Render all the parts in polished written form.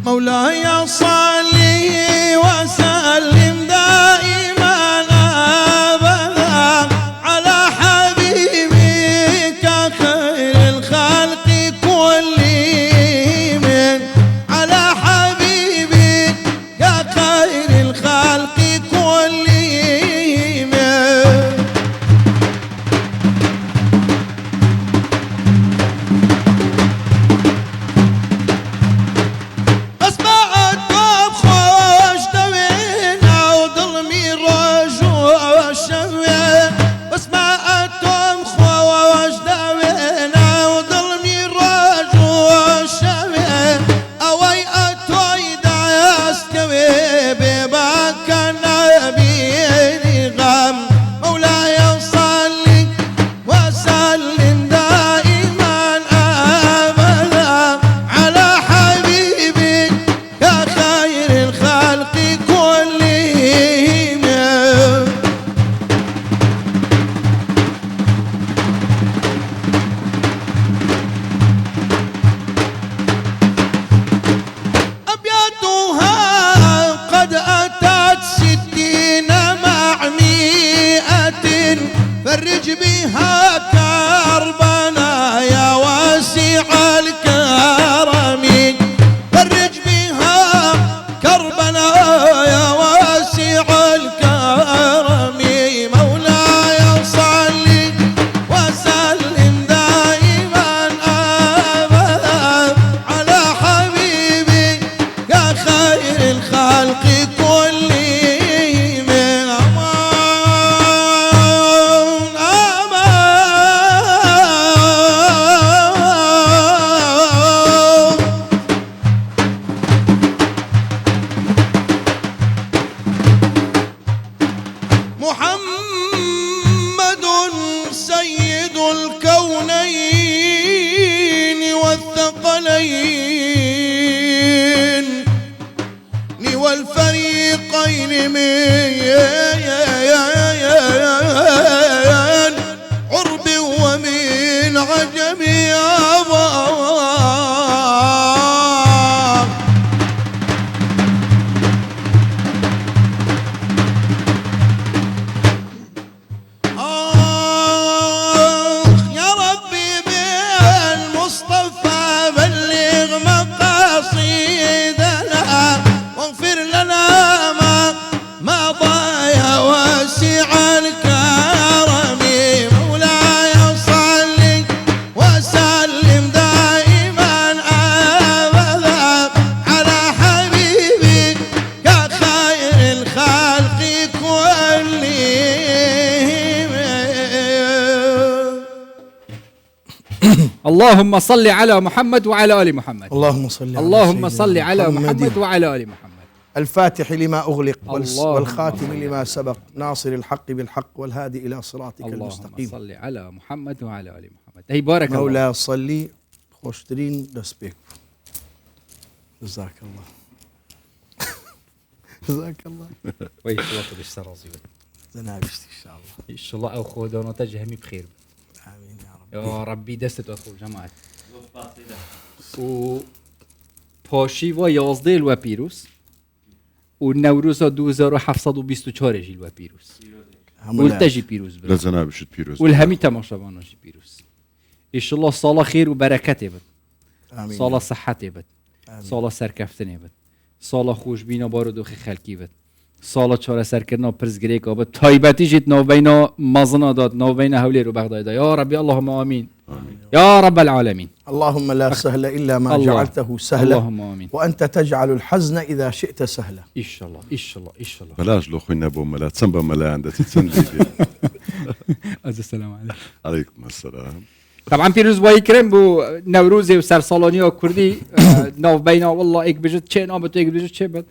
مولاي صلي وسلم دائما أبدا على حبيبك خير الخلق كلهم، على حبيبك خير الخلق كلهم. فرج بها كربنا يا واسع الكرم، فرج بها كربنا يا واسع الكرم. مولاي صلي وسلم دائما أبدا على حبيبك يا خير الخلق كلهم. محمد سيد الكونين والثقلين والفريقين من عرب ومن عجم يابا. اللهم صل على محمد وعلى آل محمد. اللهم صل على محمد وعلى آل محمد. الفاتح لما أغلق والخاتم لما سبق، ناصر الحق بالحق والهادي إلى صراطك المستقيم. اللهم صل على محمد وعلى آل محمد. أي بارك الله. مولا صلي خوشترين دسبك. جزاك الله. جزاك الله. ويش وقت السرازي. زنابشت إن شاء الله. إن شاء الله أخو دونتج همي بخير. آمين يا رب. يا ربي دست أخو جماعة. و پاشی و 11 و پیروز و نوروز 2724 جیل و پیروز والتجي پیروز لا زنابشت پیروز والهمی تماشاوانش پیروز. ان شاء الله صالة خير وبركته بد، آمين. صالة صحته بد، صالة سرکفتنه بد، صالة خوشبینا بارد و خلکی بد، صالة چاره سرکردنا پرزگریک بد، تایبتی جیت نو بینا مازنا داد، نو بینا حولی رو بغداد. یا ربی اللهم آمین. يا رب العالمين. اللهم لا سهل إلا ما جعلته سهلا، اللهم آمين. وأنت تجعل الحزن إذا شئت سهلا. إن شاء الله إن شاء الله إن شاء الله. بلاش لو خوينا بو ملا تسمى ملا عندك تسندي. السلام عليكم. عليكم السلام. طبعا پیروز وای کرم بو نوروزی و سرسالانی و کردی ناو بینا والله ایک بجد چه نام تو ایک بجد چه بد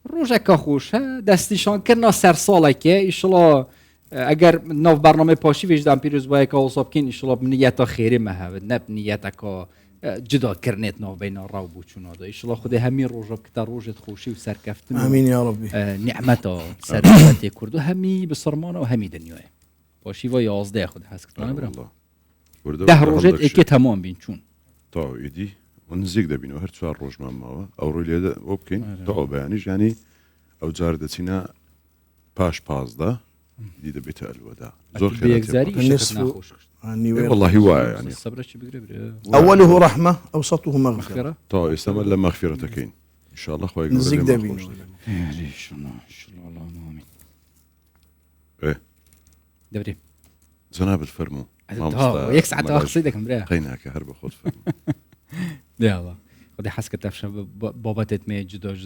روزه که خوش دستیشان کرنا سرساله که ان شاء الله اگر ناو برنامه پاشی وجدان پیروز وای که حساب کین ان شاء الله بنیت خیری مهود نه بنیت که جدا کرنت ناو بینا راو بو چون ان شاء الله خود همین روزا که روزت خوشی و سرکفتن آمین یا ربی نعمتا سرکفتی کرد و همی بسرمان و همی دنیای پاشی و 11 خود هست کنه برام 10 روزت اکی تمام بین چون تا ایدی ونزيك دەبینەوە هەر چوار ڕۆژمان ماوە ئەو ڕۆی لێدە ئەو بکەین تەواو بەیانیش ینی ئەو جار دەچینە پاش 15 دی دەبێتە ئەلوەدا زۆر والله وایە ینی أوله رحمة أوسطه مغفرة تا ئێستەمە لە مەغفیرەتەکەین إن شاء الله خۆی نزيك دبين دبري جناب الفرمو يك ساعات أقصدك مريا قيناك هرب خود فرمو يلا خدي حس كتفش بابات ما جدا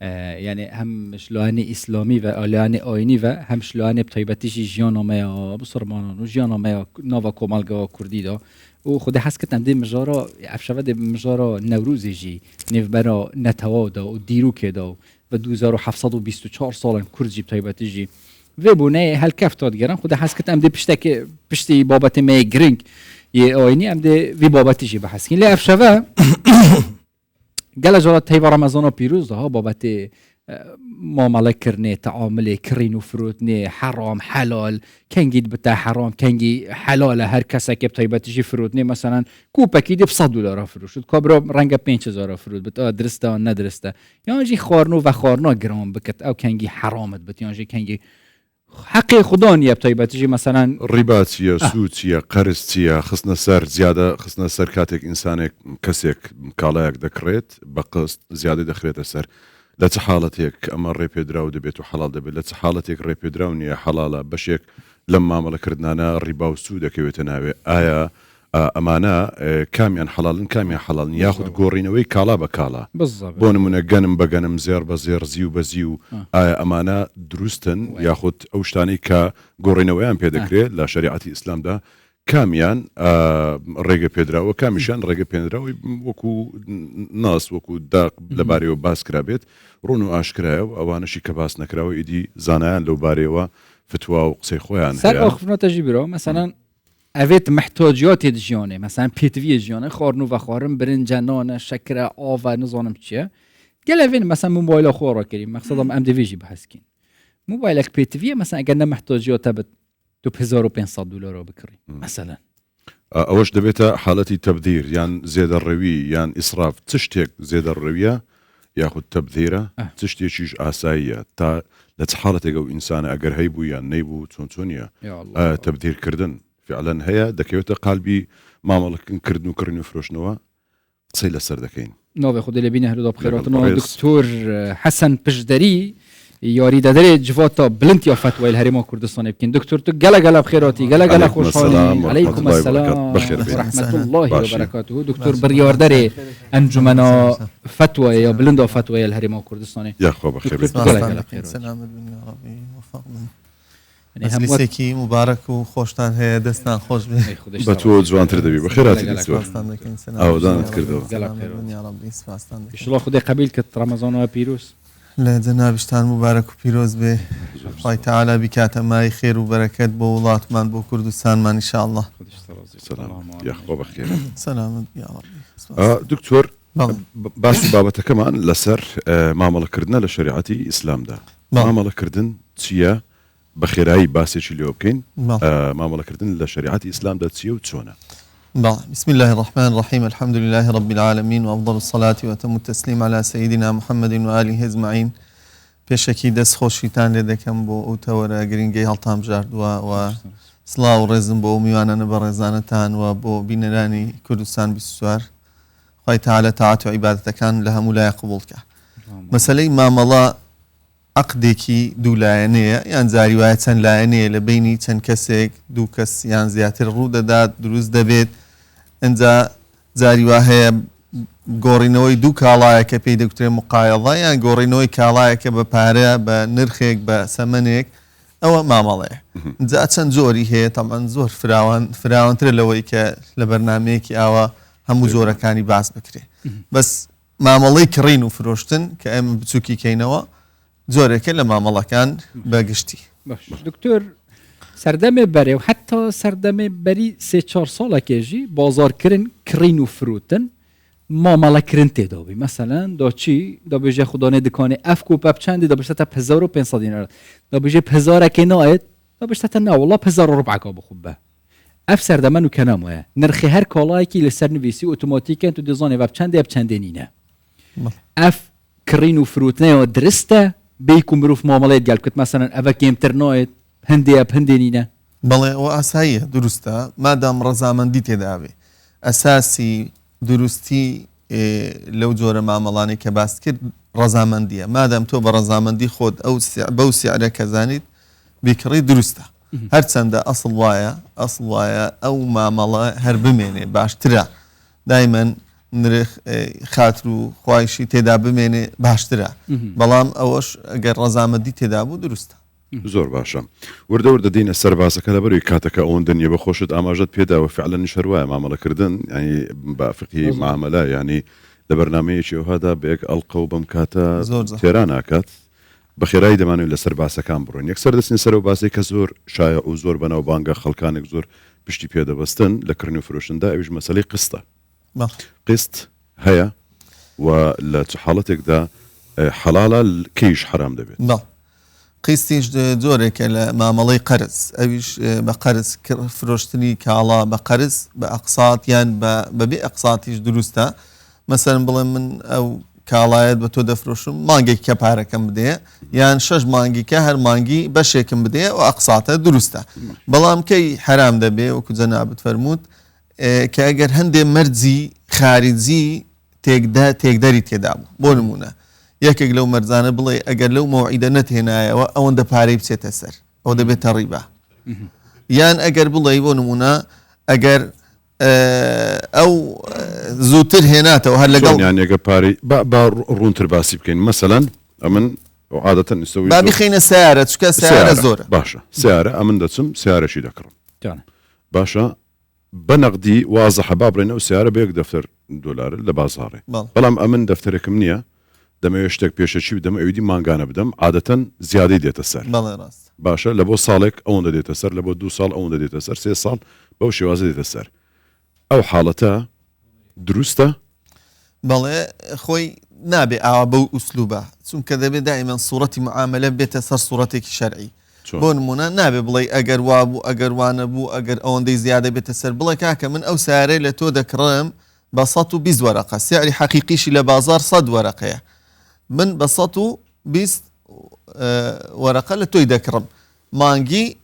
يعني هم شلواني إسلامي و آلياني آيني و هم شلواني بطيبتيش جيانا ميا بسرمانان و جيانا ميا ناوا كومالگا كردي دا و خدي حس كتم دي مجارا افشوا دي مجارا نوروزي جي نيف برا نتوا دا و ديروك دا و 2724 سال كرد جي بطيبتي جي و بونه هل كف تاد گرن خدي حس كتم دي پشتی بابات ما گرنگ يه آيني ام دي وي بابتي جي بحس كين لا افشوا قال جرات تيبا رمضان بيروز ها بابت معامله كرني تعامل كرين وفروتني حرام حلال كان جيد بتاع حرام كان جي حلال هر کسی که طيبه تجي فروتني مثلا كوبا كيدي $100 فروش كابرا رنگ 5000 فروت بت درسته و ندرسته يعني جي خارنو و خارنا گرام بكت او كان جي حرامت بت يعني جي كان جي حقي خدان يا طيبه تجي مثلا رباتيه سوتيه قرستيه خصنا سر زياده خصنا سر كاتك انسانك كسيك كالاك دكريت بقصد زياده دخريت السر لا تحالتك اما ريبيدراو دبيتو حلال دبي لا تحالتك ريبيدراوني حلاله بشيك لما ملكردنا الربا والسوده كيوتناوي ايا امانه كاميان حلال كاميان حلال ياخذ قورينوي كالا بكالا بالضبط بون من غنم بغنم زير بزير زيو بزيو امانه دروستن ياخذ اوشتاني كقورينوي ام بيدكري لا شريعه الاسلام ده كاميان ريغا بيدراو وكاميشان ريغا بيدراو وكو ناس وكو داق لباريو باس كرابيت رونو اشكراو اوانه شي كباس نكراو ايدي زانان لو باريو فتوى وقصي خويان سر اخفنا تجيبرو مثلا اوید محتاجات جیانه مثلا پیتوی جیانه خارنو و خارم برنجانان شکر آو نزانم چیه گل اوین مثلا موبایل خورا کریم مقصدم ام دیویجی بحث کن موبایلک پیتوی مثلا اگر نه محتاجات بد $2500 بکری مثلا اوش دبيتا حالتي تبذير يعني زيد الروي يعني اسراف تشتيك زيد الرويه ياخذ تبذيره تشتي شيء اسايه تا لتحالتك او انسان اگر هيبو يعني نيبو تونتونيا تبذير كردن فعلا هي دكيوتا قلبي ماملك كردنو كرنو فروشنوا تصيل السردكين نوبه خود لبینه هلو داب خیراتنا دکتور حسن پشدری یاری دادر جواتا بلند یا فتوای الهرم کردستان بکن دکتور تو گله بخیراتی گله خوشحالی علیکم السلام و رحمت الله و برکاته دکتور بریاردر انجمن فتوای یا بلند فتوای الهرم کردستان یا خوب بخیر سلام الدنيا ربي وفقنا مجلسێکی مبارەک و خۆشتان هەیە دەستان خۆش بێ بە تۆ جوانتر دەبی بەخێراتی ئەوەدانت کردەوە ئینشاڵڵا خودای قبیل کرد ڕەمەزان پیرۆز لە جەنابیشتان مبارەک و پیرۆز بێ خوای تەعالا بیکاتە مای خێر و بەرەکەت بۆ وڵاتمان بۆ کوردستانمان ئینشاءڵڵا یا خۆ بەخێر سەلامت یا ڕەبی دکتۆر باسی بابەتەکەمان لەسەر مامەڵەکردنە لە شریعەتی ئیسلامدا مامەڵەکردن چییە بخيراي باسيشي ليوبكين معاملة كردن لشريعة الإسلام دا تسيو تسونا بسم الله الرحمن الرحيم الحمد لله رب العالمين وأفضل الصلاة وأتم التسليم على سيدنا محمد وآله أجمعين بشكي دس خوشيتان لدكم بو أوتورا جرينجي هالتام جاردوا وصلاة ورزم بو ميوانا نبرزانتان وبو بينراني كردستان بالسوار خوي تعالى تعاتو عبادة كان لها ملا يقبولك مسألة معاملة عقدێکی دوولایەنەیە یان زاریوایە چەند لایەنەیە لە بینی چەند کەسێک دوو کەس یان زیاتر ڕوو دەدات دروست دەبێت ئەنجا زاریوا هەیە گۆڕینەوەی دوو کاڵایەکە پێی دەگوترێت مقایەڵە یان گۆڕینەوەی کاڵایەکە بە پارە بە نرخێک بە سەمەنێک ئەوە مامەڵەیە ئەنجا چەند زۆری هەیە تەمان زۆر فراوانترە لەوەی کە لە بەرنامەیەکی ئاوا هەموو زۆرەکانی باس بکرێت بەس مامەڵەی کڕین و فرۆشتن کە ئێمە بچووکی کەینەوە زۆرێکە لە مامەڵەکان بەگشتی دکتۆر سەردەمێ بەرێ و حتا سەردەمێ بەری 3-4 ساڵێکێژی بازارکردن کڕین و فروتن مامەڵەکردن تێدابی مەسەلەن داچی دابێژێ خودانێ دکانێ ئەف کوپە بچەندی دابێشتە $1500 دابێژێ پزارەکێ نایەت دابێشتە ناوەڵا 1400 بخوب بە اف سردەمەن و کەنام وایە نرخی هەر کۆڵایەکی لەسەر نوویسی ئۆتۆماتیکەن تو دەزانێ بە چەندێ بچەندێنینە ئەف کڕین و فروتنەوە درستە بیک و مرۆڤ مامەڵێت گەل کت مەسەرەن ئەvە کێمتر نایێت هەندێ هەندێنینە بەڵێ ئەو ئاساییە دروستە مادام ڕەزامەندی تێداوێ ئەساسی دروستی لەو جۆرە مامەڵانی کە باس کرد ڕەزامەندیە مادام تۆ بە ڕەزامەندی خۆت بەو سیعرە کەزانیت بیکڕی دروستە هەرچەندە ئەسڵ وایە ئەو مامەڵە هەر بمێنێ باشترە دایمەن نرخ خاتر و خوایشی تێدا بمێنێ باشترە بەڵام ئەوەش ئەگەر ڕەزامەندی تێدا بوو دروستە زۆر باشە وردە دینە سەربازەکە لەبەروی کاتەکە ئەوەن دنیا بە خۆشت ئاماژەت پێداوە فعلەن شەروایە مامەڵەکردن ینی بافقی معاملە ینی لە بەرنمەیەکی ئەوهادا بەیەک ئەڵقە و بەم کاتە تێران ناکات بە خێرایی دەمانوێت لەسەر باسەکان بڕۆن یەکسەر دەستین سەر و باسی کە زۆر شایە و زۆر بەناو بانگە خەڵکانێک زۆر پشتی پێدەبەستن لە کردن و فرۆشتندا ئەویش مەسەلەی قستە قست هەیە و لە چ حاڵەتێکدا حەڵالە کەیش حرام دەبێت قیستیش جۆرێکە لە مامەڵەی قەرز ئەویش بە قەرز فرۆشتنی کاڵا بە قەرز بە ئەقسات یان بەبێ ئەقساتیش دروستە مەسەرن بڵێ من ئەو کاڵایەت بە تۆ دەفرۆشم مانگێک کە پارەکەم بدێ یان 6 مانگی کە هەر مانگی بەشێکم بدێ و ئەقساتە دروستە بەڵام کەی حرام دەبێ وەکو جەنابەت فەرمووت کە ئەگەر هەندێ مەرجی خارجی تێکدەری تێدا بوو بۆ نمونە یەکێک لەو مەرجانە بڵێ ئەگەر لەو مەوعیدە نەتێنایەوە ئەوەندە پارەی بچێتە سەر ئەو دەبێتە ڕیبا یان ئەگەر بڵێ بۆ نمونە ئەگەر ئەو زووتر هێناتەوە هەر لەگەڵ یانێگە پارەی با ڕوونتر باسی بکەین مەسەلەن ئەمن عادەتەن ئێستەوەی با بخینە سیارە چکە سیارە زۆرە باشە سیارە ئەمن دەچم سیارەشی دەکڕم باشە بەنەقدی وازەحە با بڵێنە و سیارە بە $1 لە بازاڕێ بەڵام ئەمن دەفتەرێکم نییە دەمەوێت شتێک پێشەچی بدەم ئەویدی مانگانە بدەم عادەتەن زیادەی دێتە سەر باشە لە بۆ ساڵێک ئەوەندە دێتە سەر لە بۆ 2 ساڵ ئەوەندە دێتە سەر 3 ساڵ بەو شێوازە دێتە سەر ئەو حاڵەتە دروستە بەڵێ خۆی نابێ ئاوا بەو ئوسلوبە چونکە دەبێت دائیمەن سوورەتی معاملە بێتە سەر سوورەتێکی شەرعی بۆ نمونە نابێ بڵێ ئەگەر وا بوو ئەگەر وانە بوو ئەگەر ئەوەندەی زیادە بێتە سەر بڵێ کاکە من ئەو سیارەی لە تۆ دەکڕم بە 120 وەرەقە سیاری حەقیقیشی لە بازار 100 وەرەقەیە من بە 120 وەرەقە لە تۆی دەکڕم مانگی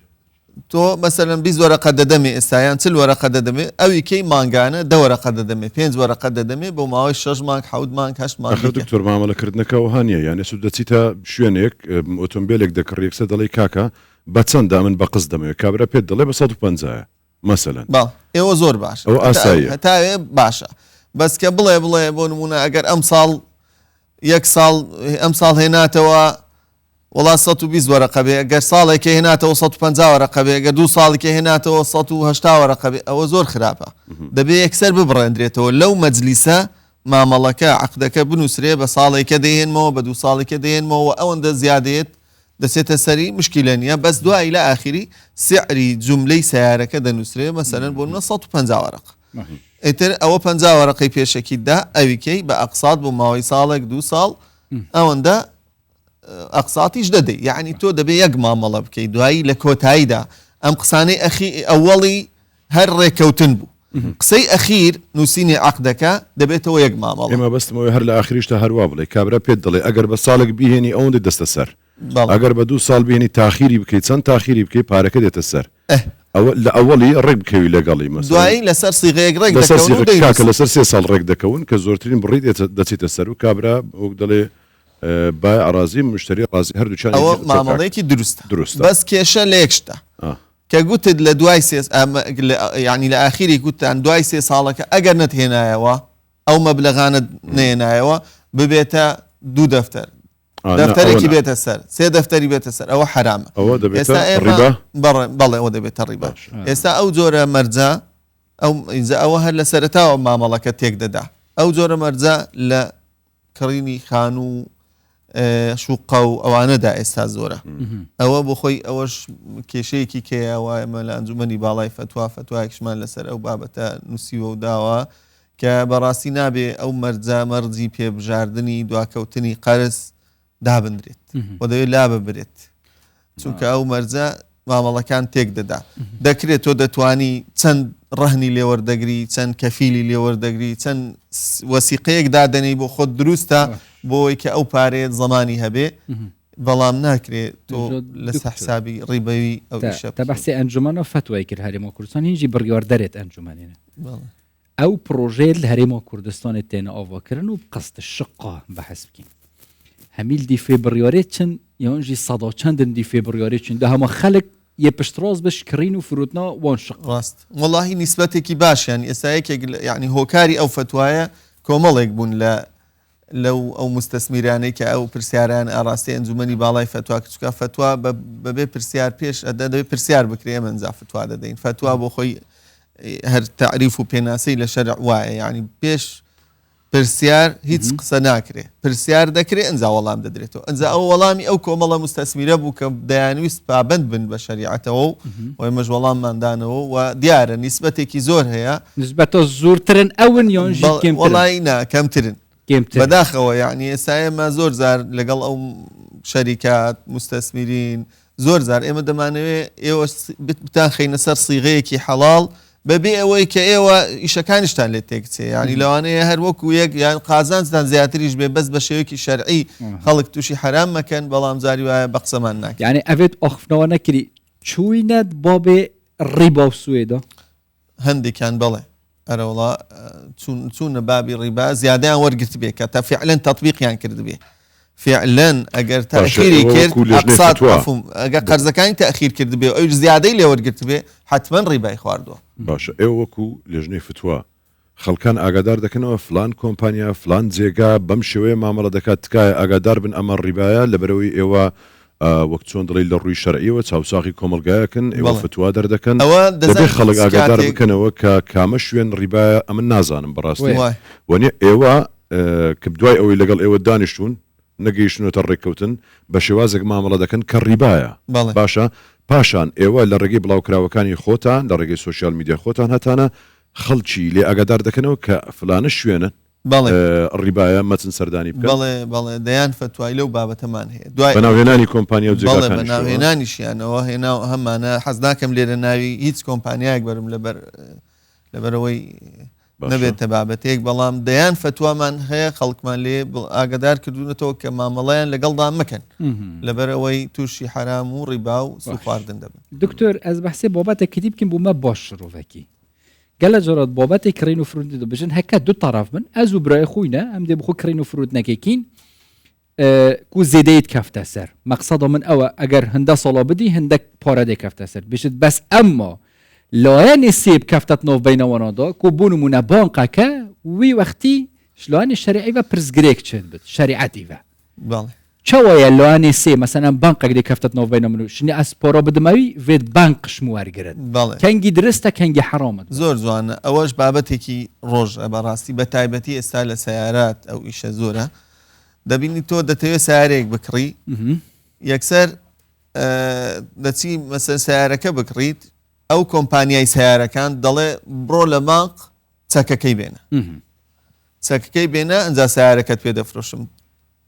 تۆ مەسەرەن 20 وەرەقە دەدەمێ ئێستایان 40 وەرەقە دەدەمێ ئەوی کەی مانگانە 10 وەرەقە دەدەمێ 5 وەرەقە دەدەمێ بۆ ماوەی 6 مانگ 7 مانگ 8 مانگ دکتۆر مامەڵەکردنەکەەوە هەنیە یانێ سو دەچیتە شوێنێک ئۆتۆمبیلێک دەکڕێکسە دەڵی کاکە بە چەنددا من بە قست دەمەوێت کابرا پێت دەڵێ بە 150 مەسەلەن ئێوە زۆر باش ئەو ئاساییە هەتاوێ باشە بەس کە بڵێ بۆ نمونە ئەگەر ئەم ساڵ هێناتەوە وڵا 120 وەرەقە بێ ئەگەر ساڵێکی هێناتەوە 150 وەرەقە بێ ئەگەر 2 ساڵێکی هێناتەوە 180 وەرەقە بێ ئەوە زۆر خراپە دەبێ یەکسەر ببڕێندرێتەوە لەو مەجلیسە مامەڵەکە عەقدەکە بنووسرێ بە ساڵێکە دەهێنمەوە بە 2 ساڵێکە دەهێنمەوە ئەوەندە زیادێت دەسێتە سەری مشکلە نییە بەس دوایی لە ئاخری سعری جوملەی سیارەکە دەنووسرێ مەسەرەن بۆ 150 وەرەقە ئیتر ئەوە 50 وەرەقەی پێشەکیدا ئەویکەی بە ئەقساط بۆ ماوەی ساڵێک 2 ساڵ ئەوەندە ئەقساتیش دەدەی یعنی تۆ دەبێ یەک مامەڵە بکەی دوایی لە کۆتاییدا ئەم قسانەی ئەوەڵی هەر ڕێکەوتن بوو قسەی ئەخیر نووسینی عەقدەکە دەبێتەوە یەک مامەڵە ئێمە بەستمەوەی هەر لە ئاخریشتا هەروە بڵێ کابرا پێت دەڵێ ئەگەر بە ساڵێک بیهێنی ئەوەندە دەستە سەر ئەگەر بە 2 ساڵ بێنی تاخیری بکەیت چەند تاخیری بکەی پارەکە دێتە سەر لە ئەوەڵی ڕێک بکەوی لەگەڵی مەسەڵەن دوایی لەسەر سیغەیەک ڕێک کاکە لەسەر 3 ساڵ ڕێک دەکەون کە زۆرترین بڕی دەچێتە سەر و کابرا وەک دەڵێ بای عرازی مشتری ڕازی هەردووچان ئەوە مامەڵەیەکی دروستە بەس کێشە لە یەکشتە کە گوتت لە دوای ینی لە ئاخیری گوتان دوای 3 ساڵەکە ئەگەر نەتهێنایەوە ئەو مەبلەغانت نێنایەوە ببێتە 2 دەفتەر دەفتەرێکی بێتە سەر 3 دەفتەری بێتە سەر ئەوە حرامە بەڵێ ئەوە دەبێتە ڕیبا ئێستا ئەو جۆرە مەرجە ئەوە هەر لە سەرەتاوە مامەڵەکە تێک دەدا ئەو جۆرە مەرجە لە کڕینی خان و شوقە و ئەوانەدا ئێستا زۆرە ئەوە بۆ خۆی ئەوەش کێشەیەکی کەیەوە ئەمە لە ئەنجومەنی باڵای فتوایەکشمان لەسەر ئەو بابەتە نووسیوە و داوە کە بەڕاستی نابێ ئەو مەرجە مەرجی پێبژاردننی دواکەوتنی قەرز دابدرێت و دەوێت لا ببرێت چونکە ئەو مەرجە مامەڵەکان تێک دەدا دەکرێت تۆ دەتوانی چەند ڕەهنی لێوەردەگری چەند کەفیلی لێوەردەگری چەند وەسیقەیەک دادەنی بۆ خۆت دروستە بۆی کە ئەو پارێت زەمانی هەبێ بەڵام ناکرێت تۆ لەسەر حسابی ڕیبەوی ئەو تا بەحسی ئەنجومەنەوە فتوای کرد هەرێمە کوردستان هینجی بڕیار دەرێت ئەنجومەنێنە ئەو پرۆژێت لە هەرێمە کوردستانی تێنە ئاواکردن و قەستە شقا بەحەس بکەین هەمیل دی فێبڕیارێت چن یانجی سەدا چەندن دی فێبڕیارێت چن دە هەمە خەلک یە پشتڕاز بشکڕین و فرودنا وان شق ڕاست وەڵاهی نیسبەتێکی باشیان ئێستا یەکێک یعنی هۆکاری ئەو فتوایە کۆمەڵێک بوون لەو ئەو مستەسمیرانەی کە ئەو پرسیاران ئاڕاستی ئەنجومەنی باڵای فتوا کچکە فتوا بەبێ پرسیار پێش دەبێت پرسیار بکرێ ئەمەنجا فتوا دەدەین فتوا بۆ خۆی هەر تعریف و پێناسەی لە شەرع وایە یعنی پێش پرسیار هیچ قسە ناکرێ پرسیار دەکرێت ئەنجا وەڵام دەدرێتەوە ئەنجا ئەو وەڵامی ئەو کۆمەڵە مستەسمیرە بوو کە دەیانویست پابند بن بە شەریعەتەوە و ئەمەش وەڵامماندانەوە و دیارە نیسبەتێکی زۆر هەیە نسبەتە زۆرترن ئەون یانژی وەڵی نا کەمترن بەداخەوە یعنی ئێستا ئێمە زۆر زار لەگەڵ ئەو شەریکات مستەسمیرین زۆر زار ئێمە دەمانەوێت ئێوە بتان خەینە سەر سیغەیەکی حەڵاڵ بەبێ ئەوەی کە ئێوە ئیشەکانیشتان لێ تێکچێ ینی لەوانەیە هەر وەکو یەک یان قازانستان زیاتریش بێ بەس بە شێوەیەکی شەرعی خەڵک تووشی حرام مەکەن بەڵام زاری وایە بە قسەمان ناکەن یعنی ئەوێت ئۆخفنەوە نەکری چووینەت بۆ بێ ڕیبا و سوێدا هەندێکیان بڵێ ئەرەوڵا چوونە بابی ڕیبا زیادیان وەرگرت بێ کە تا فعلەن تەطبیقیان کرد بێ فعلەن ئەگەر تاخیری کرد ئەگەر قەرزەکانی تاخیر کرد بێ ئەو زیادەی لێ وەرگرت بێ حتمما ڕیبای خواردووە باشە ئێوە وەکو لێژنەی فتووە خەڵکان ئاگادار دەکەنەوە فلان کۆمپانیا فلان جێگا بەم شێوەیە مامەڵە دەکات تکایە ئاگادار بن ئەمە ڕیبایە لەبەرەوەی ئێوە وەک چۆن دڵی لە ڕووی شەرعیەوە چاوساغی کۆمەلگایەکن ئێوە فتوا دەردەکەن دەبێ خەڵک ئاگادار بکەنەوە کە کامە شوێن ڕیبایە ئەمە نازانم بەڕاستی وەنیە ئێوە کە دوای ئەوەی لەگەڵ ئێوە دانیشتون نەگەیشتنەوە ڕێککەوتن بە شێوازێک مامەڵە دەکەن کە ڕیبایە باشە پاشان ئێوە لە ڕێگەی بڵاوکراوەکانی خۆتان لە ڕێگەی سوسیال میدیا خۆتان هەتانە خەڵکی لێ ئاگادار دەکەنەوە کە فلانە شوێنە ڕیبایە مەچن سەردانی بکەن بەڵێ دەیان فتوای لەو بابەتەمان هەیە دوای بەناوهێنانی کۆمپانیا و جێگاکان بەناوهێنانیشیانەوە هێنا هەمانە حەز ناکەم لێرە ناوی هیچ کۆمپانیایەک بەرم لەبەرەوەی نەبێتە بابەتێک بەڵام دەیان فتوامان هەیە خەڵکمان لێ ئاگدار کردوونەتەوە کە مامەڵیان لەگەڵدا مەکەن لەبەرەوەی تووشی حرام و ڕیبا و سوخواردن دەبن دکتۆر ئەس بەحسێ بابەتێکی بکەین بۆمە باش شڕۆڤێکی گەلە جۆرات بابەتی کڕین و فرود دەبژن هەکە دوو طرف من ئەز و برای خۆینە ئەم دێ بخۆ کڕین و فرود نەکەکین کو زێدەیت کەفتە سەر مەقسەدە من ئەوە ئەگەر هەندە ساڵا بدی هەندێک پارەدێ کەفتە سەر بشت بەس ئەمما لایەنی سێب کەفتەت نۆڤ بینەوەنادا کو بۆ نمونە بانقەکە وی وەختی شلوانی شەریعیڤە پرزگرێک چێت بێت شەریعەتیڤە چاوەیە لایەنی سێ مەسەلەن بانقێک دێ کەفتەت نۆڤ بینەوەنە شنی ئەس پۆرە بدمەوی vێت بانقش وەرگرن کەنگی درستە کەنگی حرامت زۆر جوانە ئەوەش بابەتێکی ڕۆژە بەڕاستی بە تایبەتی ئێستا لە سیارات ئەو ئیشە زۆرە دەبینی تۆ دەتەوێت سیارێک بکڕی یەکسەر دەچی مەسەن سیارەکە بکڕیت ئەو کۆمپانیای سیارەکان دەڵێ بڕۆ لە ماق چەکەکەی بێنە چەکەکەی بێنە ئەنجا سیارەکەت پێ دەفرۆشم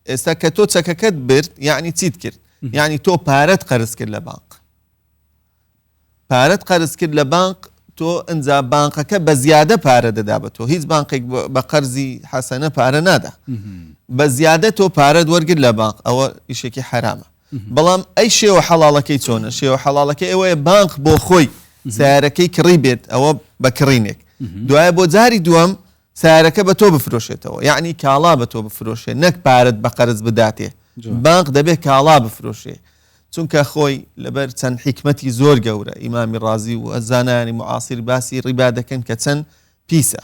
ئێستا کە تۆ چەکەکەت برد یعنی چیت کرد یعنی تۆ پارەت قەرز کرد لە بانق پارەت قەرز کرد لە بانق تۆ ئەنجا بانقەکە بە زیادە پارە دەدا بە تۆ هیچ بانقێک بە قەرزی حەسەنە پارە نادا بە زیادە تۆ پارەت وەرگرت لە بانق ئەوە ئیشێکی حرامە بەڵام ئەی شێوە حەڵاڵەکەی چۆنە شێوە حەڵاڵەکەی ئەوەیە بانق بۆ خۆی سیارەکەی کڕی بێت ئەوە بەکڕینێک دوایە بۆ جاری دووەم سیارەکە بە تۆ بفرۆشێتەوە یعنی کاڵا بە تۆ بفرۆشێت نەک پارەت بە قەرز بداتێ بانق دەبێت کاڵا بفرۆشێ چونکە خۆی لەبەر چەند حیکمەتی زۆر گەورە ئیمامی ڕازی و ئەزانانی معاصر باسی ڕیبا دەکەن کە چەند پیسە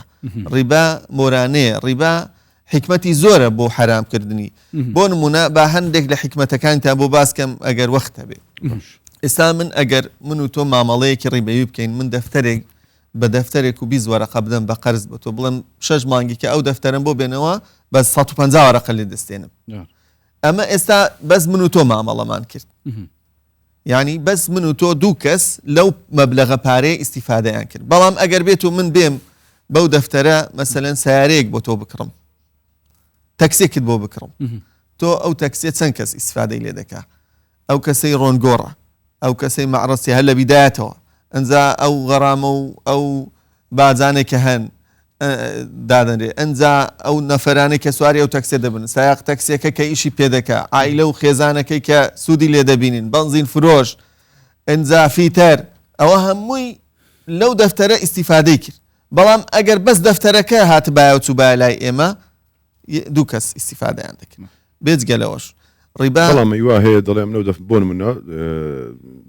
ڕیبا مۆرانەیە ڕیبا حکمەتی زۆرە بۆ حرامکردنی بۆ نمونە با هەندێک لە حکمەتەکان تا بۆ باسکەم ئەگەر وەختە بێ ئێستا من ئەگەر من و تۆ مامەڵەیەکی ڕیبەوی بکەین من دەفتەرێک بە دەفتەرێک و 20 وەرەقە بدەم بە قەرز بە تۆ بڵێم 6 مانگی کە ئەو دەفتەرم بۆ بێنەوە بە 150 وەرەقە لێ دەستێنم ئەمە ئێستا بەس من و تۆ مامەڵەمان کرد یعنی بەس من و تۆ دوو کەس لەو مەبلەغە پارەیە ئیستیفادەیان کرد بەڵام ئەگەر بێت و من بێم بەو دەفتەرە مەسەلەن سیارەیەک بۆ تۆ بکڕم تەکسێکت بۆ بکڕم تۆ ئەو تەکسیە چەند کەس ئیستیفادەی لێ دەکا ئەو کەسەی ڕۆنگۆڕە ئەو کەسەی مەعرەسی هەر لە بیدایەتەوە ئەنجا ئەو غەرامە و ئەو بازانێک کە هەن دادەنرێ ئەنجا ئەو نەفەرانەی کە سواری ئەو تەکسێ دەبن سایاق تەکسیەکە کە ئیشی پێدەکە عایلە و خێزانەکەی کە سوودی لێ دەبینین بەنزین فرۆش ئەنجا فیتەر ئەوە هەمووی لەو دەفتەرە ئیسیفادەی کرد بەڵام ئەگەر بەس دەفتەرەکە هاتبایە و چووبایە لای ئێمە دوو کەس ئیسیفادەیان دەکەن بێجگە لەوەش ڕیبا بەڵام وا هەیە دەڵێم لەو بۆ منە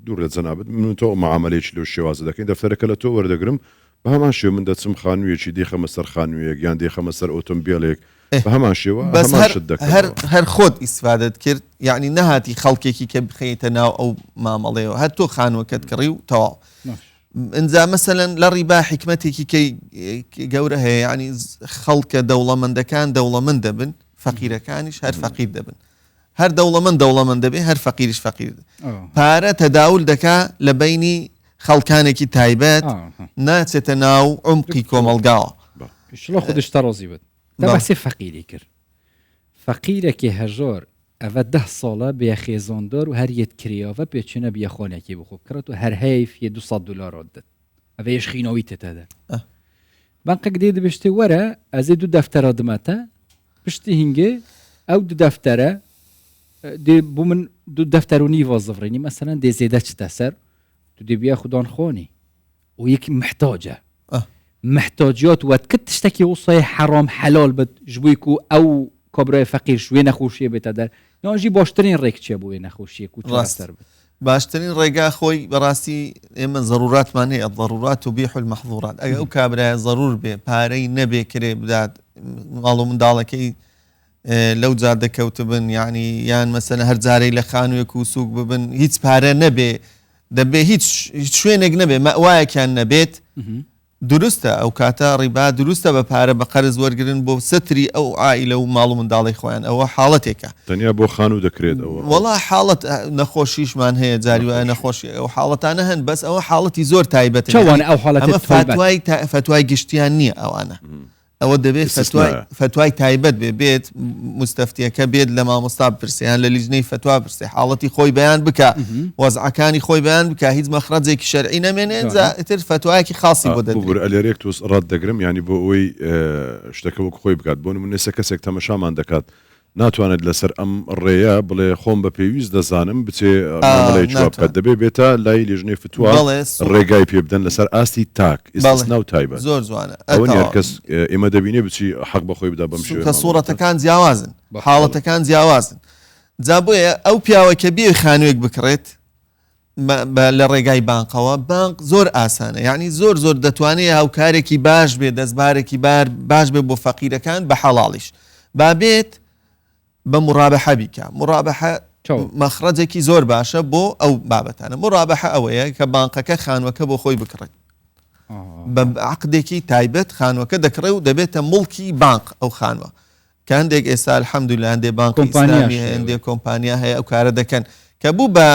دوور لە جەنابەت من تۆ معاملەیەکی لەو شێوازە دەکەین دەفتەرەکە لە تۆ وەردەگرم بە هەمان شێوە من دەچم خانوویەکی دیخەمە سەر خانوویەک یان دیخەمە سەر ئۆتۆمبیلێک بە هەمان شێوە بەس هەر خۆت ئیسفادت کرد یعنی نەهاتی خەڵکێکی کە بخەیتە ناو ئەو مامەڵەیەوە هەر تۆ خانووەکەت کڕی و تەواو ئەنجا مەسەلەن لە ڕیبا حکمەتێکی کەی گەورە هەیە ینی خەڵکە دەوڵەمەندەکان دەوڵەمەند دەبن فەقیرەکانیش هەر فەقیر دەبن هەر دەوڵەمەند دەبێ هەر فەقیریش فەقیر پارە تەداول دەکا لە بینی خەڵکانێکی تایبەت ناچێتە ناو عمقی کۆمەلگاوە خودش تەڕۆزی بێت دەباسی فەقیری کرد فەقیرێکی هەژۆر ئەvە 10 ساڵە بێ خێزاندار و هەر یەت کریاوە پێچونە بیە خۆنێکی بخۆ بکرێت و هەر هەیف یە 200 دلار دێت ئەvە یشخینەوەی تێتەدا بانقێک دێ دەبشتی وەرە ئەزێ دوو دەفتەرە دمەتە پشتی هینگێ ئەو دوو دەفتەرە بوو من دوو دەفتەر و نیڤ وەزفڕینی مەسەلەن دێ زێدە چتە سەر تو دێ بیا خودان خۆنی و یەکی محتاجە محتاجات وەتکرد تشتێکی وسای حرام حەلال بێت ji بۆی ku ئەو کۆبرای فەقیر شوێ نەخۆشیە بێتە دەر یانژی باشترین ڕێک چیە بۆ وێ نەخۆشیە و ڕاستەر بێت باشترین ڕێگا خۆی بەڕاستی ئێمە ضروراتمان هەیە ضرورات و بیح المەحظورات ئەگە ئەو کابرایە ضرور بێ پارەی نەبێ کرێ بدات ماڵ و منداڵەکەی لەو جا دەکەوت بن یعنی یان مەسەلەن هەر جارەی لە خانوویەک و سووک ببن هیچ پارە نەبێ دەبێ هیچ شوێنێک نەبێ مەوایەکیان نەبێت دروستە ئەو کاتە ڕیبا دروستە بە پارە بە قەرز وەرگرن بۆ ستری ئەو عائیلە و ماڵ و منداڵی خۆیان ئەوە حاڵەتێکە تەنیا بۆ خانوو دەکرێت ئەوە وەڵا حاڵەت نەخۆشیشمان هەیە جاری وایە نەخۆشی ئەو حاڵەتانە هەن بەس ئەوە حاڵەتی زۆر تایبەتە چۆن ئەو حاڵەت فتوای گشتیان نییە ئەوانە ئەوە دەبێت فتوای تایبەت بێت مستەفتیەکە بێت لە مامۆستا بپرسیان لە لیژنەی فتوا پرسێ حاڵەتی خۆی بەیان بکە وەزعەکانی خۆی بەیان بکە هیچ مەخرەجێکی شەرعی نەمێنێ ئیتر فتوایەکی خاصی بۆ دەدرێت ئەلێرێک تووس ڕات دەگرم ینی بۆ ئەوەی شتەکە وەک خۆی بکات بۆ نمونێ کەسێک تەمەشامان دەکات ناتوانێت لەسەر ئەم ڕێیە بڵێ خۆم بە پێویست دەزانم بچێ جوابکات دەبێ بێتە لای لیژنەی فتوا ڕێگای پێ بدەن لەسەر ئاستی تاک ناو تایبەت زۆر جوانە ئەوە کەس ئێمە دەبینێ بچی حەق بەخۆی بدا بەم شوێنە کە سوورەتەکان جیاوازن حاڵەتەکان جیاوازن جا بۆیە ئەو پیاوە کە بێ خانوویەک بکڕێت لە ڕێگای بانقەوە بانق زۆر ئاسانە یعنی زۆر دەتوانێت هاوکارێکی باش بێ دەستبارێکی باش بێ بۆ فەقیرەکان بە حەڵاڵیش بابێت بە مڕابەحە بیکە مڕابەحە مەخرەجێکی زۆر باشە بۆ ئەو بابەتانە مڕابەحە ئەوەیە کە بانقەکە خانووەکە بۆ خۆی بکڕێت بە عقدێکی تایبەت خانووەکە دەکڕێ و دەبێتە مڵکی بانق ئەو خانووە کە هەندێک ئێستا الحەمدولillah هەندێک بانقی ئیسلامی هەیە هەندێک کۆمپانیا هەیە ئەو کارە دەکەن کە بوو بە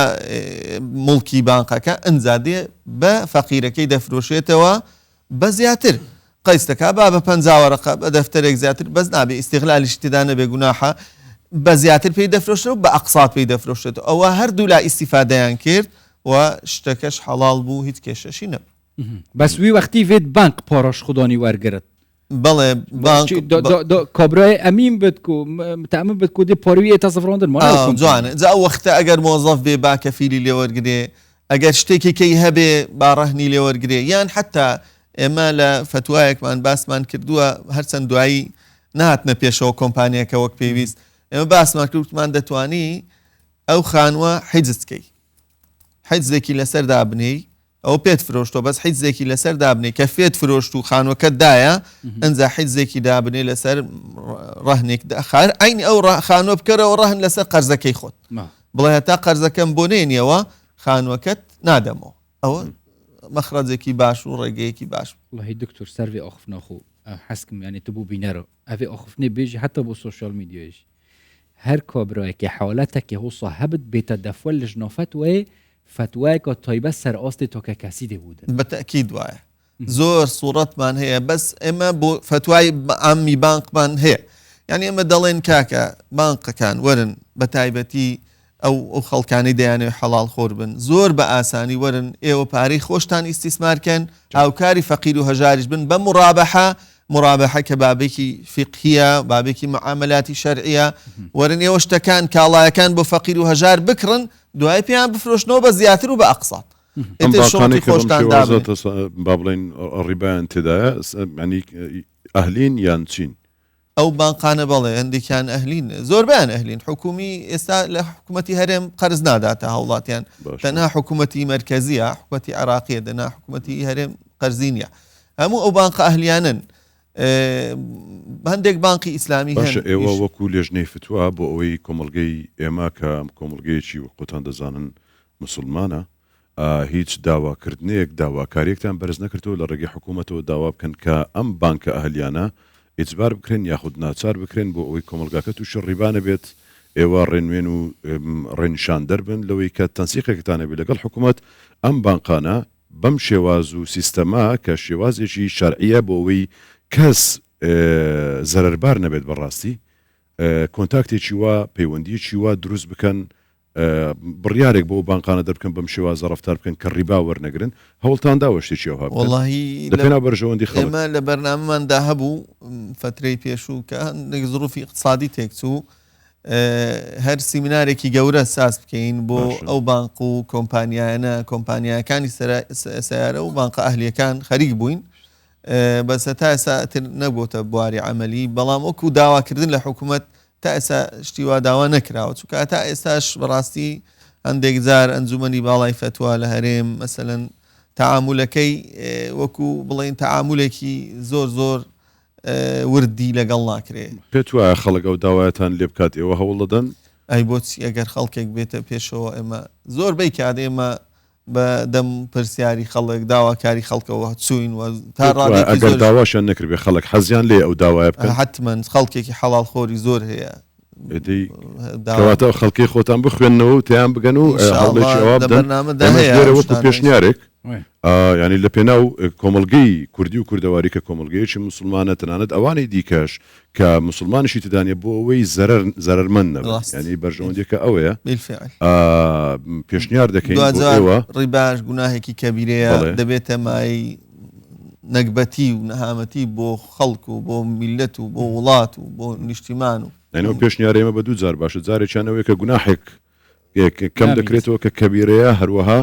مڵکی بانقەکە ئەنجادێ بە فەقیرەکەی دەفرۆشێتەوە بە زیاتر قەیستەکە بە 50 وەرەقە بە دەفتەرێک زیاتر بەس نابێ ئیستیغلالیش تێدا نەبێ گوناحە بە زیاتر پێی دەفرۆشێت و بە ئەقساط پێی دەفرۆشێت ئەوە هەردوو لا ئیستیفادەیان کرد و شتەکەش حەڵاڵ بوو هیچ کێشەشی نەبوو بەس وی وەختی وێت بانک پۆڕەش خودانی وەرگرت بەڵێ کۆبرای ئەمین بێت و متەمم بێت و دێ پۆروی ئێتا سەفڕاندن جوانە جا ئەو وەختە ئەگەر مۆزەف بێ با کەفیلی لێوەرگرێ ئەگەر شتێکێکی هەبێ با ڕەهنی لێوەرگرێ یان حتا ئێمە لە فتوایەکمان باسمان کردووە هەرچەند دوایی نهاتنە پێشەوە کۆمپانیەکە وەک پێویست ئێمە باسمان کردمان دەتوانی ئەو خانووە حیجزکەی حیجزێکی لەسەر دابنی ئەو پێت فرۆشتۆ بەس حیجزێکی لەسەر دابنی کە فێت فرۆشت و خانووەکەت دایە ئەنجا حیجزێکی دابنێ لەسەر ڕەهنێک داخار ئەینی ئەو خانووە بکەرەوە ڕەهن لەسەر قەرزەکەی خۆت بڵێ هەتا قەرزەکەم بۆ نێنیەوە خانووەکەت نادەمەوە ئەوە مەخرەجێکی باش و ڕێگەیەکی باش والله دکتۆر سەروێ ئەخفنەخۆ حەسکم یعنی تو بوو بینەرە ئەvێ ئەخفنێ بێژی حتا بۆ سوشال میدیۆیش هەر کۆبرایەکی حاڵەتێکی هوسا هەبت بێتە دەفوە لە ژنۆفەت وێ فتوایەکە تایبە سەر ئاستی تۆکە کەسی دەبوودن بەتەکید وایە زۆر سوورەتمان هەیە بەس ئێمە بۆ فتوای ئامی بانقمان هەیە یعنی ئێمە دەڵێن کاکە بانقەکان وەرن بە تایبەتی ئەو خەڵکانی دەیانێت حەڵال خۆر بن زۆر بە ئاسانی وەرن ئێوە پارەی خۆشتان ئیسیسمارکەن هاوکاری فەقیر و هەژاریش بن بە مرابحە کە بابێکی فقهیە بابێکی معاملاتی شەرعیە وەرن ئێوە شتەکان کاڵایەکان بۆ فەقیر و هەژار بکڕن دوای پێیان بفرۆشنەوە بە زیاتر و بە ئەقساط با بڵێن ڕیبایان تێدایە ینی ئەهلین یان چین ئەو بانقانە بەڵێ هەندێکیان ئەهلین زۆربیان ئەهلین حکومی ئێستا لە حکوومەتی هەرێم قەرز ناداتە هەوڵاتیان تەنها حکوومەتی مرکزیە حکوومەتی عراقیە دەنا حکوومەتی هەرێم قەرزینە هەموو ئەو بانقە ئەهلیانن هەندێک بانقی ئیسلامی باش ئێوە وەکو لێژنەی فتووە بۆ ئەوەی کۆمەڵگەی ئێمە کە کۆمەڵگەیەکی وقتان دەزانن مسلمانە هیچ داواکردنێک داواکاریەکتان بەرز نەکردەوە لە ڕێگەی حکوومەتەوە داوا بکەن کە ئەم بانکە ئەهلیانە ئیجبار بکرێن یاخود ناچار بکرێن بۆ ئەوەی کۆمەلگاکە تووشی ڕیبانە بێت ئێوە ڕێنوێن و ڕێنشان دەربن لەوەی کە تەنسیقێکتانە بێت لەگەڵ حکوومەت ئەم بانقانە بەم شێواز و سیستەما کە شێوازێکی شەرعیە بۆ ئەوەی کەس زەرەربار نەبێت بەڕاستی کۆنتاکتێکی وا پەیوەندیەکی وا دروست بکەن بڕیارێک بۆ بانقانە دەبکەن بەم شێوازە ڕەفتار بکەن کە ڕیبا وەرنەگرن هەوڵتان داوە شتێکی ئەوها وەڵاهی لەپێنا بەرژەوەندی خەڵک ئێمە لە بەرنامەماندا هەبوو فترەی پێشوو کە هەندێک زروفی اقتصادی تێکچوو هەر سیمینارێکی گەورە ساز بکەین بۆ ئەو بانق و کۆمپانیایانە کۆمپانیاکانی سیارە و بانقە ئەهلیەکان خەریک بووین بەس تا ئێستا نەبووتە بواری عملی بەڵام وەکو داواکردن لە حکوومەت تا ئێستا شتی وا داوا نەکراوە چونکە تا ئێستاش بەڕاستی هەندێک جار ئەنجومەنی باڵای فتووا لە هەرێم مەسەلەن تعاملەکەی وەکو بڵێن تعاملێکی زۆر وردی لەگەڵ ناکرێت پێت وایە خەڵک ئەو داوایەتان لێ بکات ئێوە هەوڵ دەدەن ئەی بۆچی ئەگەر خەڵکێک بێتە پێشەوە ئێمە زۆربەی کات ئێمە بە دەم پرسیاری خەڵک داواکاری خەڵکەوە چوین و تا ئەگەر داواشیان نەکردبێ خەڵک حەزیان لێ ئەو داوایە بکەن حتمەن خەڵکێکی حەڵال خۆری زۆر هەیە کەواتە خەڵکی خۆتان بخوێنەوە و تیان بگەن و هەوڵێکی ئەوە بدەن وەکو پێشنیارێک ینی لە پێناو کۆمەلگەی کوردی و کوردەواری کە کۆمەلگەیەکی مسلمانە تەنانەت ئەوانەی دیکەش کە مسلمانشی تدانێ بۆ ئەوەی زەرەرمەند نەبێت ینی بەرژەوەندێکە ئەوەیە پێشنیار دەکەین ڕیباش گوناهێکی کەبیرەیە دەبێتە مای نەکبەتی و نەهامەتی بۆ خەڵک و بۆ میلەت و بۆ وڵات و بۆ نیشتیمان و ئەو پێشنیار ئێمە بە دوو جار باشە جارێکیانەوەی کە گوناحێک کەم دەکرێتەوە کە کەبیرەیە هەروەها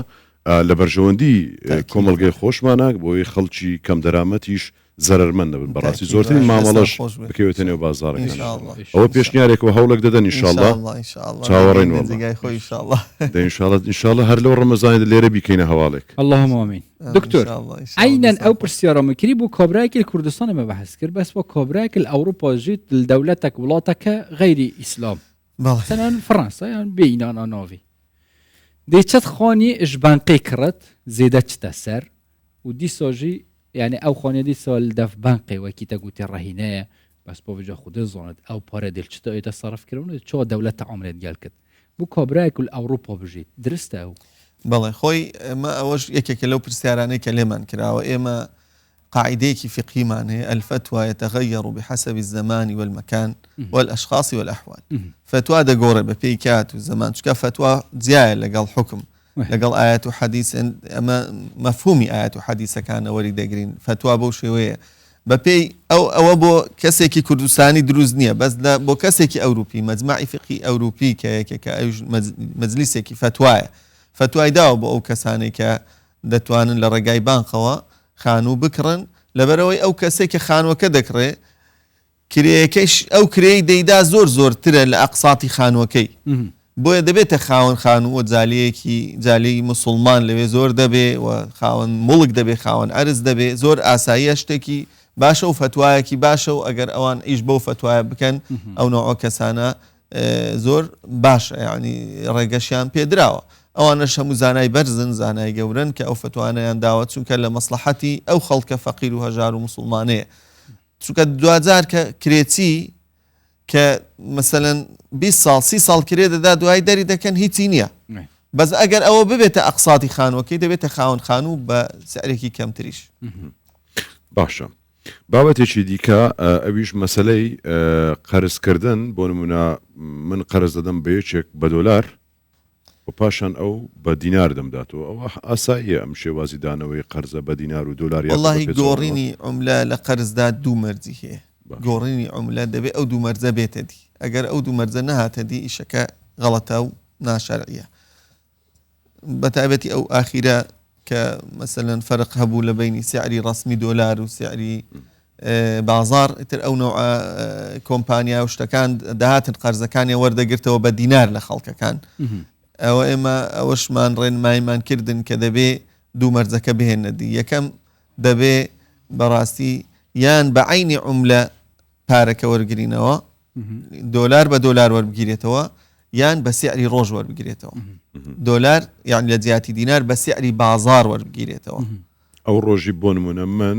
لە بەرژەوەندی کۆمەلگەی خۆشمانە بۆی خەڵکی کەم دەرامەتیش زەرەرمەند نەبن بەڕاستی زۆرترین مامەڵەش بکەوێتە نێو بازاڕەکان ئەوە پێشنیارێکەوە هەوڵێک دەدەن ئینشاءالله چاوەڕێن ئینشاءالله هەر لەو ڕەمەزانی لێرە بیکەینە هەواڵێک اللهم آمین دکتۆر عینەن ئەو پرسیارەمە کردی بۆ کابراایەکی کوردستانی مە بەحث کرد بەس بۆ کابراایەکی ئەوروپا ژیت دەولەتێک وڵاتەکە غەیری ئیسلام تەنان فەڕەنسا یان بێئینانە ناوی دەیچەت خانی ژبانقی کرد زێدە چتە سەر و دیسۆژی یعنی ئەو خانە دیسە دەف بانقی وەکیتە گوتی ڕەهینەیە بەس بۆ بجا خودە زۆنت ئەو پارە دڵچتە ئێتە سەرفکردن چۆ دەولەتە عمرێت گەل کرد بوو کابراایەک ئەوروپا بژیت درستە ئەو بەڵێ خۆی ئەمە ئەوەش یەکێکە لەو پرسیارانەی کە لێمان کراوە ئێمە قاعدەیەکی فقهیمان هەیە الفتوى يتغير بحسب الزمان والمكان والأشخاص والأحوال فتوى دەگۆڕێ بە پێی کات و زەمان چکە فتوى جیایە لەگەڵ حکم لەگەڵ ئاەت و حەدیث ئەمە مەفهومی ئاەت و حەدیثەکانە وەری دەگرین فتوى بەو شێوەیە بە پێی ئەوە بۆ کەسێکی کوردستانی دروست نییە بەس بۆ کەسێکی ئەوروپی مەجموعی فقهی ئەوروپی کە یەکێکە مەجلیسێکی فتوایە فتوای داوە بۆ ئەو کەسانێک کە دەتوانن لە ڕێگای بانقەوە خانوو بکڕن لەبەرەوەی ئەو کەسێک کە خانووەکە دەکڕێ کرێیەکەش ئەو کرێی دەیدا زۆرترە لە ئەقساتی خانووەکەی بۆیە دەبێتە خاوەن خانووە جالەیەکی جالەی مسلمان لەوێ زۆر دەبێ و خاوەن مڵک دەبێ خاوەن ئەرز دەبێ زۆر ئاساییە شتێکی باشە و فتوایەکی باشە و ئەگەر ئەوان ئیش بەو فتوایە بکەن ئەو نوع کەسانە زۆر باشە یعنی ڕێگەشیان پێدراوە ئەوانەش هەموو زانای بەرزن زانای گەورن کە ئەو فتوانەیان داوە چونکە لە مەسلحەتی ئەو خەڵکە فەقیر و هەژار و مسلمانەیە چونکە دوجار کە کرێتی کە مەسەلەن 20 ساڵ 30 ساڵ کرێ دەدا دوای دەری دەکەن هیچی نییە بەس ئەگەر ئەوە ببێتە ئەقساتی خانووەکەی دەبێتە خاوەن خانوو بە سعرێکی کەمتریش باشە بابەتێکی دیکە ئەویش مەسەلەی قەرزکردن بۆ نمونە من قەرز دەدەم بە یەکێک بە دۆلار و پاشان ئەو بە دینار دەمداتەوە ئەوە ئاساییە ئەم شێوازی دانەوەی قەرزە بە دینار و دۆلار والله گۆڕینی عملە لە قەرزدا دوو مەرجی هەیە گۆڕینی عملە دەبێت ئەو دوو مەرجە بێتە دی ئەگەر ئەو دوو مەرجە نەهاتە دی ئیشەکە غەڵەتە و ناشەرعیە بەتایبەتی ئەو ئاخیرە کە مەسەلەن فەرق هەبوو لە بینی سعری ڕسمی دۆلار و سعری بازار ئیتر ئەو نوع کۆمپانیا و شتەکان داهاتن قەرزەکانی وەردەگرتەوە بە دینار لە خەڵکەکان ئەوە ئێمە ئەوەشمان ڕێنماییمان کردن کە دەبێ دوو مەرجەکە بهێنە دی یەکەم دەبێ بەڕاستی یان بە عینی عملە پارەکە وەرگرینەوە دۆلار بە دۆلار وەربگیرێتەوە یان بە سعری ڕۆژ وەربگیرێتەوە دۆلار یان لە جیاتی دینار بە سعری بازار وەربگیرێتەوە ئەو ڕۆژی بۆ نمونە من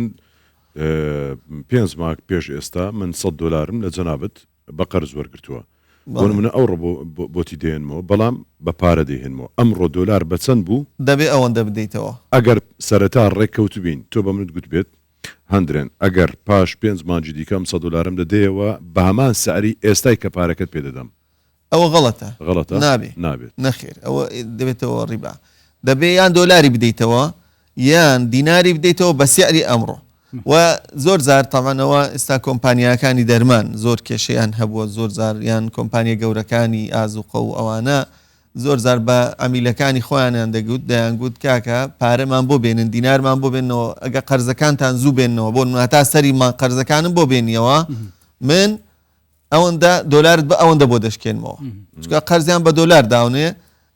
5 ماک پێش ئێستا من 100 دلارم لە جەنابەت بە قەرز وەرگرتووە بۆ نمونە ئەو ڕۆ بۆتی دێنمەوە بەڵام بە پارە دەیهێنمەوە ئەمڕۆ دۆلار بە چەند بوو دەبێ ئەوەندە بدەیتەوە ئەگەر سەرەتا ڕێککەوت بین تۆ بە منت گوت بێت هەندرێن ئەگەر پاش 5 مانجی دیکەم 100 دلارم دەدەیەوە بە هەمان سعری ئێستای کە پارەکەت پێ دەدەم ئەوە غەڵەتە نابێت نەخێر ئەوە دەبێتەوە ڕیبا دەبێ یان دۆلاری بدەیتەوە یان دیناری بدەیتەوە بە سعری ئەمڕۆ و زۆر زار تاوانەوە ئێستا کۆمپانیاکانی دەرمان زۆر کێشەیان هەبووە زۆر زار یان کۆمپانیە گەورەکانی ئازوقە و ئەوانە زۆر زار بە ئەمیلەکانی خۆیانیان دەگوت دەیانگوت کاکە پارەمان بۆ بێنن دینارمان بۆ بێنەوە ئەگە قەرزەکانتان زوو بێنەوە بۆ هەتا سەریمان قەرزەکانم بۆ بێنیەوە من ئەوەندە دۆلارت بە ئەوەندە بۆ دەشکێنمەوە چکە قەرزیان بە دۆلار داونێ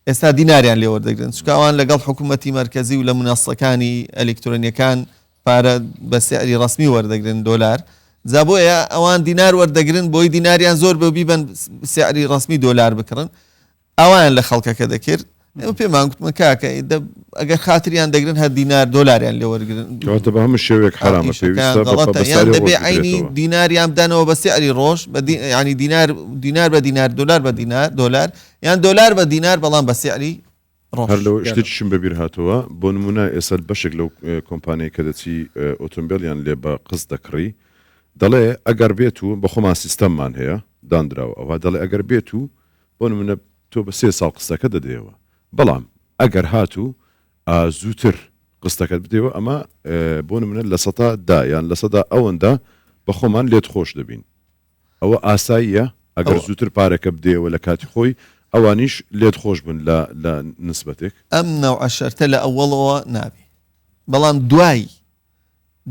ئێستا دیناریان لێ وەردەگرن چکاوان لەگەڵ حکوومەتی مەرکەزی و لە مناسەکانی ئەلکترۆنیەکان پارە بە سعری ڕسمی وەردەگرن دۆلار زابۆیە ئەوان دینار وەردەگرن بۆی دیناریان زۆر بە بیبن سعری ڕسمی دۆلار بکڕن ئەوان لە خەڵکەکە دەکرد ئەمە پێمان گوتمە کاکە ئەگەر خاتریان دەگرن هەر دینار دۆلاریان لێ وەرگرن کەواتە بە هەموو شێوەیەک حرامە یان دەبێ عینی دیناریان بدەنەوە بە سعری ڕۆژ ینی دینار بە دینار دۆلار بە دینار دۆلار یان دۆلار بە دینار بەڵام بە سعری هەر لەوە شتێکیشم بەبیر هاتەوە بۆ نمونە ئێستا بەشێک لەو کۆمپانیای کە دەچی ئۆتۆمبیلیان لێ بە قسط دەکڕی دەڵێ ئەگەر بێت و بە خۆمان سیستەممان هەیە دانراوە ئەوە دەڵێ ئەگەر بێت و بۆ نمونە تۆ بە 3 ساڵ قستەکە دەدەیەوە بەڵام ئەگەر هاتوو زووتر قستەکەت بدەوە ئەمە بۆ نمونە لە 100 یان لە 100 ئەوەندە بە خۆمان لێت خۆش دەبین ئەوە ئاساییە ئەگەر زووتر پارەکە بدەوە لە کاتی خۆی ئەوانیش لێت خۆش بن لە نسبەتێک ئەم ناو عشەرتە لە ئەوڵەوە نابێ بەڵام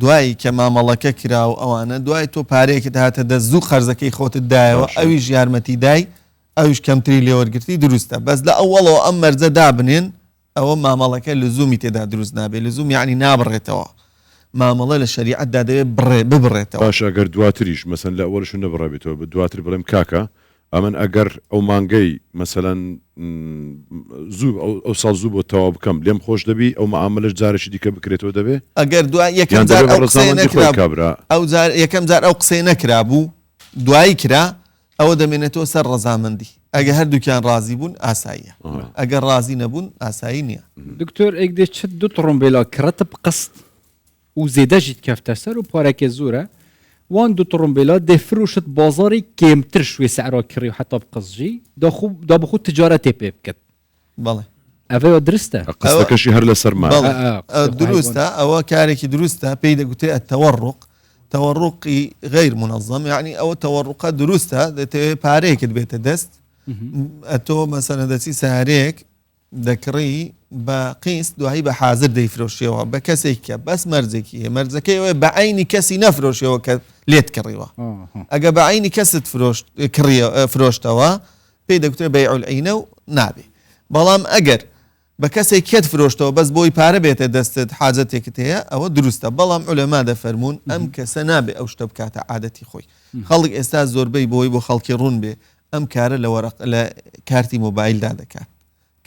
دوایی کە مامەڵەکە کرا و ئەوانە دوای تۆ پارەیەکت هاتە دە زوو قەرزەکەی خۆتت دایەوە ئەویش یارمەتی دای ئەویش کەمتری لێوەرگرتی دروستە بەس لە ئەوڵەوە ئەم مەرجە دابنێن ئەوە مامەڵەکە لزومی تێدا دروست نابێت لزوم یعنی نابڕێتەوە مامەڵە لە شریعەتدا دەبێت ببڕێتەوە باش ئەگەر دواتریش مەسەن لە ئەوەش نەبڕابێتەوە دواتر بڵێم کاکە ئەمن ئەگەر ئەو مانگەی مەسەلەن زوو ئەو ساڵ زوو بۆ تەواو بکەم لێم خۆش دەبی ئەو معاملەش جارێکی دیکە بکرێتەوە دەبێ ئەگەر دوای یەکەم جار ئەو قسەی نەکرا بوو دوایی کرا ئەوە دەمێنێتەوە سەر ڕەزامەندی ئەگە هەردووکیان ڕازی بوون ئاساییە ئەگەر ڕازی نەبوون ئاسایی نییە دکتۆر ئێک چ دوو تڕۆمبیلا کڕەتە بقست و زێدەژیت کەفتە سەر و پارێکێ زۆرە وان دو تڕۆمبیلا دەفروشت بازاری کێمتر شوێ سعرا کڕی و حتا بقزجی دا بخۆ تجارەتێ پێ بکەت بەڵێ ئەvەوە درستە قستەکەشی هەر لە سەرمان دروستە ئەوە کارێکی دروستە پێی دەگوتێ التەوەڕق تەوەڕقی غیر منظم یعنی ئەوە تەوەڕقە دروستە دەتەوێت پارەیەکت بێتە دەست ئەتۆ مەسەلەن دەچی سارێک دەکڕی بە قیست دوایی بە حازر دەیفرۆشیەوە بە کەسێکە بەس مەرجێکی هەیە مەرجەکەیەوە بە عینی کەسی نەفرۆشیەوە کە لێت کڕیوە ئەگە بە عینی کەست فرۆشتەوە پێی دەگوترێت بەیع العینە و نابێ بەڵام ئەگەر بە کەسێک کێت فرۆشتەوە بەس بۆی پارە بێتە دەستت حاجەتێکت هەیە ئەوە دروستە بەڵام عولەما دەفەرمون ئەم کەسە نابێ ئەو شتە بکاتە عادەتی خۆی خەڵک ئێستا زۆربەی بۆی بۆ خەڵکی ڕوون بێ ئەم کارە لە کارتی مۆبایلدا دەکات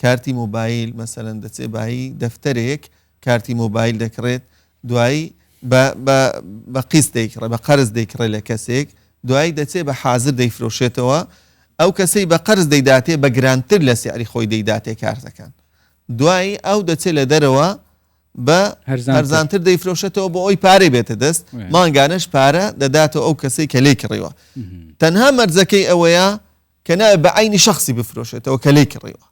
کارتی مۆبایل مەسەلەن دەچێ بایی دەفتەرێک کارتی مۆبایل دەکڕێت دوایی بە قیست دەیکڕێ بە قەرز دەیکڕێ لە کەسێک دوایی دەچێ بە حازر دەیفرۆشێتەوە ئەو کەسەی بە قەرز دەیداتێ بە گرانتر لە سیاری خۆی دەیداتێ کارتەکان دوایی ئەو دەچێت لە دەرەوە بە هەرزانتر دەیفرۆشێتەوە بۆ ئەوی پارەی بێتە دەست مانگانش پارە دەداتەوە ئەو کەسەی کە لێ کڕیوە تەنها مەرجەکەی ئەوەیە کە نابێت بە عینی شخصی بفرۆشێتەوە کە لێ کڕیوە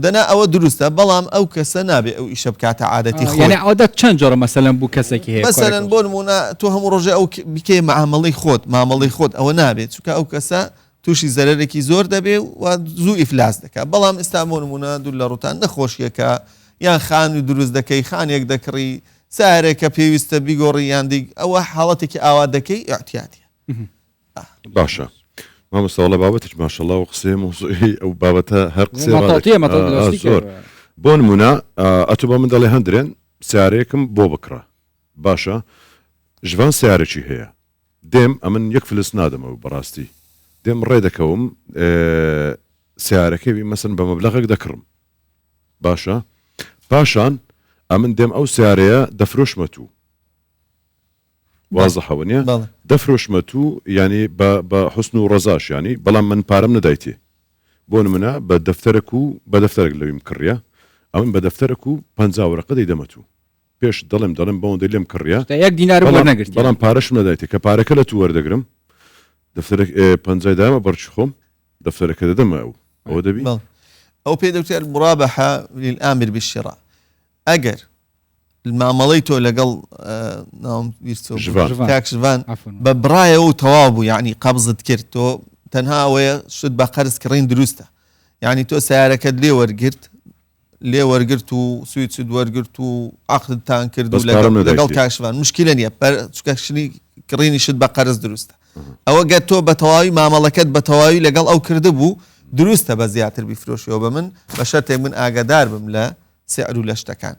دەنا ئەوە دروستە بەڵام ئەو کەسە نابێ ئەو ئیشە بکاتە عادەتی خۆی یعنی عادەت چەند جۆرە مەسەلەن بوو کەسێکی هەیە مەسەلەن بۆ نمونە تۆ هەموو ڕۆژێ ئەو بکێ مامەڵەی خۆت ئەوە نابێت چونکە ئەو کەسە تووشی زەرێکی زۆر دەبێ و زوو ئیفلاس دەکات بەڵام ئێستا بۆ نمونە دوو لە ڕوتان نەخۆشیەکە یان خانی دروست دەکەی خانێک دەکڕی سارێکە پێویستە بیگۆڕی یان دیگ ئەوە حاڵەتێکی ئاوا دەکەی احتیاتیە باشە مامۆستا وڵە بابەتێک ماشەڵڵا و قسێ موزوعی ئەو بابەتە هەر قسێ زۆر بۆ نمونە ئەتو بە من دەڵێ هەندرێن سیارەیەکم بۆ بکڕە باشە ژوان سیارێکی هەیە دێم ئەمن یەک فلس نادەمەوە بەڕاستی دێم ڕێ دەکەوم سیارەکەی مەسن بە مەبلەغێک دەکڕم باشە پاشان ئەمن دێم ئەو سیارەیە دەفرۆشمە تو وازەحەوە نیە دەفرۆشمە تو ینی بە حوسن و ڕەزاش ینی بەڵام من پارەم نەدایتێ بۆ نمونە بە دەفتەرێک و بە دەفتەرێک لەویم کڕە ئەمن بە دەفتەرێک و 50 وەرەقە دەیدەمە تو پێش دەڵێم بەوەندەی لێم کڕە یەک دینار وەرنەگرت بەڵام پارەشم نەدایتێ کە پارەکە لە تو وەردەگرم دەفتەرێک 50 دامە بەرچ خۆم دەفتەرەکە دەدەمە ئەوە دەبی ئەو پێ دەوتێت المرابحة للآمر بالشراء ئەگەر المعاملەی تۆ لەگەڵ کاکشڤان بە برایەوە و تەواو بوو یعنی قەبزت کرد تۆ تەنها ئەوەیە شت بە قەرز کڕین دروستە یعنی تۆ سیارەکەت لێ وەرگرت و سویت وەرگرت و عەقدتان کرد و لەگەڵ کاکشڤان مشکلە نییە چکەشنی کڕینی شت بە قەرز دروستە ئەوە گەر تۆ بە تەواوی مامەڵەکەت بە تەواوی لەگەڵ ئەو کرده بوو دروستە بە زیاتر بیفرۆشیەوە بە من بە شەرتێک من ئاگادار بم لە سعر و لە شتەکان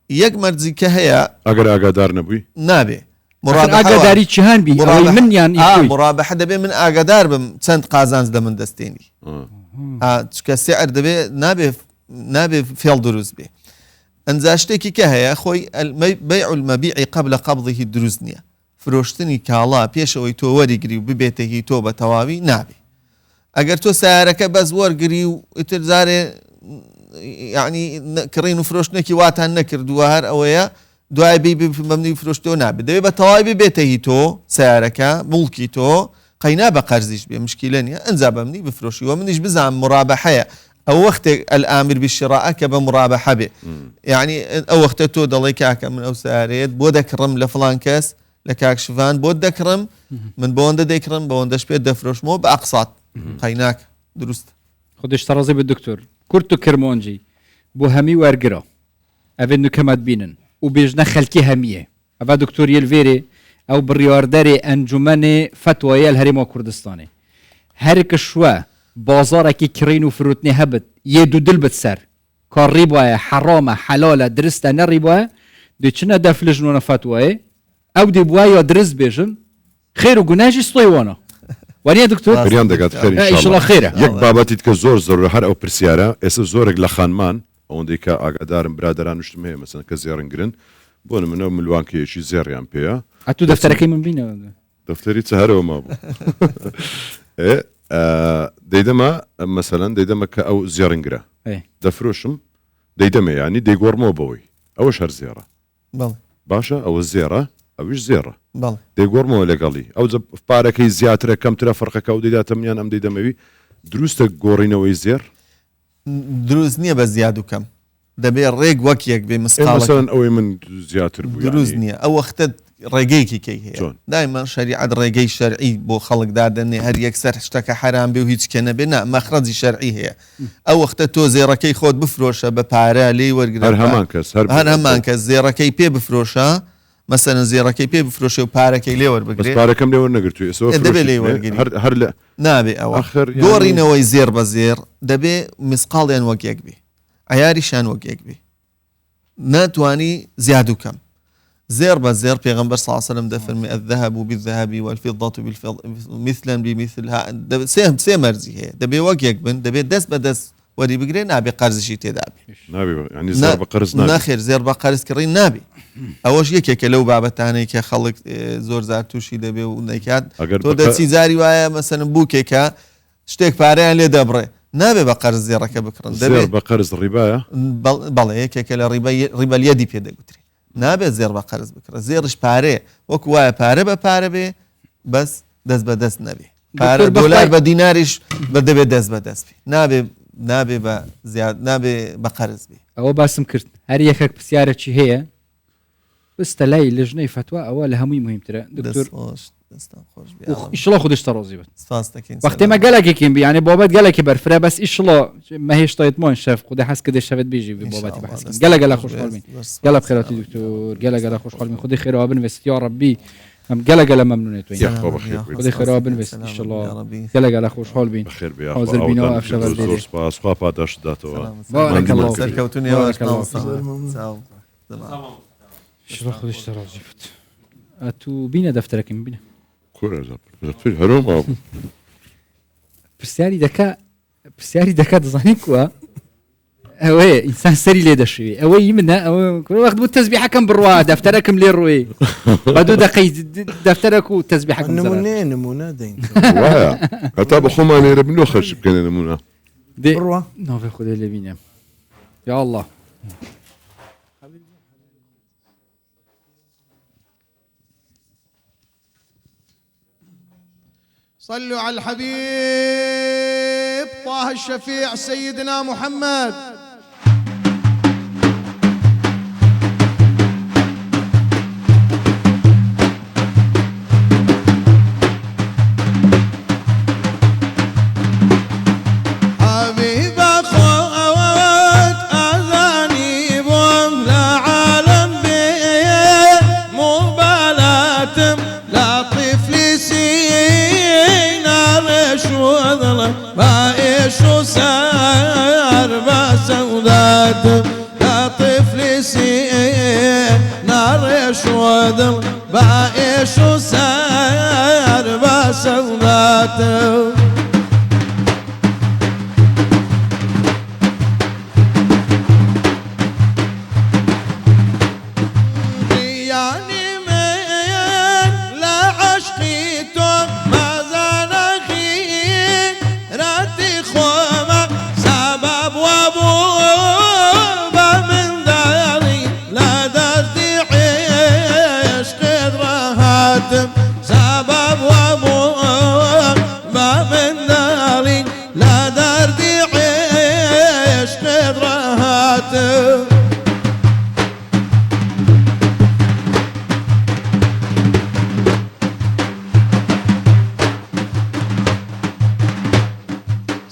یەک مەرجی کە هەیە ئەگەر ئاگادار نەبووی نابێ ئاگاداری چیان بی من یان مڕابەحە دەبێ من ئاگادار بم چەند قازانج لە من دەستێنی چکە سعر دەبێ نابێ فێڵ دروست بێ ئەنجا شتێکی کە هەیە خۆی بەیع المەبیع قبل قبضه دروست نییە فرۆشتنی کاڵا پێشەوەی تۆ وەریگری و ببێتێکی تۆ بە تەواوی نابێ ئەگەر تۆ سیارەکە بەس وەرگری و ئیتر زارێ یعنی کڕین و فرۆشتنێکی واتان نەکردووە هەر ئەوەیە دوای بەمنی فرۆشتەوە نابێت دەوێت بە تەواوی ببێتەهی تۆ سیارەکە مڵکی تۆ قەینا بە قەرزیش بێ مشکلە نییە ئەنجا بەمنی بفرۆشیوە منیش بزانم مڕابەحەیە ئەو وەختێک الآمر بالشراء کە بە مڕابەحە بێ یعنی ئەو وەختە تۆ دەڵێ کاکە من ئەو سیارەیەت بۆ دەکڕم لە فڵان کەس لە کاکشڤان بۆ دەکڕم من بۆەوەندە دەیکڕم بەوەندەش پێ دەفرۆشمەوە بە ئەقسات قەیناک دروست خودش تەڕازی بە دکتۆر کورت و کرمۆنجی بۆ هەمی وەرگرە ئەvê نوکەمەت بینن و بێژنە خەلکی هەمیە ئەڤ دکتۆریل vêrê ئەو بڕیاردەرێ ئەنجومەنێ فتوایە هەرێما کوردستانê هەرکە شوە بازارێکی کرین و فرۆتنێ هەبت یê دوودل بت سەر کار ڕیبایە حەرامە حەلالە درستە نەڕیبایە دێچنە دەفلژنۆنە فتوایە ئەو دێ بووە یا درست بێژن خێر و گوناژی سڵی وانە وانە دکتۆر بریان دەگات خێرە یەک بابەتیت کە زۆر زۆر هەر ئەو پرسیارە ئێستا زۆرێک لە خانمان ئەوەندەی کە ئاگادارم برادەران وشتم هەیە مەسەن کە زێڕنگرن بۆ نمونە ملوانکەیەکی زێڕیان پێەیە ئەتو دەفتەرەکەی من بینەوە دەفتەری چ هەرەوە مابوو دەیدەمە مەسەلەن دەیدەمە کە ئەو زێڕنگرە دەفرۆشم دەیدەمە ینی دەیگۆڕمەوە بەوەی ئەوەش هەر زێڕە باشە ئەوە زێڕە ئەویش زێڕە دەیگۆڕمەوە لەگەڵی ئەو پارەکەی زیاترە کەمترە فەرقەکە و دەیداتە منیان ئەم دەیدەمەوی دروستە گۆڕینەوەی زێر دروست نییە بە زیاد و کەم دەبێت ڕێک وەک یەک بێ مەسەڵەن ئەوەی من زیاتر بوو دروست نییە ئەو وەختە ڕێگەیەکی کەی هەیە دایما شریعەت ڕێگەی شەرعی بۆ خەڵکدا دەنێ هەر یەکسەر شتەکە حرام بێ و هیچ کە نەبێ نا مەخرەجی شەرعی هەیە ئەو وەختە تۆ زێڕەکەی خۆت بفرۆشە بە پارە لێ وەرگرە هەر هەمان کەس زێڕەکەی پێ بفرۆشە مەسەلەن زێڕەکەی پێ بفرۆشە و پارەکەی لێ وەربگرێت پارەکەم لێ وەرنەگرتووی دەبێت لێ وەرگری هەر لە نابێ ئەوە گۆڕینەوەی زێر بە زێر دەبێ مسقاڵیان وەک یەک بێ عیاریشان وەک یەک بێ ناتوانی زیاد و کەم زێر بە زێر پێغەمبەر صلی الله علیه و سلم دەفەرمێ الذهب بالذهب والفضة بالفضة مثلا بمثلها سێ مەرجی هەیە دەبێ وەک یەک بن دەبێت دەست بە دەست وەری بگرێ نابێ قەرزشی تێدا بێ ناخێر زێر بە قەرز کڕین نابێ ئەوەش یەکێکە لەو بابەتانەی کە خەڵک زۆر زار تووشی دەبێ و نەکات تۆ دەچی زاری وایە مەسەن بووکێکە شتێک پارەیان لێ دەبڕێ نابێ بە قەرز زێڕەکە بکڕن دەبێت بە قەرز ڕیبایە بەڵێ یەکێکە لە ڕیبەلیەدی پێدەگوتری نابێت زێر بە قەرز بکڕە زێڕش پارێ وەک وایە پارە بە پارە بێ بەس دەست بە دەست نەبێ پارە دۆلار بە دیناریش بە دەبێت دەست بە دەست بێ نابێ نابێ بە زیاد نابێ بە قەرز بێ ئەوە باسم کرد هەر یەکێک پرسیارێکی هەیە بستە لای لژنەی فتووە ئەوە لە هەمووی مهمترە دکتۆر دەستان خۆش بێ ئیشڵە خودش تەڕۆزی بێت سپاس دەکەین وەختێمە گەلێکێکیم بیانێ بابەت گەلێکی بەرفرە بەس ئیشڵە مەهێشتایتمان شەف خودە حەز کردێ شەوێت بێژی بابەتی بەحەسکن گەلە خۆشحاڵ بین گەلە بخێراتی دکتۆر گەلە خۆشحاڵ بین خودی خێرا بنوێست یا ڕەبی ئەم گەلە مەمنونێت خودی خێرا بنوێست ئیشڵە گەلە خۆشحاڵ بین بخێر بێ حاضر بینەوە ئەفشەوە زۆر سپاس خوا پاداش داتەوە سەرکەوتنیەوە شڵە خودش تەڕۆزی بێت تو بینە دەفتەرەکەم بینە هەرۆما پرسیاری دەکات دەزانین کووە ئەوەیە ئینسان سەری لێ دەشوێ ئەوەی منە ئەوە وەخت بوو تەزبیحەکەم بڕوا دەفتەرەکەم لێ ڕوێ بە دوو دقەی دەفتەرەک و تەزبیحەکەم نمونە دەین وایە هەتا بە خۆمان لێرە بنۆ خەرج بکەنە نمونە بڕوا ناوێ خودێ لێ بینێم یا الله صلوا على الحبيب طه الشفيع سيدنا محمد. حبيب أخوات أذاني بهم لا عالم بيه مبالاة لا طفل سينا رش وظلم بايش وسار بسودات لا طفل سينا رش وظلم بايش وسار بسودات. سبب وابو ما من داري لا دردي عيش قدرات.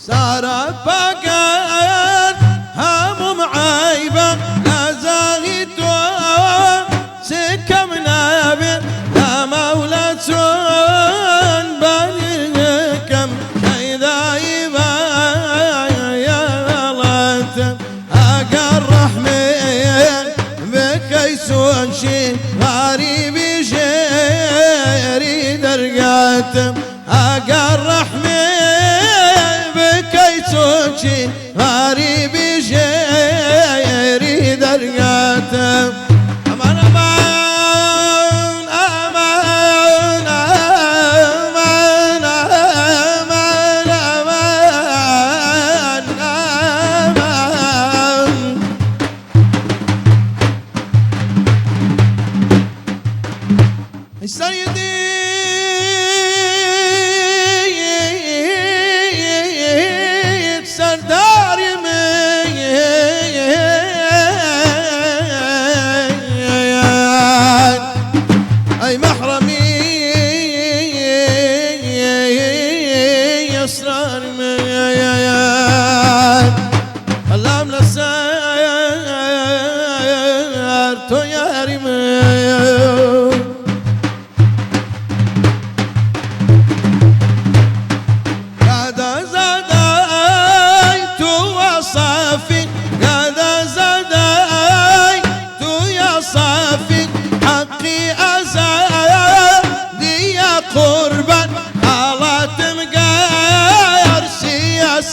صارت بقات هموم عيبة لا زاهدوا سكم نابر لا مولى سون بنيكم إذا يبا يا غلط أقر رحمي بكيسون شي غريب شيري درقات أقر رحمي بكيسون شي غريب شيري درقات. سيدي سردار يمين أي محرمي يسرار يمين اللهم لسار تو يا رمين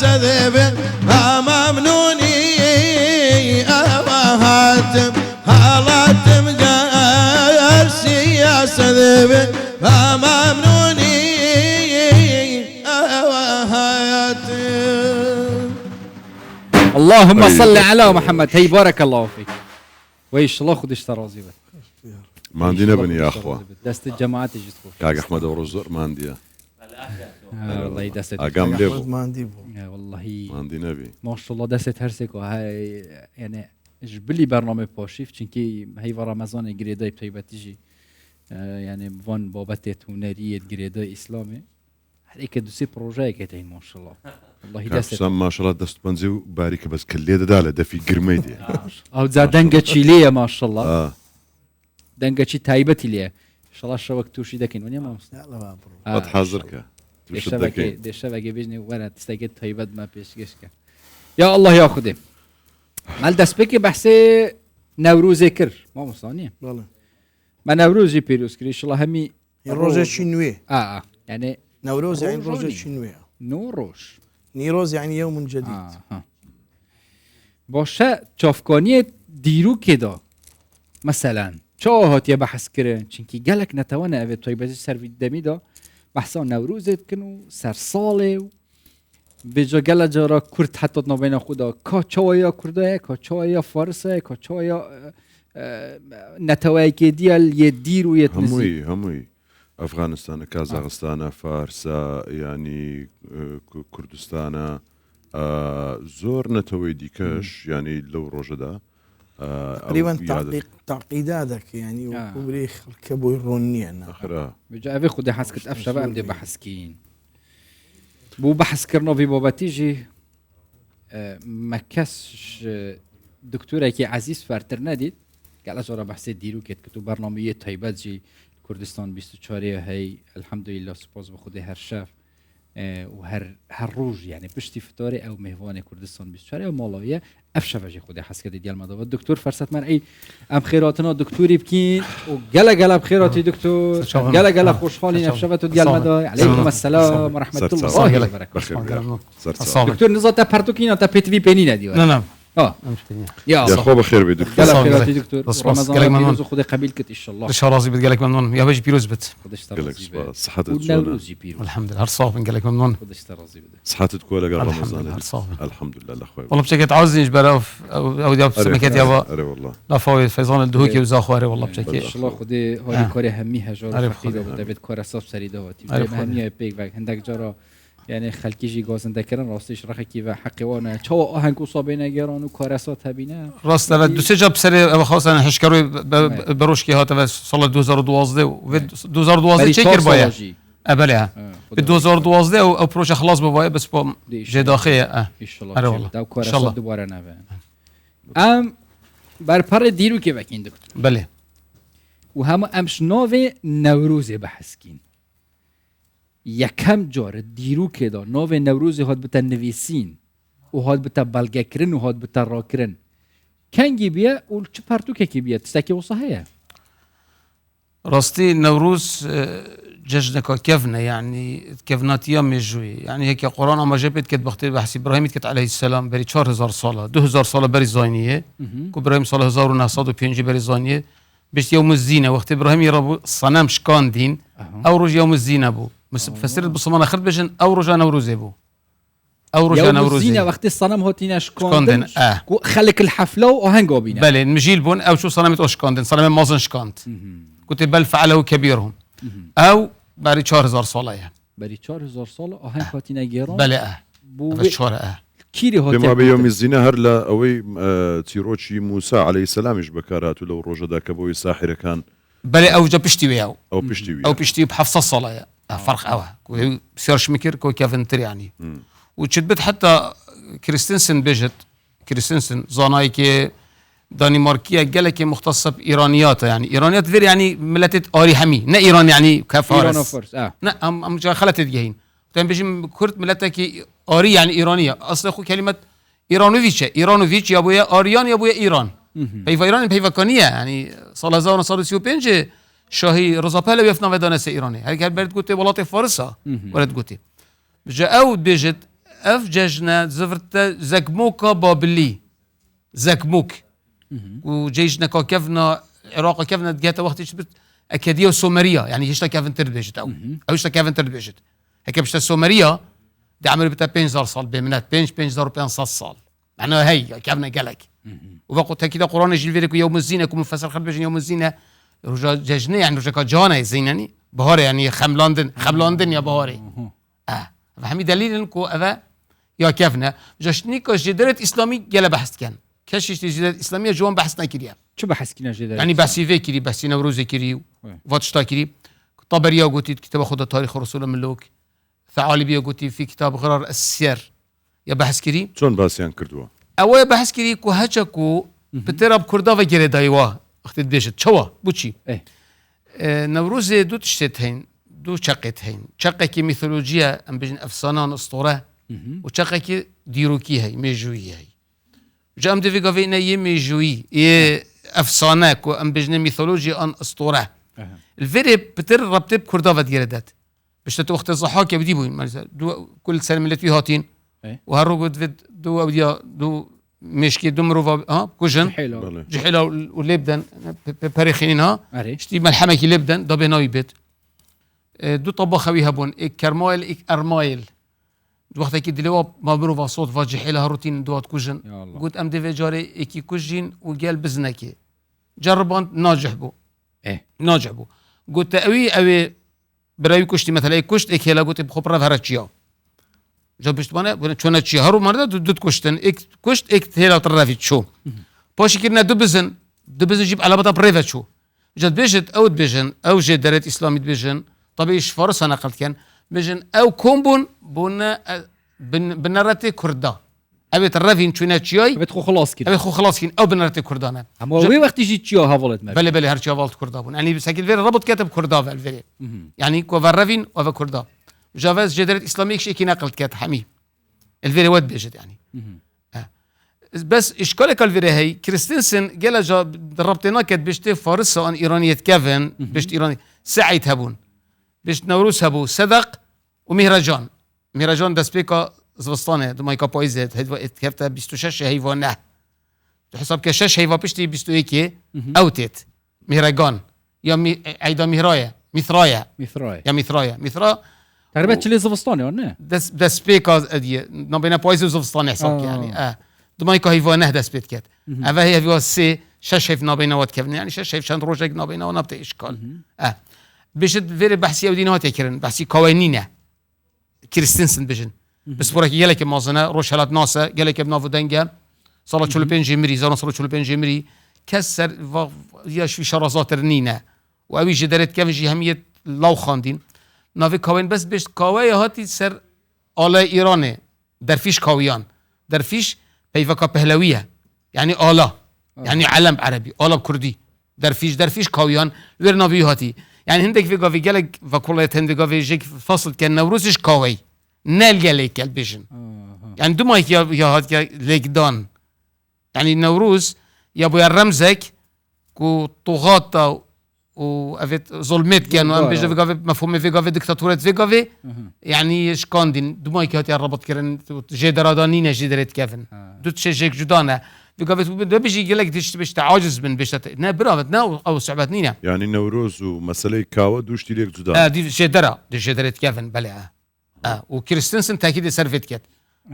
سذبن ممنوني أوهاتم هالاتم قارسي يا سذبن ممنوني أوهاتم. اللهم صل على محمد. هي بارك الله فيك ويش الله خدش ترازي بك ماندينا بني يا أخوة دست الجماعات يجي تخوف كاك أحمد ورزور مانديا والله دست اقام ليبو ما عندي بو. والله ما عندي نبي ما شاء الله دست هرسك وهاي يعني جبلي برنامج باشيف چونكي هي رمضان جريداي بتيجي يعني فان بابتت ونارية جريداي اسلامي هذيك دوسي بروجي كتين ما شاء الله والله دست كابسام ما شاء الله دست بنزي وبارك بس كل داله ده في قرميدي او زاد دنگا چيليه ما شاء الله دنگا چي تايبتي ليه ان شاء الله شوك توشي دكين ونيا ما يلا بابرو قد حاضرك دي الشبكه بيجني وانا تستجد تايبت ما بيشكشك يا الله يا خدي مال دست بك بحثي نوروز كر ما مصانيه والله ما نوروز بيروس كري ان شاء الله همي روزة شنوية يعني نوروز يعني روزة روزاني. شنوية نوروش نيروز يعني يوم جديد باشه چافکانی دیرو کدا مثلا چه هاتیه بحث کرن چونکی گلک نتوانه اوه توی بزی سروی دمی دا بحثا نوروزت کنو سر ساله و بجا گل جارا کرد حتی نبین خدا که چاویا کرده که چاویا فارسه که چاویا نتوانی که دیال یه دیر و یه تنزی هموي افغانستان كازاخستان فارس يعني كردستان زور نتوي ديكاش يعني لو روجدا تقريبا تعقيداتك يعني وكبريخ الكبو يروني انا اخرها بجا اوه خدا حس كت افشا بقى بدي بحث كين بو بحث كرنا في بابا تيجي ما كاش دكتوره كي عزيز فارتر نديد قال اجرا بحث ديرو كتو برنامجيه طيبات جي كردستان 24 هي الحمد لله سپاس بخدا هر شف وهر روز يعني بشتي فطاري او مهوان كردستان 24 مالويه افشا وجه خدا حس كده ديال مدى الدكتور فرصت من اي ام خيراتنا دكتوري بكين وقلا بخيراتي دكتور قلا خوشحالين افشاوتو ديال مدى عليكم السلام ورحمه الله وبركاته دكتور نزات بارتوكينا تا بي تي في بينينا دي نعم يا اخو بخير بدك قلا بخيراتي دكتور رمضان بيروز خدا قبيلك ان شاء الله ان شاء الله زي قالك ممنون يا باش بيروز بت صحتك الحمد لله صافي قالك ممنون صحتك كولا قال رمضان الحمد لله اخوي والله بشكل عاوزني جبراف او دياب سمكات يابا اري والله لا فوي فيضان الدهوكي وزاخواري والله بشكل ان شاء الله خدي هولي كوري هميها جارو خدي دافيد كورا صاف سريده هاتي هميها بيك باك عندك جارا يعني خلکی جی گازنده کردن راستش رخی کی و حقی وانه چه آهنگ صابینه گران و کارسات هبینه راست و دو سه جا بسری خواستن هشکروی بروش کی هات و سال 2012 و 2012 چه کر باید ابله به 2012 او پروژه خلاص بوای بس با جداخی ان شاء الله دو کارسات دوباره نه بر پر دیرو که وکین دکتر بله و هم امش ناو نوروز بحث کین یکم جار دیرو که دا ناو نوروز هاد بتا نویسین و هاد بتا بلگه کرن و هاد بتا را کرن کنگی بیا و چه پرتوکه که بیا تستاکی و صحیه راستی نوروز جشنك كيفنا يعني كيفناتيا مجوي يعني هيك قرآن اما جبت كت بختي بحسي ابراهيم كت عليه السلام بري 4000 ساله 2000 ساله بري زاينيه ابراهيم صلى 1905 بري زاينيه بيش يوم الزينه وقت ابراهيم يربو صنم شكان دين او رج يوم الزينه بو فسرت بصمانه خرد بجن او رجا نوروز بو او رجا نوروز يوم الزينه وقت الصنم هاتينا شكاندن خلك الحفله وهنجو بينا بله مجيل بون او شو صنمت اوشكاندن صنم مازن شكانت كنت بل فعله كبيرهم او بري 4000 ساله بري 4000 ساله آهنگ هاتينا گيران بله بو شوره كيري هاتي بما بيوم الزينه هرلا اوي تيروتشي موسى عليه السلام ايش بكاراتو لو روجا داك ابوي ساحر كان بله او جا بشتي وياو او بشتي وياو او بشتي بحفص الصلاه فرق اوه سيرش مكر كو كافنتر يعني وتشبت حتى كريستنسن بيجت كريستنسن زانايكي دانماركيه قالك مختصه بايرانيات يعني ايرانيات فير يعني ملتت اري حمي نا ايران يعني كفارس لا ام خلت جايين تم بيجي كرت ملتك اري يعني ايرانيه اصل اخو كلمه ايرانوفيتش يا ابويا اريان يا ابويا ايران هي ايران هي فكانيه يعني صار 1935 شاهي رضا پهلوی افنا ودانسته ایرانی هر که برد گوته ولات فارسا ورد گوته بجا او بيجت اف ججنا زفرت زكموكا بابلي زكموك وجيشنا كيفنا عراق كيفنا جات وقت شبت اكاديه وسومريه يعني هيشتا كيفن تربيجت او هيشتا كيفن تربيجت هيك بشتا سومريه دي عمل بتا 15 سال بمنات 15 سال معناها هي كيفنا قالك ووقت كده قران جيل يوم الزينه كم مفسر خرب يوم الزينه رجا ججنه يعني رجا جانه زينني بهار يعني خملاندن يا بهاري همین دلیل انکو اوه یا کفنه جشنی که جدارت اسلامی گله بحث کن کشش جدارت اسلامی جوان بحث نکریه چه بحث کنا جدا يعني بحثي فكري بحثي نوروزي كري واتشتا كري طبريا قلت كتاب خد تاريخ رسول الملوك ثعالبي قلت في كتاب غرار السير يا بحث كري چۆن باسییان کردووە أول بحث كري كو هجاكو بتراب كردا وجري دايوا اختت بيشت شوا بوشي إيه. نوروزي دو تشتت هين دو شقت هين شقة كي ميثولوجيا ام بين افسانه اسطوره وشقة كي ديروكي هي ميجوي هي جام دي فيغافينا يميجوي افسانه كو ام بين ميثولوجيا ان اسطوره الفيري بتر ربطه بكردا وديردات باش وقت الضحاك بدي بوين دو كل سنه ملتي هاتين إيه. وهروجد فيد دو اوديا دو مشكي دمرو كوجن حلو جحيلا ولبدن بريخينها أري. شتي ملحمه كي لبدن دو بناي بيت دو طبخوي هبون اك كرمايل اك ارمايل دو وقت كي دلوا ما برو صوت فجحيلا روتين دوات كوجن يا الله. قلت ام دي جاري اكي كوجين وقال بزنكي جربان ناجح بو ايه ناجح بو قلت اوي براي كشتي مثلا كشت اك هلا قلت بخبره فراتشيا جابشت بانا چونه چی هرو مرده دو کشتن اک کشت اک هلا طرفی شو پاشی کردن دو بزن جيب على بطا بريفا شو جد بيجت او بيجن او جد درت اسلامي بيجن طبيعي فارس انا قلت كان بيجن او كومبون بونا بنرتي كردا ابي طرفين چونه چياي بتخو خلاص كده ابي خو خلاص كين او بنرتي كردانه اما وي وقت يجي تشيو هافولت ما بله هرچی والت کردا بون يعني بسكيل فير ربط كاتب كردا فالفير يعني كوفرافين وفا كردا جافاز جدرت اسلامي شيء كي نقلت كات حمي الفيري واد بيجت يعني بس اشكالك الفيري هي كريستنسن قال جا ربطنا كات بيشتي فارس ان ايرانيه كافن بيشت ايراني سعيد هبون بيشت نوروز هبو صدق ومهرجان دسبيكا زوستانه دمايكا بايزت هيد كفتا 26 حيوانه حساب كشش هيوا بيشتي 21 اوتت مهرجان يا عيدا مثرايا مثرا تقريبا تشيلي زفستاني ولا دس بيكاز ادي نبينا بايزو زفستاني حساب يعني دمايكا حيوانه دس بيت كات اوا هي فيو سي شش هيف نبينا وات كفن يعني شش هيف شان روجك نبينا ونبت اشكال بيشت فيري بحثي ودينات يكرن بحثي قوانينه كريستنسن بيجن بس برك يلك مازنه روشلات ناسا يلك بنافو دنجا صلاه 45 مری زان صلاه 45 مری كسر ياش في شرازات رنينه وابي جدرت كفجي هميه لو خاندين ناوی کاوین بس بهش کاوی هاتی سر آله ایرانه درفیش کاویان درفیش پیوکا پهلویه یعنی آله یعنی علم عربی آله کردی درفیش کاویان ور ناوی هاتی یعنی هندک وی گاوی گلک و کلیت هند گاوی جک فصل کن نوروزش کاوی نل گلک کل بیشن یعنی دو ماه یا هات که لگدان یعنی نوروز یا باید رمزک کو طغاتا و افيت ظلمت كانوا ام بيجا فيغافي مفهوم فيغافي ديكتاتورات فيغافي يعني شكاندين دماي كاتي الربط كرن جدرادانين جدرت كافن دوت شيك جدانا فيغافي بيجي يقول لك باش تعاجز من باش نا برافت نا او صعبتنينا يعني نوروز ومسألة كاوة دوشتي ليك جدان دي جدرت كافن بلا وكريستنسن تاكيد سيرفيت كات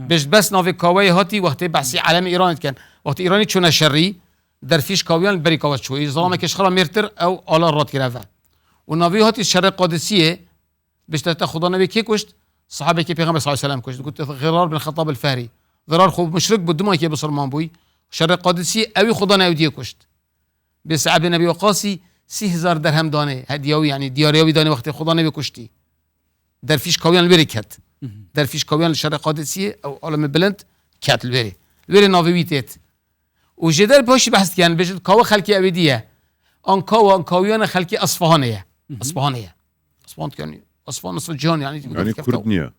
بس نافي كاوي هاتي وقت بحثي عالم ايران كان وقت ايراني چونه شري درفیش کاویان بری کاوت شوی ظلام کشخرا میرتر او آلا رات گرفته و ناوی هاتی شرق قادسیه بشتت خدا نبی کی کشت صحابه کی پیغمبر صلی الله علیه و سلم کشت گفت غرار بن خطاب الفهری ضرار خوب مشرک بود دما کی بسلمان بوی شرق قادسیه اوی خدا نبی کشت به صعب نبی وقاصی 3000 درهم دانه هدیه‌ای یعنی دیاریوی دانه وقتی خدا نبی کشتی درفیش کاویان بری کت درفیش کاویان شرق قادسیه او عالم بلند کت بری ناوی ویتت و جدال باشی بحث کن بجد کاو خلقی ابدیه آن کاویان خلقی اصفهانیه اصفهان کنی اصفهان اصل جهان يعني كردنيا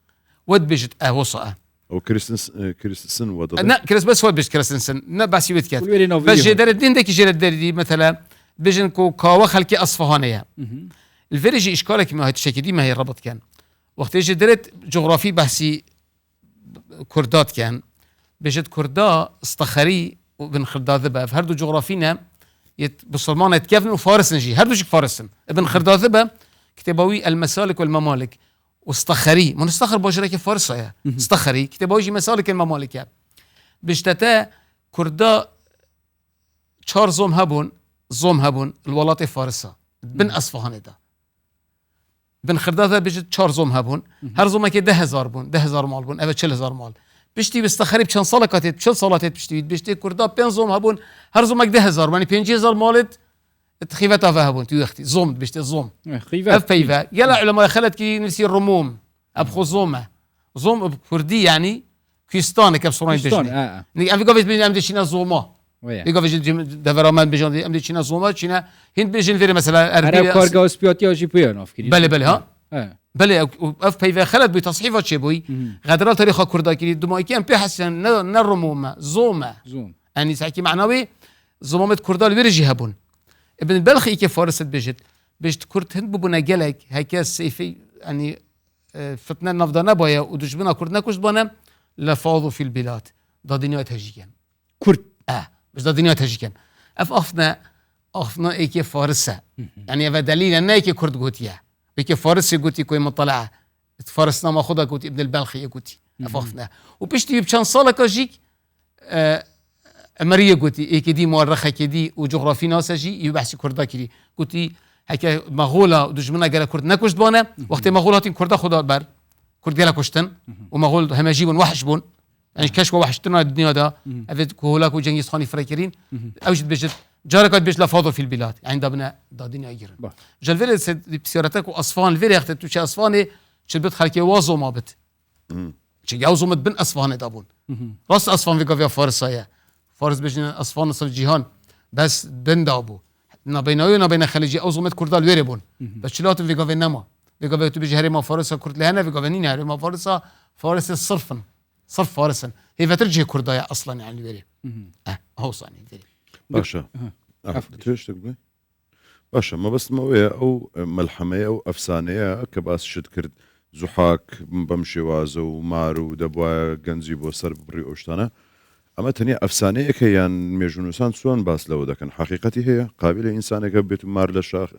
ود بجد وصا او كريستنسن وضع لا كريس بس ود بجد كريستنسن لا بس يود كات بس جدال الدين دك جدال دي مثلا بجن كاو خلقي اصفهانية الفرج اشكالك ما هي الشكل ما هي الربط كان وقت جدالت جغرافي بحثي كردات كان بجد كردا استخري وابن خرداذبه في هردو جغرافينا بسلمان يتكافن وفارس نجي هردو شك فارسن ابن خرداذبه كتابوي المسالك والممالك واستخري من استخر باجرك فارسه استخري كتابوي مسالك الممالك بشتتا كردا چهار زوم هبون الولات فارسه بن اصفهان ده بن خردادا بيجت 4 زوم هبون هر زوم که 10,000 بون 10,000 مال بون اوه 40,000 مال بشتی بستخرب چند سال کاتید 40 سالات بشتی کردا 5 زوم هبون هر زوم 10,000 یعنی 5,000 مالت تخيفت افا هبون تو اختي زوم بشتي زوم خيفة اف بيفا يلا علماء خلت كي نسي الرموم ابخو زومه زوم بكردي يعني كيستان كبصرين بجني ني ام فيغوفيت بين ام ديشينا زوما فيغوفيت دفرمان بجني ام ديشينا زوما تشينا هند بيجن فيري مثلا انا كارغا سبيوتي جي بيانوف بله بله ها بله اف بيفا خلت بتصحيفه تشبوي غدرال تاريخ كردا كي دماي كي ام بحسن نرموم زوما يعني ساكي معنوي زومات كردا البرجي هبون ابن البلخي كيف فارست بجت كرد هند ببنا جلك هيك السيفي يعني فتنة نفضنا بايا ودشبنا كرد نكوش بنا لفاضوا في البلاد دا دنيا تهجيكن كرد بس دا دنيا تهجيكن افنا ايكي فارسة يعني هذا دليل ان ايكي كرد قوتيا بيكي فارسي قوتي كوي مطلعة فارسنا ما خدها قوتي ابن البلخي قوتي افنا وبشتي بشان صالك اجيك أمرية قلتي إيه كدي مؤرخة كدي وجغرافي ناسجي يبحث كردا كدي قلتي هكا مغولا دجمنا قال كرد نكشت بانا وقت مغولاتين كردا خدا بر كرد قال كشتن ومغول هم يجيبون وحش بون يعني كشوا وحشتنا الدنيا دا أفيد كهولاك وجنجيز خاني فريكرين أوجد بجد جارك بيج لفاضل في البلاد عندنا دا دنيا يجرن جالفيل بسيارتك وأصفان الفيري أختي توشي أصفاني شبت خلكي وازو ما بت شي جاوزو مت بن أصفان دابون راس أصفان في قفيا فارسايا فارس بجن أصفان نصف جيهان بس بن دابو نبيناوي نبينا خليجي أوزمت كردال ويربون بس شلات في قفيا نما في قفيا تبيج هري ما فارسا كرد لهنا في قفيا نين هري ما فارسا فارس صرف فارسا هي فترجي كردايا أصلا يعني ويري هو صاني ويري باشا تيش تقبل باشا ما بس موية أو ملحمية أو أفسانية كباس شد كرد زحاك بمشي وازو ومارو دبوا جنزي بو سر بري أوشتانا أما تنيا أفسانية كيان ميجونوسان سوان باس لو دكان حقيقتي هي قابلة إنسانك بيتو مار لشاخ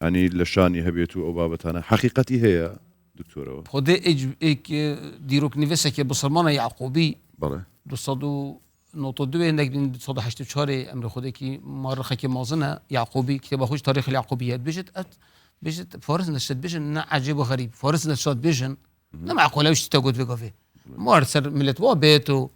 يعني لشاني هبيتو أو بابتانا حقيقتي هي دكتورة خدي إيك ديروك نفسك بصرمانة يعقوبي بله دوستادو نقطة دوه عندك بين صد حشت شهر أمر خدي كي مارخة كي مازنة يعقوبي كتاب خوش تاريخ اليعقوبيات بيجت فارس نشد بيجن عجيب وغريب فارس نشد بيجن لا معقولة وش تقول في كافيه مارسر ملت وابيتو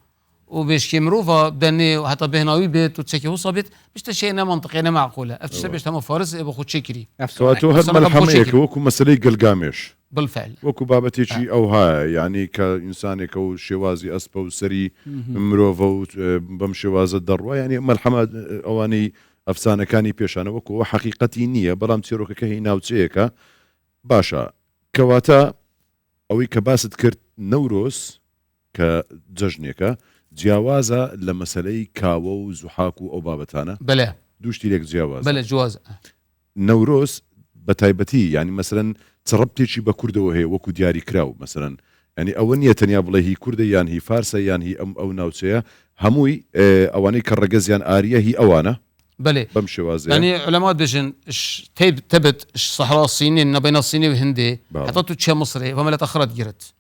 وبيش كيمروفا بدني وحتى بهناوي بيت وتشكي هو صابت مش تشيء منطقي أنا معقولة أفتش بيش تما فارس بخد شكري سواتو هاد ملحميك وكو مسألة قلقامش بالفعل وكو بابتيشي أو هاي يعني كإنسانك أو شوازي أسبا وسري مروفا بمشوازة الدروة يعني ملحمة أواني أفسانة كاني بيشانا وكو حقيقتي نية برام تيروك كهينا وتشيكا باشا كواتا أوي كباسد كرت نوروس كججنيكا جیاوازە لە مەسەلەی کاوە و زوحاک و ئەو بابەتانە بەڵێ دوشتی لێک جیاواز بەڵێ جواز نەورۆز بە تایبەتی ینی مەسەلەن چڕەبتێکی بە کوردەوە هەیە وەکو دیاری کراو مەسەلەن ینی ئەوە نییە تەنیا بڵێ هی کوردە یان هی فارسە یان هی ئەو ناوچەیە هەمووی ئەوانەی کە ڕەگەزیان ئاریە هی ئەوانە بەڵێ بەم شێوازە يعني علماء بيجن تبت الصحراء الصينية ما بين الصينية والهندي حطوا تشي مصري وما لا تأخرت جرت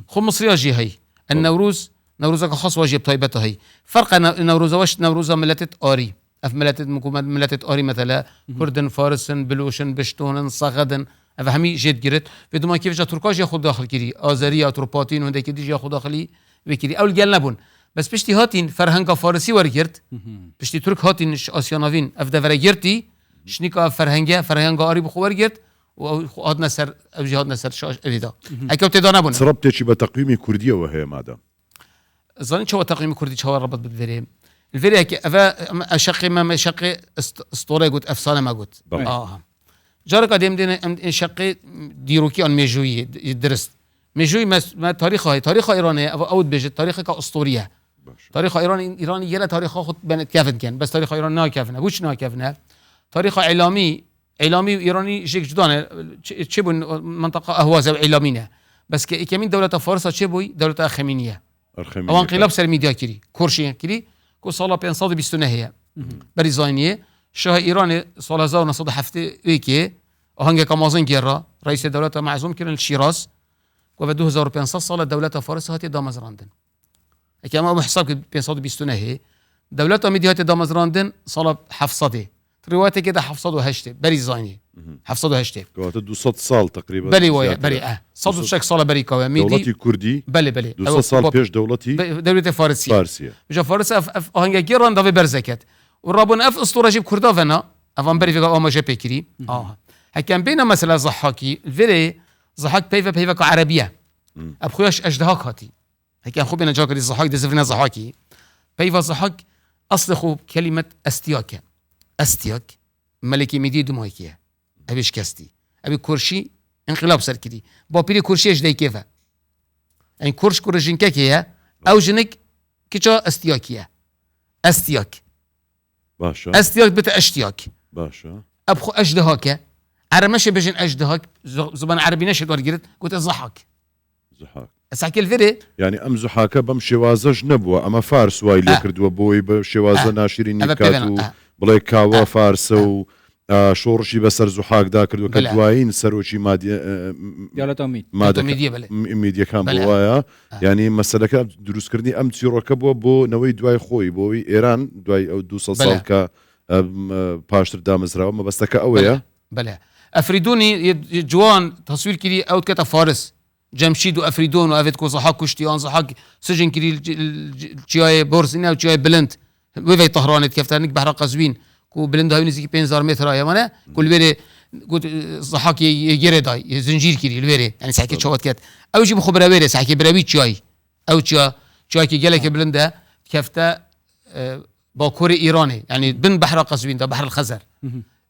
خو مصري أجي هي النوروز نوروزك خاص واجب طيبته هي فرق نوروز واش نوروز ملتت آري اف ملتت آري مثلا كردن فارسن بلوشن بشتونن صغدن افهمي جد جرت بدون ما كيف جا تركاش ياخذ داخل كيري آذري اتروباتين وندي كدي ياخذ داخلي بكيري اول جال نبون بس بشتي هاتين فرهنگا فارسي ورگرت بشتي ترك هاتين آسيانوين اف دفر گرتي شنيكا فرهنگا آري بخو ورگرت وهاد نسر او جهاد نسر شاش ابيدا هيك ابتدا نبون صربتي بتقويمي كرديه وهي ماذا ظن شو تقييم كردي شو ربط بالفيري الفيري هيك افا شقي ما شقي اسطوره قلت افسانه ما قلت جارك قديم دين شقي ديروكي ان ميجوي درست ميجوي ما تاريخه هي تاريخ ايراني او بيجي تاريخ كاسطوريه تاريخ ايراني يلا تاريخ خد بنت كافن كان بس تاريخ ايران نا كافنا وش نا كافنا تاريخ اعلامي ايراني شيك جدان تشبو منطقه اهواز اعلاميه بس كمين دوله فارس تشبوي دوله اخمينيه او انقلاب سر ميديا كيري كورشي كيري كو سالا 529 هي بريزاينيه شاه ايران سال 1907 ويكي اهنگ كامازن گيرا رئيس الدوله معزوم كيرن الشيراز و 2500 سال دوله فارس هاتي دامزراندن كما حساب 529 هي دوله ميديا هاتي دامزراندن سال 700 روايتي كده 708 بري زايني 708 كوات 200 سال تقريبا بلي ويا بري صدو شك صالة بري كوا دولتي ميدي كردي بلي 200 سال بيش دولتي دولة فارسية فارسية جا فارس اف هنگا گیران داوی برزکت و رابون اف اسطوره جيب كردا فنا افان بري فيغا ما جا بيكري هكان بينا مثلا ضحاكي الفيري ضحاك بيفا كعربيه ابخوياش اجدهاك هاتي هكان خو بينا جاكري ضحاك دزفنا ضحاكي بيفا ضحاك اصل خو كلمه استياك ملكي ميدي دمايكيه ابيش كاستي ابي كرشي انقلاب سركدي با بيري كرشي اجداي كيفا يعني كرش كورجينكاكيه او جنك كيتشا استياك باشا استياك بتا اشتياك باشا ابخو اجدهاك عرمش بجن اجدهاك زبان عربي نشد ورجرت قلت الضحك زحاك ساكل الفيري يعني ام زحاكه بم شوازج نبوه اما فارس واي اللي كردوا بوي بشوازه ناشرين نكاتو بلاي كاوا فارس و شورشي بسر زحاك دا كردوا كدواين سروشي مادي ديالته ميد ميديا كان بوايا يعني مسألة دروس كردني ام تيروكا بو نوي دواي خوي بوي ايران دواي او 200 سال كا باشتر دامزراو ما بس تكا اويا بلا افريدوني جوان تصوير كري او كتا فارس جمشيد وافريدون وافيت كو صحاك كشتيان صحاك سجن كري جاي بورسينا وجاي بلنت وفي طهران كيفتانك بحر قزوين كو بلند هاي نزيك 5000 متر يا مانا كل بيري قلت صحاك يجري داي زنجير كري البيري يعني ساكي شوات كات او جيب خبره بيري ساكي براوي جاي او جاي كي جالك بلنده كيفتا باكوري ايراني يعني بن بحر قزوين ده بحر الخزر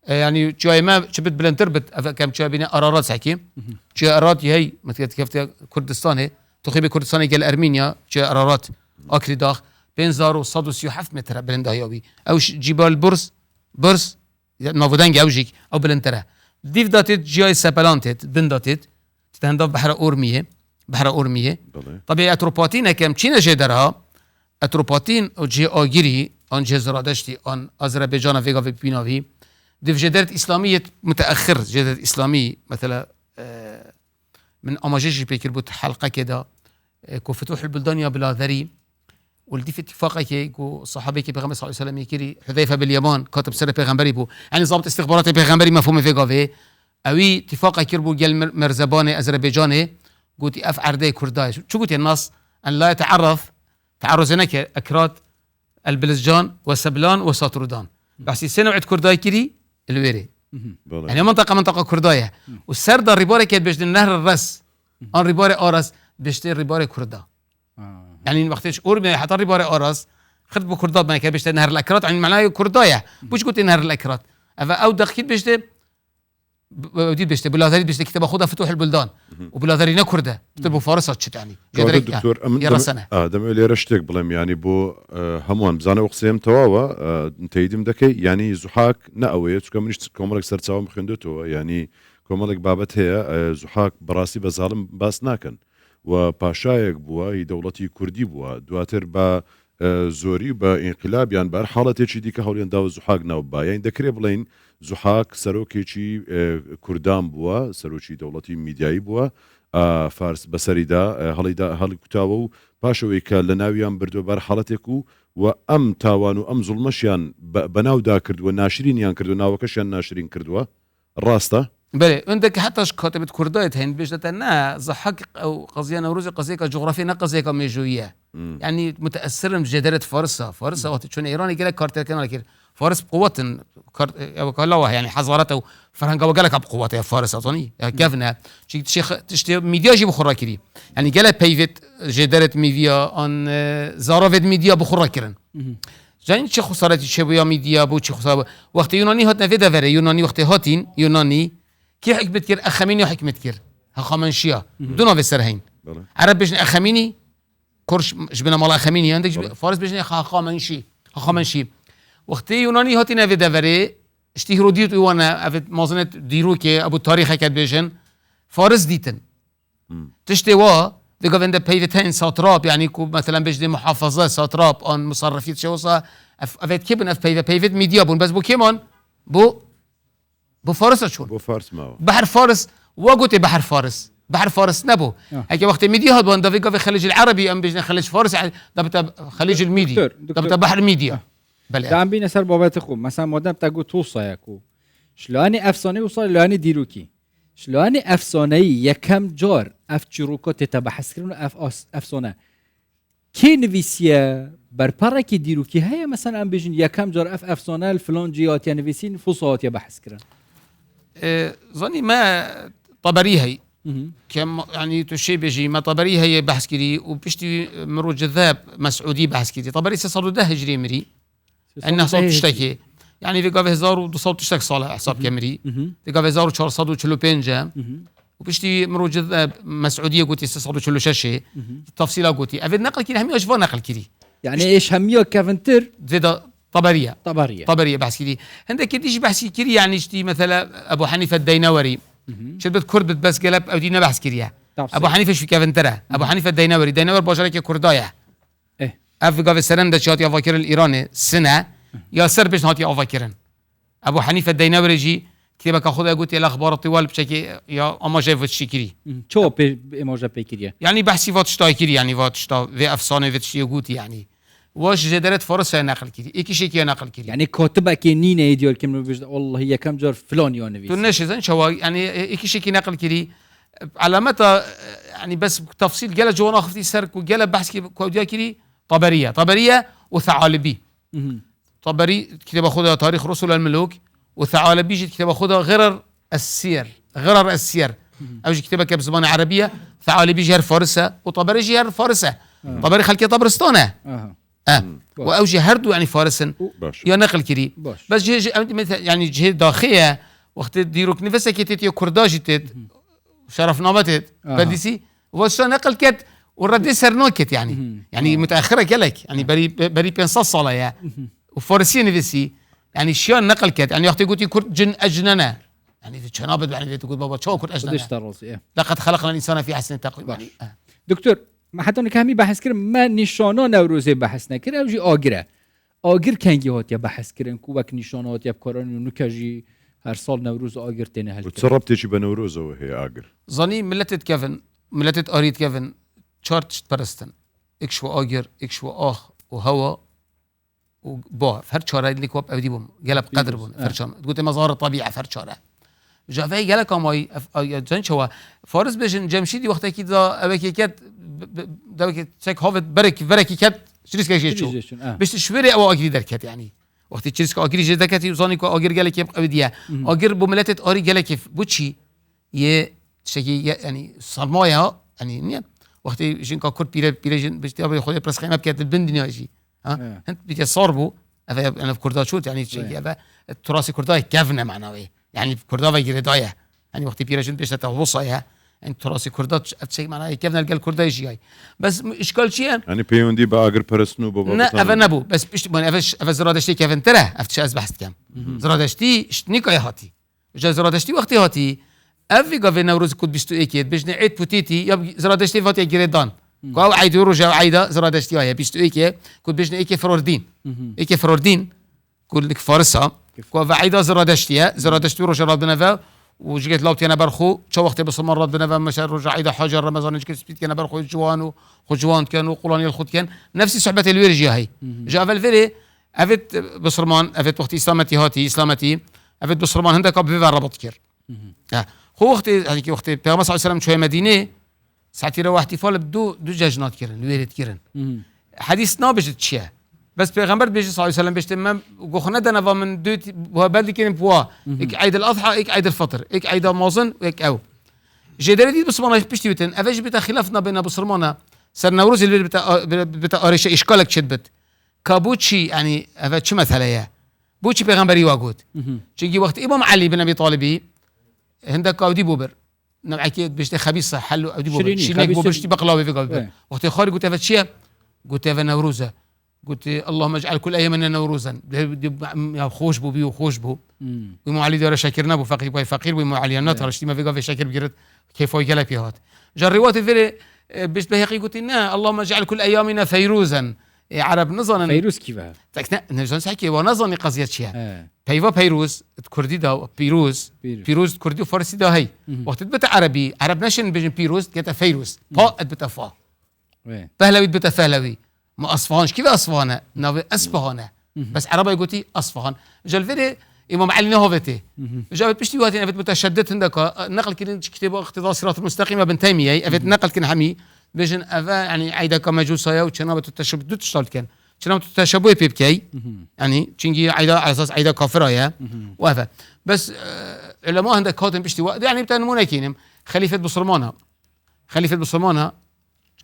يعني جاي ما شبت بلنتر بت كم جاي بين ارارات ساكي جاي ارارات هي مثل كيفتا كردستاني تخيب كردستاني قال ارمينيا جاي ارارات اكري داخ بين زارو صدو 7 متر بلنده هيوي او جبال برس نافودنج اوجيك او بلنتره ديف داتيت جاي سابلانتيت بن داتيت تتهندف بحر اورميه طبيعي اتروباتين كم تشينا جدرها اتروباتين او جي اجري ان جزرادشتي ان اذربيجان فيغا في بينافي ديف جدرت اسلاميه متاخر جدرت اسلامي مثلا من اماجيجي بيكر بوت حلقه كده كو فتوح البلدان يا بلاذري ولدي في اتفاقه كي صحابي كي بيغمبر صلى الله عليه وسلم يكري حذيفه باليمن كاتب سر بيغمبري بو يعني ضابط استخبارات بيغمبري مفهوم في غافي اوي اتفاقه كيربو جال مرزباني اذربيجاني قلت اف عردي كرداي شو قلت النص ان لا يتعرف تعرض هناك اكراد البلزجان وسبلان وساتردان بس السنه وعد كرداي كري الويري يعني منطقه كردايه والسرد الريباري كانت بجد النهر الرس ان ريباري ارس بيشتري ريباري كردا يعني وقتش اورمي حتى ريباري ارس خد بكردات ما كان بيشتري نهر الاكراد يعني معناه كردايه بوش قلت نهر الاكراد او دخيل بيشتري ودي بيشتري بلاذري بيشتري كتاب اخذها فتوح البلدان وبلاذري كرده كتبوا فارس شت يعني دكتور يا رسنه دم اللي رشتك بلم يعني بو همون بزانه وقسم تواوا تيدم دكي يعني زحاك ناوي كمنش كوملك سرتاو مخندوتو يعني كوملك بابت هي زحاك براسي بظالم باس ناكن وباشايك بوا دولتي كردي بوا دواتر با زوري با انقلاب يعني بار حالتي شي ديك هولين داو زحاك ناوبا يعني دكري بلين زحاك سروكيچی کوردان بووە سەرۆکی دەوڵەتی میدیایی بووە فارس بەسەریدا هەڵی کوتاوە و پاشەوەی کە لە ناویان بردووە بەر حاڵەتێک و ئەم تاوان و ئەم زوڵمەشیان بەناودا کردووە ناشرینیان کردو ناوەکەشیان ناشرین کردووە ڕاستە؟ بله عندك حتى كاتبة كردايت هند بيجتنا زحق او قضيه نوروزي قضيه جغرافيه قضيه ميجويه يعني متاثر بجداره فارس وقت شون ايراني قال لك كارتر كان لك فارس بقوه كلوه يعني حضارته فرنجا قال لك بقوه يا فارس اظني كيفنا شيخ تشتي ميديا جي بخراكري يعني قال بيفت جداره ميديا ان زارافد ميديا بخراكرن جاين چه خسارتی چه بیا ميديا بو چه خسارت وقت يوناني هات نفيدا فره يوناني وقت هاتين يوناني كي حكمت كير اخميني وحكمت كير هخامنشيا دونا في سرهين عرب بيجن اخميني كرش جبنا مال اخميني عندك فارس بيجن هخامنشي وقت يوناني هاتي نفيدا فره اشتهروا ديت وانا افت مازنت ديروكي ابو التاريخ كات بيجن فارس ديتن تشتي وا دقا بيفتين ساتراب يعني كو مثلا بيجدي محافظة ساتراب ان مصرفيت شوصا افت كيبن اف بيفت ميديا بون بس بو كيمان بو فارس شون بو فارس ماو بحر فارس وقوتي بحر فارس نبو هيك وقت ميديا هاد بون في الخليج العربي ام بيجنا خليج فارس دبت خليج الميديا دبت بحر ميديا بله دام بین سر بابت خوب مثلا مادام تگو توصا یکو شلون افسانه وصل لانی دیروکی شلون افسانه یکم جار اف چروکات تبحث کردن افسانه کی نویسیه بر پره کی دیروکی هيا مثلا ام بيجن یکم جار افسانه الفلان جیات یا نویسین فصاحات یا بحث کردن ظني ما طبري هي كم يعني تشي بيجي ما طبري هي بحث كري وبشتي مرو جذاب مسعودي بحث كري طبري سصدو ده هجري مري انه صوت تشتكي يعني في قاف 1200 تشتك صالح حساب كامري في قاف 1445 وبشتي مرو جذاب مسعوديه قلتي 646 تفصيله قلتي افيد نقل كري هم يشفى نقل كري يعني ايش هميه كافنتر زيد طبريه طبريه بحث كري عندك كديش بحث كري يعني اشتي مثلا ابو حنيفه الدينوري شبت كرد بس قلب او دينا بحث كريا ابو حنيفه شو كافنتره ابو حنيفه الدينوري باجرك كردايه ايه افغا في سرنده شات يا فاكر الايراني سنه يا سر بيش هات يا فاكرن ابو حنيفه الدينوري جي كتبك اخذ قلت الاخبار الطوال بشكل يا اما شايف الشكري شو ايموجا بيكريا يعني بحثي فات شتايكري يعني فات شتا في افسانه في شي قوتي يعني واش جدرت فرص نقل كري ايكي شيء نقل كري يعني كاتبك نينا يديول كم والله هي كم جار فلان يا نبي تنش زين شو يعني ايكي شيء نقل كري علامتها يعني بس تفصيل قال جوانا خفتي سرك وقال بحث كوديا كري طبريه وثعالبي طبري كتاب اخذها تاريخ رسل الملوك وثعالبي جيت كتاب اخذها غرر السير او كتابك بزمان عربيه ثعالبي جهر فارسه وطبري جهر فارسه طبري خلكي طبرستانه واوجه هردو يعني فارسن يا نقل كري بس يعني جهه داخيه وقت ديروك نفسك تيت كرداجي تيت شرفنامتت بديسي وش نقل كت والردي سرنوكت يعني متاخره كلك يعني بري بنص صلاه يا وفارسي نفسي يعني شلون نقل كت يعني وقت قلت كرد جن اجننه يعني في شنابد يعني تقول بابا شو كرد اجننه لقد خلقنا الانسان في احسن تقويم يعني دكتور ما حتى انك همي بحث كرن ما نشانه نوروزه بحث نکرد اوجی آگر کنگی هات یا بحث کردن کوبک نشانات یا بکاران نکجی هر سال نوروز آگر تنه هل وتسربتي شي بنوروز وهي آگر ظني ملتت أريد كيفن شارت برستن اكشو آگر اكشو آخ وهوا وبا فر شارع اللي كوب أودي بوم جلب قدر بون فرشان قلت مظاهر الطبيعة فر شارع جافي جلك أماي جنش هو فارس بيجن جمشيدي وقت أكيد دا أبكي كات دا تك هافت بركي كات شريس كيش شو بس شويري أو أجري دركت يعني وقتی چیزی که آگری جدا کتی وزانی که آگر گله که قبیدیه آگر با ملتت آری گله که بچی یه شکی یعنی سرمایه ها یعنی نه وقتی جن که کرد پیره جن بچتی آبی خودی پرس خیمه بکرد البند نیاجی ها هنت بیت صار بو أنا في كردها شوت يعني شيء هذا التراث كردها كافنا معنوي يعني في كردها ويجري ضايع يعني وقت بيرجن بيش تتوصيها يعني التراث كردها شيء معناه كافنا الجل كردها يجي بس إشكال شيء يعني بيوندي باقر برسنو بابا لا أفن أبو بس بيش من أفش زرادشتي كافن ترى أفتش أز بحث كم زرادشتي شنيكا يهاتي جا زرادشتي وقتي هاتي أفي قافي نوروز كود بيشتو إيكيد بيش نعيد بوتيتي يب زرادشتي فاتي جريدان قاو عيدو رجع عيدا زرادشتي هاي بيشتو إيكي كود بيش نعيكي فروردين كل لك فارسها قاو عيدا زرادشتي رجع راد بنفا وجيت لوتي أنا برخو شو وقت بس مرات بنفا مش رجع عيدا حجر رمضان جيت سبيت كنا برخو جوان كانوا قلاني الخد كان نفس صحبة الويرجي هاي جا فالفيري أفت بصرمان أفت وقت إسلامتي أفت بصرمان هندك أب فيفا ربط كير هو وقت يعني كي وقت بيغمس عليه السلام شوية مدينة ساعتي روح احتفال بدو جاجنات كيرن الويرد كيرن حديث نابجت تشيا بس بيغمبر بيجي صلى الله عليه وسلم بيجي تمام وقخنا دنا من دو وبالي كيرن بوا إك عيد الأضحى إك عيد الفطر إك عيد مازن وإك أو جدري بصرمان بيشتي بتن أفج بتا خلافنا بين بصرمانه سر نوروز اللي بتا أريش إشكالك شدبت كابوتشي يعني أفاد شو مثلا يا بوتشي بيغمبري واجود شيء وقت إمام علي بن أبي طالب هندك أودي بوبر نبعك بيشتي خبيث حلو أودي بوبر شينك بوبر شتي بقلاوي في قلبه وقت خارج قلت أفاد شيء قلت أفاد نوروزة قلت اللهم اجعل كل أيامنا نوروزا خوش بو بيو خوش بو وإمام علي دار شاكرنا بو فقير وإمام علي الناطر شتي ما في قلبه شاكر بجرد كيف هو يجلك يهات جريوات في بيش بهيقي قلت إنها اللهم اجعل كل أيامنا فيروزا عرب نظن فيروز كيفها تكنا نجون سحكي ونظن قضية شيء بيوا بيروز كردي دا بيروز كردي وفارسي دا هي وقت بتا عربي عرب نشن بيجن بيروز كتا فيروز با بتا فا فهلوي بتا فهلوي ما أصفهانش كيف أصفهانه ناوي أسبهانه بس عربي قلتي أصفهان جلفري إمام علي نهوفتي جابت بشتي وقتين أفت متشدد عندك نقل كن كتاب اقتضاء الصراط المستقيم ابن تيمية أفت نقل كن حمي بيجن أفا يعني عيدا كمجوسايا وشنابة التشبه دوت اشتغل كان شنابة التشبه بيبكي يعني تشينجي عيدا على أساس عيدا كافرة يا وافا بس علماء عندك كاتم بشتي وقت يعني بتنمونا كينم خليفة بصرمانها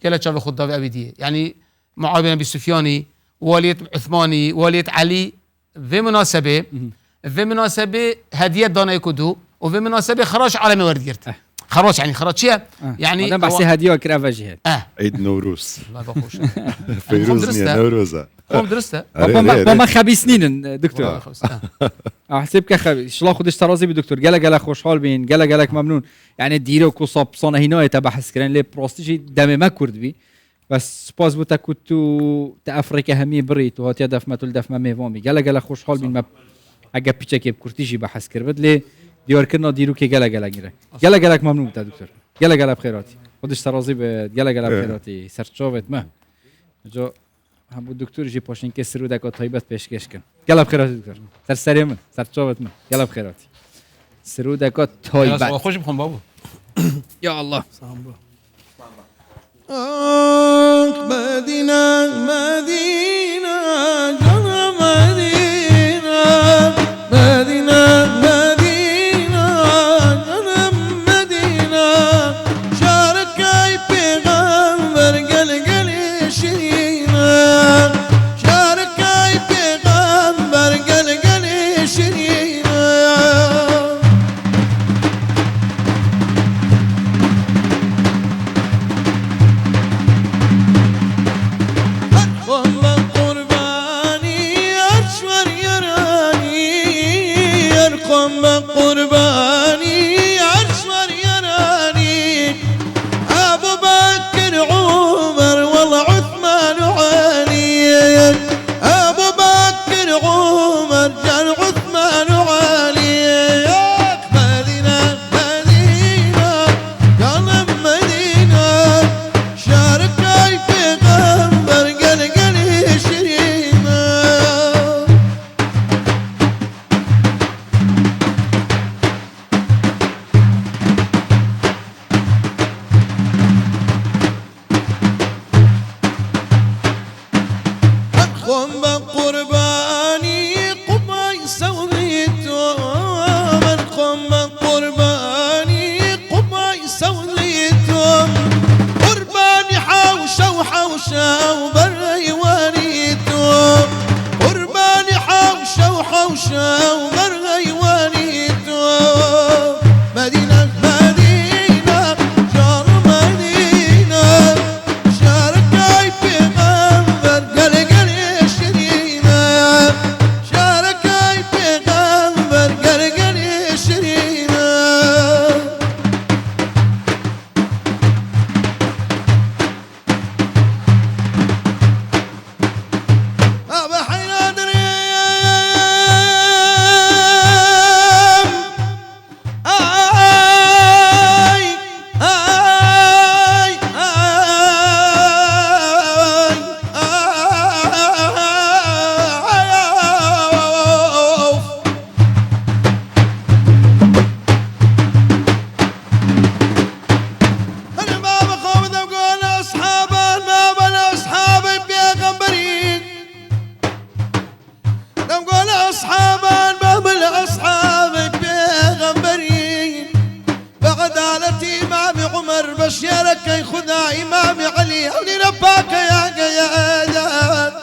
قالت شاف خدها أبيدية يعني معاوية بن سفياني والية عثماني والية علي في مناسبة هدية دانا يكدو وفي مناسبة خراج عالمي ورديرت خراج يعني خراج شيء يعني أنا بحسي هدية وكرافة جهاد عيد نوروز الله بخوش فيروز نوروزة قوم درسته ما خبي سنين دكتور احسبك خبي شلا خودش ترازي بدكتور گله خوشحال بین گله ممنون يعني دیره کو صاب صانه هنا تبحث کردن لی پروستیجی دم ما کرد بی بس سپاس بوتا كنتو تا افریقا همی بريت وهات يدف ما تلدف ما ميفامي گله خوشحال بین ما اگه پیچه که کرتیجی بحث کرد لی دیار کردن دیرو که گله گیره گله ممنون تا دکتور گله بخیراتی خودش ترازی به گله بخیراتی سرچاوت ما جو هم بود دکتر جی پاشین که سرود اکا طایبت پیشکش کن گلب خیراتی دکتر سر سری من سر چاوت من گلب خیراتی سرود اکا طایبت خوش بخون بابو یا الله مدينة مدينة جنة مدينة مدينة مدينة جنة مدينة شاركاي بيغمبر قل شيرينا شاركاي بيغمبر قل شيرينا قرباني أشور يراني أبو بكر عمر والله عثمان وعلي أبو بكر عمر جان عثمان وعلي مدينة مدينة قلب مدينة شاركاي في غنبر قل شرينا قم قرباني قباي سويتو من قم قرباني قباي سويتو قرباني حوشة وحوشة وبريوانيتو قرباني حوشة وحوشة وبريوانيتو مدينة مدينة جار مدينة شاركاي في غنبر قل شرينا شاركاي في غنبر قل شرينا أبا حين أدري أنا ما بخوف أقول أصحابا ما بلا أصحابي بيغمبرين نقول أصحابا ما بلا أصحابي بيغمبرين بعد على إمام عمر بشيرك يخذها إمام علي أولي رباك يا قيادات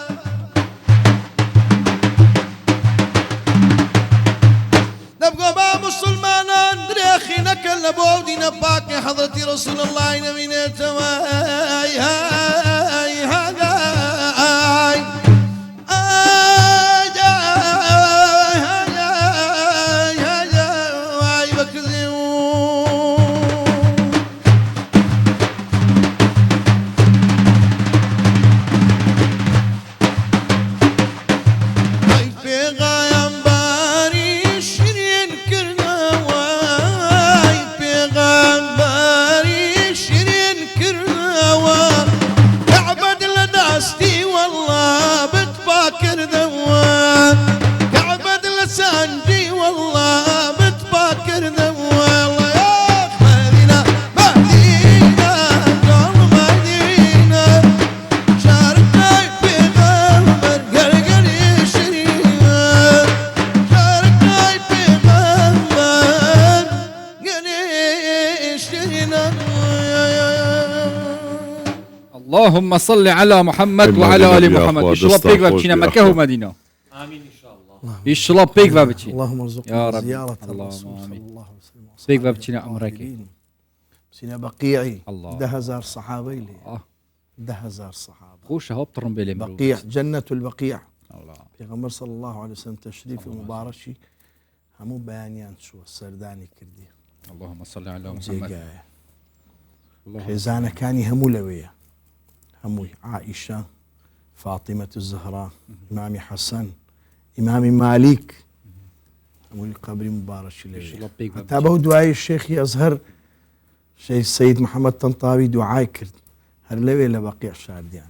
نبقى با مسلمان دريخي نكل بودي نباك حضرتي رسول الله نبينا تواي هاي هاي اللهم صل على محمد إما وعلى بنا ال بيا محمد. أخوة، ان شاء الله دستار بيك خوش بابتشينا بيا مكة أخوة. ومدينة. امين ان شاء الله. ان شاء الله بيك بابتشي. اللهم يا ارزقنا رب. زيارة اللهم الرسول صلى آمين. الله عليه وسلم. بيك بابتشينا عمرك. سينا بقيعي الله. 10,000 صحابي لي آه. 10,000 صحابة خوش هو بطرم بيلي مرو. بقيع جنة البقيع الله. پیغمبر صلى الله عليه وسلم تشريف مبارشي همو بيانيان شو السرداني كردي اللهم صل على محمد. جيجايا اللهم خيزانة كاني همو لوية همو عائشة فاطمة الزهراء إمامي حسن إمامي مالك همو قبري مبارشي ان شاء لوية الله بيك بابتشي. تابعوا دعاء الشيخ يزهر شيخ السيد محمد طنطاوي دعاء كرد هر لوي لبقيع شارديانو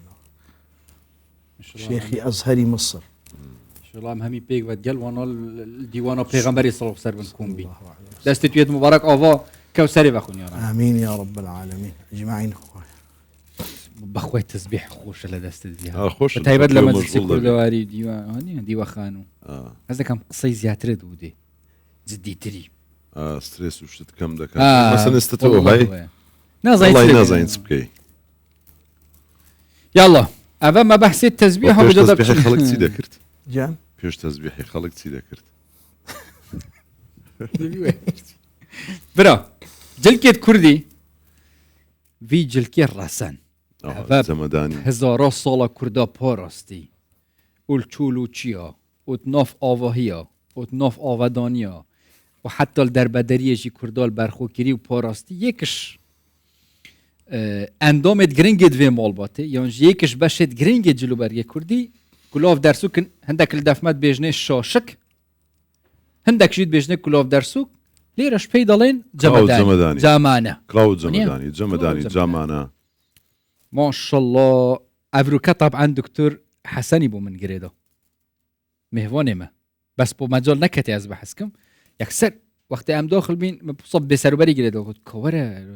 ان شاء الله. شيخي أزهري مصر ان شاء الله همي بيك ودجل وانا الديوان پیغمبری صلی الله علیه و سلم بی. الله عليه وسلم. دست تویت مبارک آوا کوثری بخون یا رب. آمين يا رب العالمين أجمعين أخوي بخوي تسبيح خوش لدست ديها. خوش بتهيبت الفقير لما مشغول تسكر به. دواري ديوان هني ديوا خانو. هذا كم قصي زياتر دودي. زدي تري. ستريس وشت كم دكا آه مثلا استتو والله هاي هو. نازين والله تري. نازين سبكي يلا أبا ما بحث التسبيح بيش وبدأ تسبيحي خلق تسي ذكرت جان بيش تسبيحي خلق تسي ذكرت برا جلكيت كردي في جلكي الرسن أبا زمداني هزارا سالا كردا پاراستی اولچولو چیا اتناف آواهیا اتناف آودانیا و حتی در بدریشی کردال برخوکری و پاراستی یکش اندامت گرنگت وی مال باته یعنی یکش بشت گرنگت جلو برگه کردی کلاف درسو کن هندک الدفمت بیجنه شاشک هندک جید بیجنه کلاف درسو لیرش پیدالین زمداني. جمانه كلاود زمداني جمداني كلاود جامانا ما شاء الله افروكا طبعا دكتور حسني بو من جريده مهوانه ما بس بو مجال نكتي از بحثكم يكسر وقت ام داخل بين مصب بسروبري جريده قلت كوره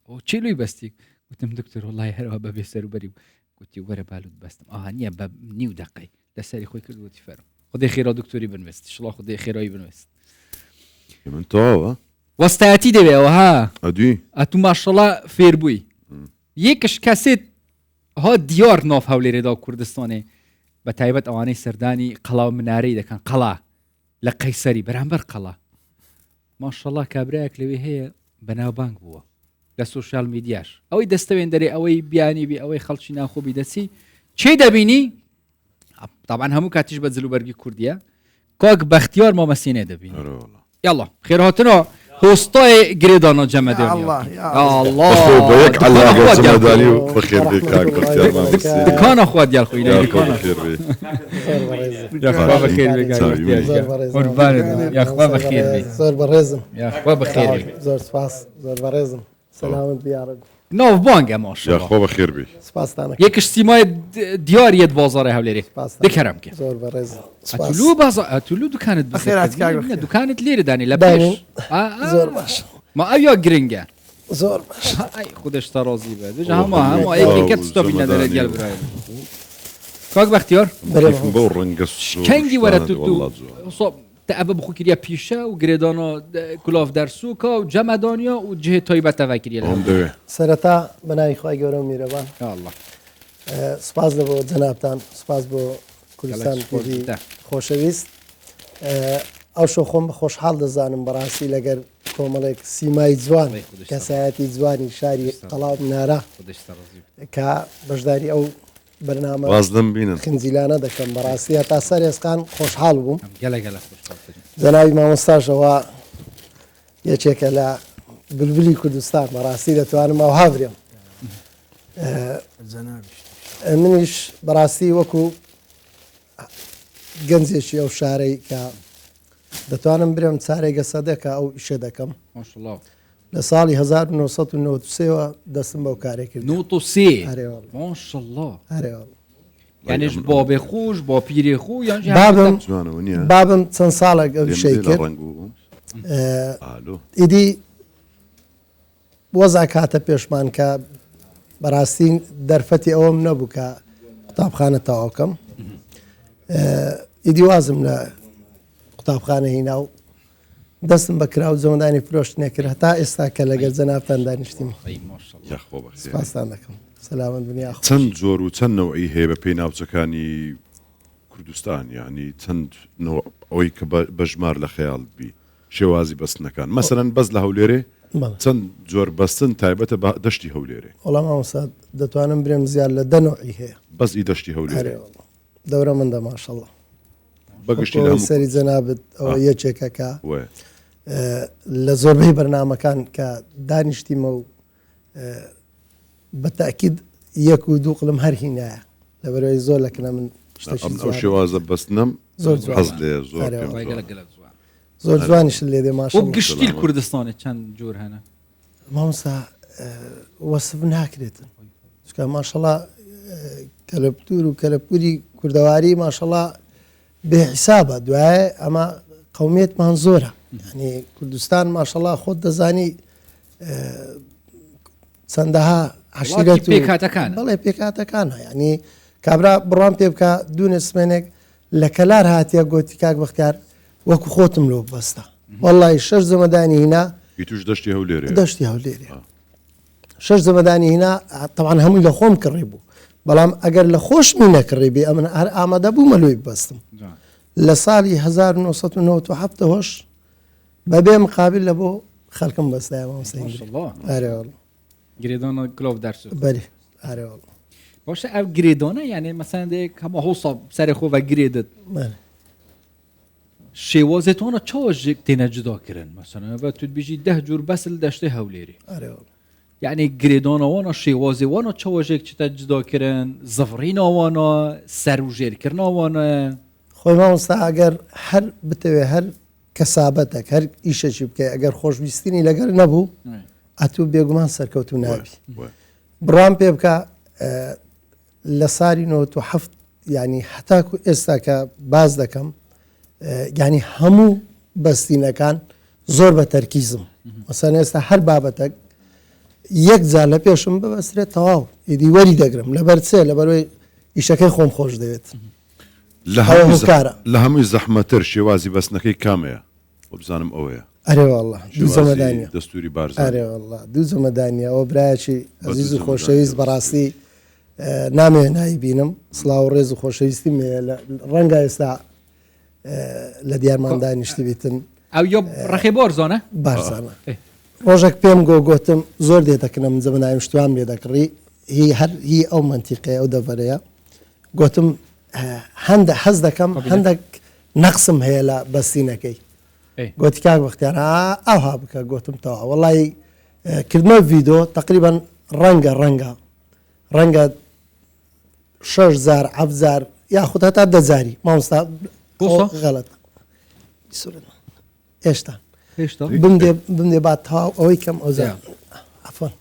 او تشيلوي بستي قلت دكتور والله هرا بسروبري قلت ورا بالود بستم نيه نيو دقي لسري خوي كل قلت فرم خدي خير دكتوري بنوست ان شاء الله خدي خير بنوست من تو واستاتي دي وها ادي اتو ما شاء الله فيربوي یکش کسی ها دیار ناف هولی ردا کردستانه به تایبت آوانی سردانی قلا و مناری دکن قلا لقیصری برانبر قلا ماشاءالله کابره اکلوی هی بناو بانک بوا لسوشال میدیاش اوی دستوین داری اوی بیانی بی اوی خلچی ناخو بیدسی چه دبینی؟ طبعا همو کاتیش بدزلو برگی کردیه کاک بختیار ما مسینه دبینی يلا خيراتنا هوستاي جريدانا جمداني يا الله يا الله بيك على زمداني وبخير بك كاك بختيار ما دكان اخوات ديال خويا يا دكان بخير بك يا اخويا بخير بك قربان يا اخويا بخير بك زور برزم يا اخويا بخير بك زور سپاس زور برزم سلام بیارم نوف بانجا ما شاء يا الله اخويا بخير بك سپاس تانك يكش سيماي ديار يد بازار هوليري سپاس دكرم كي زور برزم سپاس اتلو بازار اتلو دكانت بس أخيرات كاك بخير. دكانت ليري داني داني. لبش زور باش ما ايا جرينجا زور باش اي خودش ترازي بعد هم اي كت ستوب نداره ديال برايم كاك بختيار كيف نبور نقص كنجي ورا والله تو صوب تأبى بخو كريا بيشا وجريدانا كلاف درسوكا وجمدانيا وجهة طيبة تفكيريا هم دوي سرتا بنای خواه گورم میروان يا الله سپاس بو جنابتان سپاس بو کردستان گەلک سپاس تیوی بدا. خۆشەویست ئەو شۆ خۆم خۆشحاڵ دەزانم بەڕاستی لەگەر کۆمەڵێک سیمای جوان خۆی خودش کەسایەتی جوانی شاری قەڵاو منارە خودش ترازي کە بەشداری ئەو بەرنامە وازدم بينا خنجیلانە دەکەم بەڕاستی هەتا سەر ئێسکان خۆشحاڵ بووم قال خوش خاطر جەناوی مامۆستاشەوە یەکێکە لە بلبلی کوردستان بەڕاستی دەتوانم ئەو هاورێم منیش بەڕاستی وەکو گەنجێکی ئەو شارەی کە دەتوانم برم چارێگە سەدەکە ئەو ئیشە دەکەم ما شاء الله لە ساڵی 1993 دەستم بەو کارێک کرد نوتو سي هەرێوەڵ ما شاء الله هەرێوەڵ يعني بابي خوش با پیری خو يعني بابم جوانا ونيا بابم چەند ساڵێک ئەو شەی کرد رنقو الو ئیدی وەزا کاتە پێشمان کە بەڕاستی دەرفەتی ئەوەم نەبوو کە قوتابخانە تەواوکەم ئیدی وازم لە قوتابخانە هینا و دەستم بە کرا و زۆندانی فرۆشت نەکرد هەتا ئێستا کە لەگەر جەنابتان دانیشتیم اي ما شاء الله يا اخويا بخير سپاسان دەکەم سلامت دنیا خۆش. چەند زۆر و چەند نەوەی هەیە بە پێی ناوچەکانی کوردستان یعنی چەند ئەوەی کە بەژمار لە خەیاڵ بی شێوازی بەستنەکان مەسەرەن بەس لە هەولێرێ چەند زۆر بەستن تایبەتە بە دەشتی هەولێرێ وەڵام ئەوسا دەتوانم برێم زیاد لە دەنۆعی هەیە بەس دەشتی هەولێرێ دەورە مندا ماشەڵڵا بەگشتی لە سەری جەنابەت ئەوە یەکێکەکە وێ لە زۆربەی بەرنامەکان کە دانیشتیمە و بەتاکید یەک و دوو قڵم هەر هینایە لەبەرەوەی زۆر لەکنە من ئەو شێوازە بەستنم زۆر حەز لێ زۆر زۆر جوانیش لێ دێ ماشەڵڵا. گشتی کوردستانی چەند جۆر هەنە مامۆستا وەسف ناکرێتن چکە ماشەڵڵا کەلەپتور و کەلەپوری کوردەواری ماشەڵڵا بێحیسابە دوایە ئەمە قەومیەتمان زۆرە ینی کوردستان ماشەڵڵا خۆت دەزانی چەندەها عەشیرەت و پێکهاتەکانە. بەڵێ پێکهاتەکانە ینی کابرا بڕوان پێ بکە دوو نسمێنێک لە کەلار هاتیە گوتی کاک بەختیار وەکو خۆتم لۆ بەستە وەڵڵی 6 زەمەدانی هینا توش دەشتی هەولێرێ دەشتی هەولێرێ 6 زەمەدانی هینا تەوان هەمووی لە خۆم کڕی بوو بەڵام ئەگەر لە خۆشمی نەکڕێبی ئەمن هەر ئامادە بوومە لۆی بەستم لە ساڵی 1997 بەبێ مقابل لە بۆ خەڵکم بەستایەوە گرێدانە گلۆڤ دەرس بەری ئارێوەڵ باشە ئەو گرێدانە یعنی مەسەندێک هەمە هۆسا سەری خۆ بە گرێدت شێوازێتوانە چاوەژێک تێنە جداکردن مەسەنە بە تو بژی 10 جور بەسل دەشتێ هەولێری یعنی گرێدانەوانە شێوازێوانە چاوەژێک چتە جداکردن زەڤڕیناوانە سەر و ژێرکردناوانە خۆی مامۆستا ئەگەر هەر بتەوێ هەر کەسابەتێک هەر ئیشەشی بکەی ئەگەر خۆشویستنی لەگەر نەبوو ئەتوو بێگومان سەرکەوتو نابی بڕام پێ بکە لە ساری 97 ینی هەتاکو ئێستا کە باز دەکەم ینی هەموو بەستینەکان زۆر بە تەرکیزم مەسەن ئێستا هەر بابەتێک یەک جار لە پێشم ببەسترێت تەواو ئیدی وەری دەگرم لەبەر چێ لەبەرەوەی ئیشەکەی خۆم خۆش دەوێت لە هەمووی زەحمەتر شێوازی بەستنەکەی کامەیە بزانم ئەوەیە ئەرێوەڵڵا دوو زەمەدانیە دەستوری بارز ئەرێوەڵڵا دوو زەمەدانیە ئەوە برایەکی ئەزیز و خۆشەویست بەڕاستی نامێ نایی بینم سڵاو ڕێز و خۆشەویستی ڕەنگە ئێستا لە دیارمان دانیشتی بیتن ئەو یۆ ڕەخێ بۆرزانە بارزانە ڕۆژێک پێم گۆتم زۆر دێتەکەنە من زەمەنایم شتوان لێ دەکڕی هی ئەو منتیقەیە ئەو دەڤەرەیە گوتم هەندە حەز دەکەم هەندێک نەقسم هەیە لە بەستینەکەی گوتی کاک بەختیار ئەوها بکە گوتم تەوا وەڵی کردمە ڤیدۆ تقریبان ڕەنگە 6,000 7,000 یاخود هەتا 10,000 مامۆستا غەڵەت هێشتا بمدێ با تەواو ئەوەی کەم ئەوزار عەفوان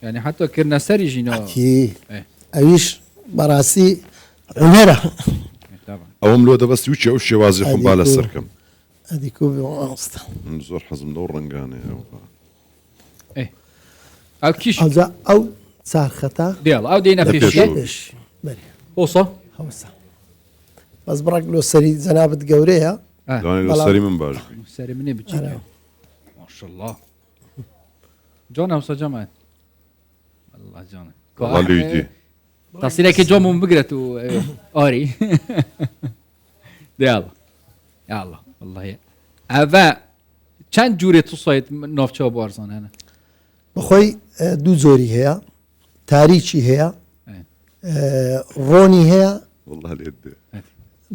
یعنی حتى کردنە سەری ژینەوە ئەویش بەڕاستی عونەرە ئەوم لۆ دەبەستی وچی ئەو شێوازی خۆم با لە سەرکەم ئەدیکو ئاستا زۆر حەزم لەو ڕەنگانەیە ئەو کیش ئەو چارخەتا دێڵ ئەو دێنە پێش بۆسە هەوسا بەس بڕک لۆ سەری جەنابەت گەورەیە سەری من باش سەری منێ بچ ماشەڵڵا جۆن هەوسە جەمات والله جۆنە تەسیرێکی جۆمم بگرێت و ئاری دێڵ یاڵڵا والله ئەڤە چەند جوورێت تووسیت ناوچەوە بارزان هەنە بەخۆی دوو زۆری هەیە تاریکی هەیە ڕۆنی هەیە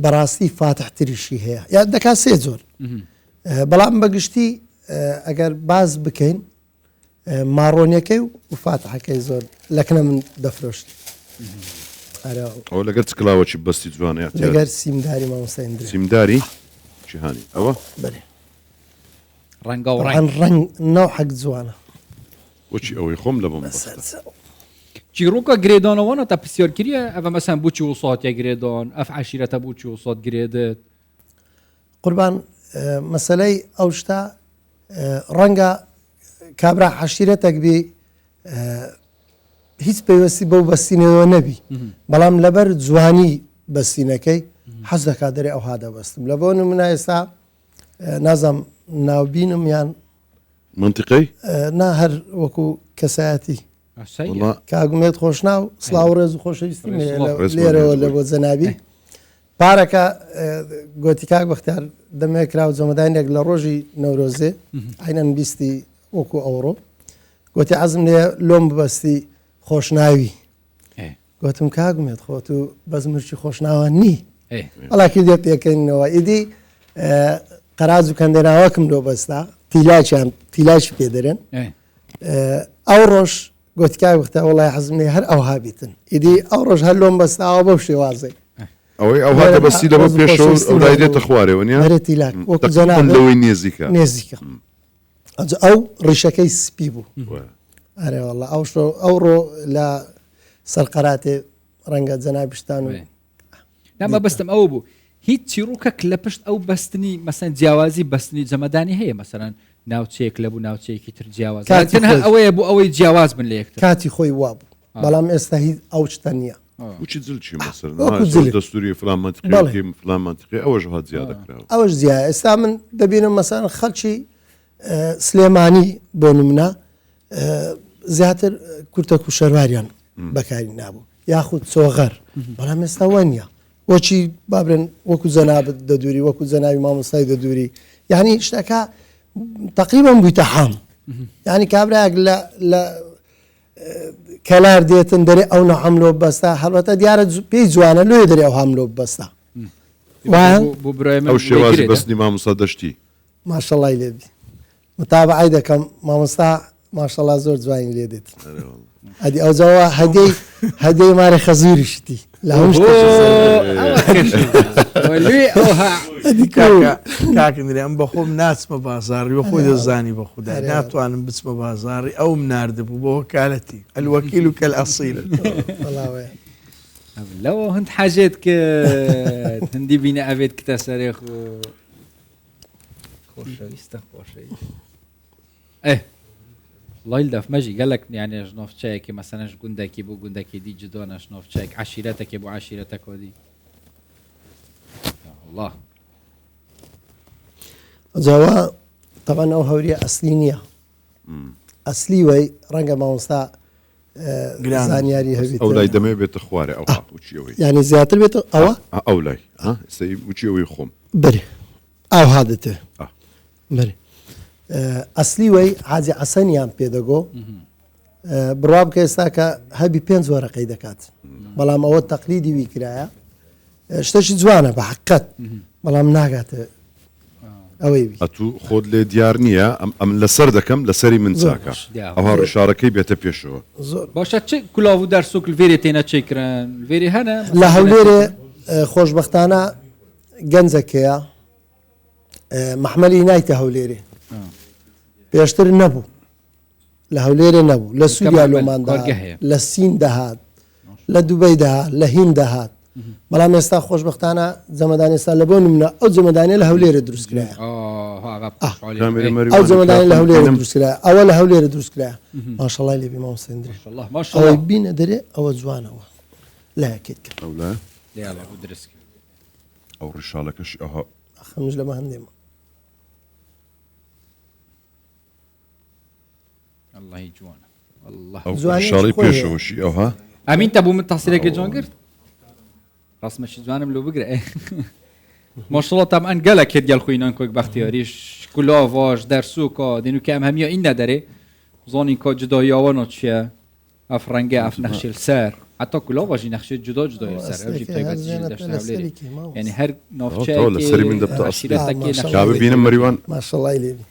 بەڕاستی فاتحتریشی هەیە یا دەکا سێ زۆر بەڵام بەگشتی ئەگەر باز بکەین ماڕۆنیەکەی و فاتحەکەی زۆر لەکنە من دەفرۆشت ئەو لەگەر کلااوەکی بەستی جوانەیە لەگەر سیمداری مامۆستای سیمداری چیهانی ئەوە بەێ ڕەنگە و ڕەنگ ناو حەق جوانە وەچی ئەوەی خۆم لە بۆم چیرۆکە گرێدانەوەە تا پرسیارکریە ئەوە مەسەن بچی و ساتە گرێدان ئەف عشیرەتە بچی و سات گرێدت قوربان مەسەلەی ئەو شتا ڕەنگە کابرا عشیرەتێک بی هیچ پێوەستی بەو بەستینەوە نەبی بەڵام لەبەر جوانی بەستینەکەی حەز دەکات دەرێ ئەو هادەبەستم لە بۆ نمونە ئێستا نازام ناوبینم یان منطقەی نا هەر وەکو کەسایەتی والله کاگومێت خۆشنا و سلااو ڕێز و خۆشەویستی ڕێز لێرەوە لە بۆ جەنابی پارەکە گوتی کاک بەختیار دەمێک کرا و جەمەدانێک لە ڕۆژی نەورۆزێ عینەن بیستی وەکو ئەوڕۆ گوتی عەزم لێ لۆم ببەستی خۆشناوی گوتم کاگومێت خۆت و بەس مرچی خۆشناوان نی وەڵاکی دێ پێکەینەوە ئیدی قەراز و کەندێناوەکم لۆ بەستا تیلاچ پێدەرن ئەو ڕۆژ گوتی کاک بەختیار وەڵای حەزم لێ هەر ئەو هابیتن ئیدی ئەو ڕۆژ هەر لۆم بەستاوە بەو شێوازەی ئەوەی ئەو هاتە بەستی لەبە پێشەوە ئەو لای دێتە خوارەوە نیە هەرێتیلاک وەکو جەناب لەوەی نێزیکە نێزیکە ئەو ڕیشەکەی سپی بوو ئەرێ وەڵا ئەو ڕۆ لە سەرقەراتێ ڕەنگە جەنابیشتان و نامە بەستم ئەوە بوو هیچ چیرۆکەک لە پشت ئەو بەستنی مەسەن جیاوازی بەستنی جەمەدانی هەیە مەسەرەن ناوچەیەک لەبوو ناوچەیەکی تر جیاواز ئەوەیە بوو ئەوەی جیاواز بن لە یەکتر کاتی خۆی وا بوو بەڵام ئێستا هیچ ئەو شتە نییە وچی جلچی مەسەر جل. دەستوری فلان منتیقی فلان منتیقی ئەوەش هات زیادە کراوە ئەوەش زیایە ئێستا من دەبینم مەسەرەن خەڵکی سلێمانی بۆ نمونە زیاتر کورتە کوشەرواریان بەکاری نابوو یاخود سۆغەر بەڵام ئێستا وە نییە وەچی بابرن وەکو جەنابەت دەدووری وەکو جەناوی مامۆستای دەدووری یعنی شتەکە تقریبا بوویتە حام یعنی کابراەک لە کەلار دێتن دەرێ ئەو نە هەملۆ بەستا هەڵەتە دیارە پێی جوانە لێ دەرێ ئەو هەملۆ بەستا ئەو شێوازی بەستنی مامۆستا دەشتی ماشەڵای لێبی متابعی دەکەم مامۆستا ماشەڵا زۆر جوانی لێ دێت ئەدی ئەوجاوە هەدەی مارە خەزوریشتی لە کاکەندریان بە خۆم ناچمە بازاڕی و خۆی دەزانی بە خوددا ناتوانم بچمە بازاڕی ئەوم نردبوو بۆ وەکالەتی ئەلوەکیل و کەل ئەسیل لەوە هەند حاجێت کە هەندی بینە ئەوێت کتە سەرێخ و خۆشەویستە خۆشەوی لایل دەف مەژی گەلک یانێ ژنۆفچەیەکی مەسەنەش گوندێکی بۆ گوندێکی دی جدۆنە ژنۆفچەیەک عشیرەتێکی بۆ عشیرەتە کۆدی الله جاوا طبعا ئەو هەوریە ئەسلی نییە ئەسلی وەی ڕەنگە مامۆستا زانیاری هەبێت ئەو لای دەمێ بێتە خوارێ ئەو وچیەوەی یعنی زیاتر بێت ئەوە ئەو لای وچیەوەی خۆم بەرێ ئاو هادتێ بەرێ ئەسلی وەی حاجی عەسەنیان پێدەگۆ بڕوا بکە ئێستا کە هەبی 5 وەرەقەی دەکات بەڵام ئەوە تەقلیدی وی کرایە شتێکی جوانە بە حقیقەت بەڵام ناگاتە ئەوەی ئەتوو خۆت لێ دیار نییە ئەم لەسەر دەکەم لەسەری من چاکە ئەوها ڕشارەکەی بێتە پێشەوە باشە چ کولااو و دەرسوک لێرێ تێنە چێکران وێری هەنە لە هەولێرێ خۆشبەختانە گەنجەکەیە مەحمەلی نایتە هەولێرێ پێشتر نەبوو لە هەولێرێ نەبوو لە سووریا لۆماندا لە سین دەهات لە دوبەی دەهات لە هین دەهات بەڵام ئێستا خۆشبەختانە جەمەدان ئێستا لە بۆ نمونە ئەو جەمەدانێ لە هەولێرە دروستکرایە ئەو جەمەدانی لە هەولێرە دروستکرایە ئەوە لە هەولێرە دروستکرایە ماشەڵای لێبی مامۆستێندرێ ئەوەی بینە دەرێ ئەوە جوانەوە لایەکێت کرد ئەو ڕشالەکەش ئەوها خەمش لەمە هەندێمە والله جوانە ڕشاڵی پێشەوەشی ئەوها ئەمین تا بوو من تاسیرێکی جوان کرد ڕاستمەشی جوانم لۆ بگرێ ماشەڵڵا تەمەن گەلک هێت گەل خوینان کۆک بەختیاریش کولاڤاژ دەرسووکە دێنو کە ئەم هەمیە ئین نەدەرێ زۆنین کۆ جداییاوەنۆ چییە ئەف ڕەنگە ئەف نەخشێل سەر حتا کولاڤاژی نەخشێت جدا جدای سەر یعنی هەر لەسەری من دەبتە ئەسیرەتەکە ببینم مەریوان ماشەڵای لێبی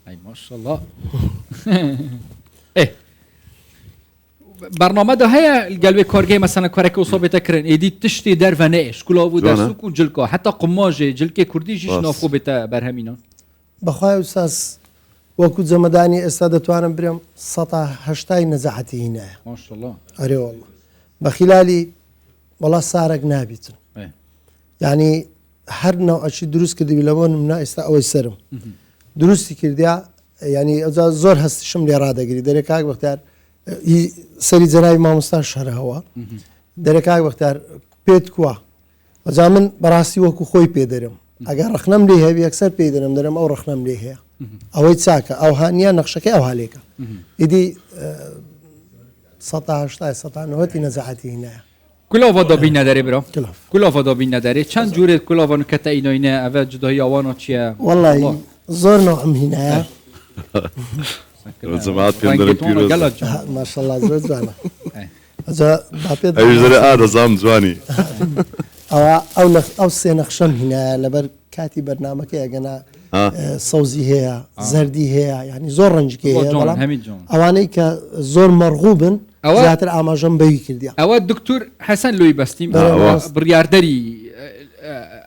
ئەی ماشەڵڵا بەرنامەدا هەیە گەلوێ کارگەی مەسەنە کارێکە و سۆبێتە کردن ئیدی تشتی دەرڤە نەیەش کولااو و دەرسوک و جلکۆ حتا قماژێ جلکێ کوردیژیش نافۆ بێتە بەرهەمینە بەخوای وساس وەکو جەمەدانی ئێستا دەتوانم برم 180 نەزەحەتی هینایە ماشەڵڵا ئەرێ وەڵڵا بە خلالی وەڵا سارێک نابیتن یعنی هەر نەوعەچی دروست کردوی لەبۆ نمونە ئێستا ئەوەی سرم دروستی کردیا ینی ئەوجا زۆر هەستیشم لێ ڕادەگری دەرێ کاک بەختیار سەری جەناوی مامۆستا شەرەوە دەرێ کاک بەختیار پێت کووە ئەجا من بەڕاستی وەکو خۆی پێدەرم ئەگەر ڕخنەم لێ هەبی یەکسەر پێی دەرم دەرم ئەو ڕخنەم لێ هەیە ئەوەی چاکە ئەو هاانە نەخشەکەی ئەو هاالێکە ئیدی 1970 نەزەعەتی هینایە کلاوا دابی نداره برا کلاف کلاوا دابی نداره چند جوره کلاوا نکته ایناینه اول جدایی آوانا چیه والله زۆر نوعم هینایە جەماعەت پێم دەڵێن پیرۆز ماشەڵڵا زۆر جوانە ئەی. ئەجا با پێت ئەویش دەڵێ دەزانم جوانی ئەو سێ نەخشەم هینایە لەبەر کاتی بەرنمەکە ئەگەنا سەوزی هەیە زەردی هەیە ینی زۆر ڕەنجکی هەیە جوان بەڵام همین جوان ئەوانەی کە زۆر مەرغوبن ئەوە- زیاتر ئاماژەم بەوی کردیا اول دکتور حسن لوی بستیم بڕیاردەری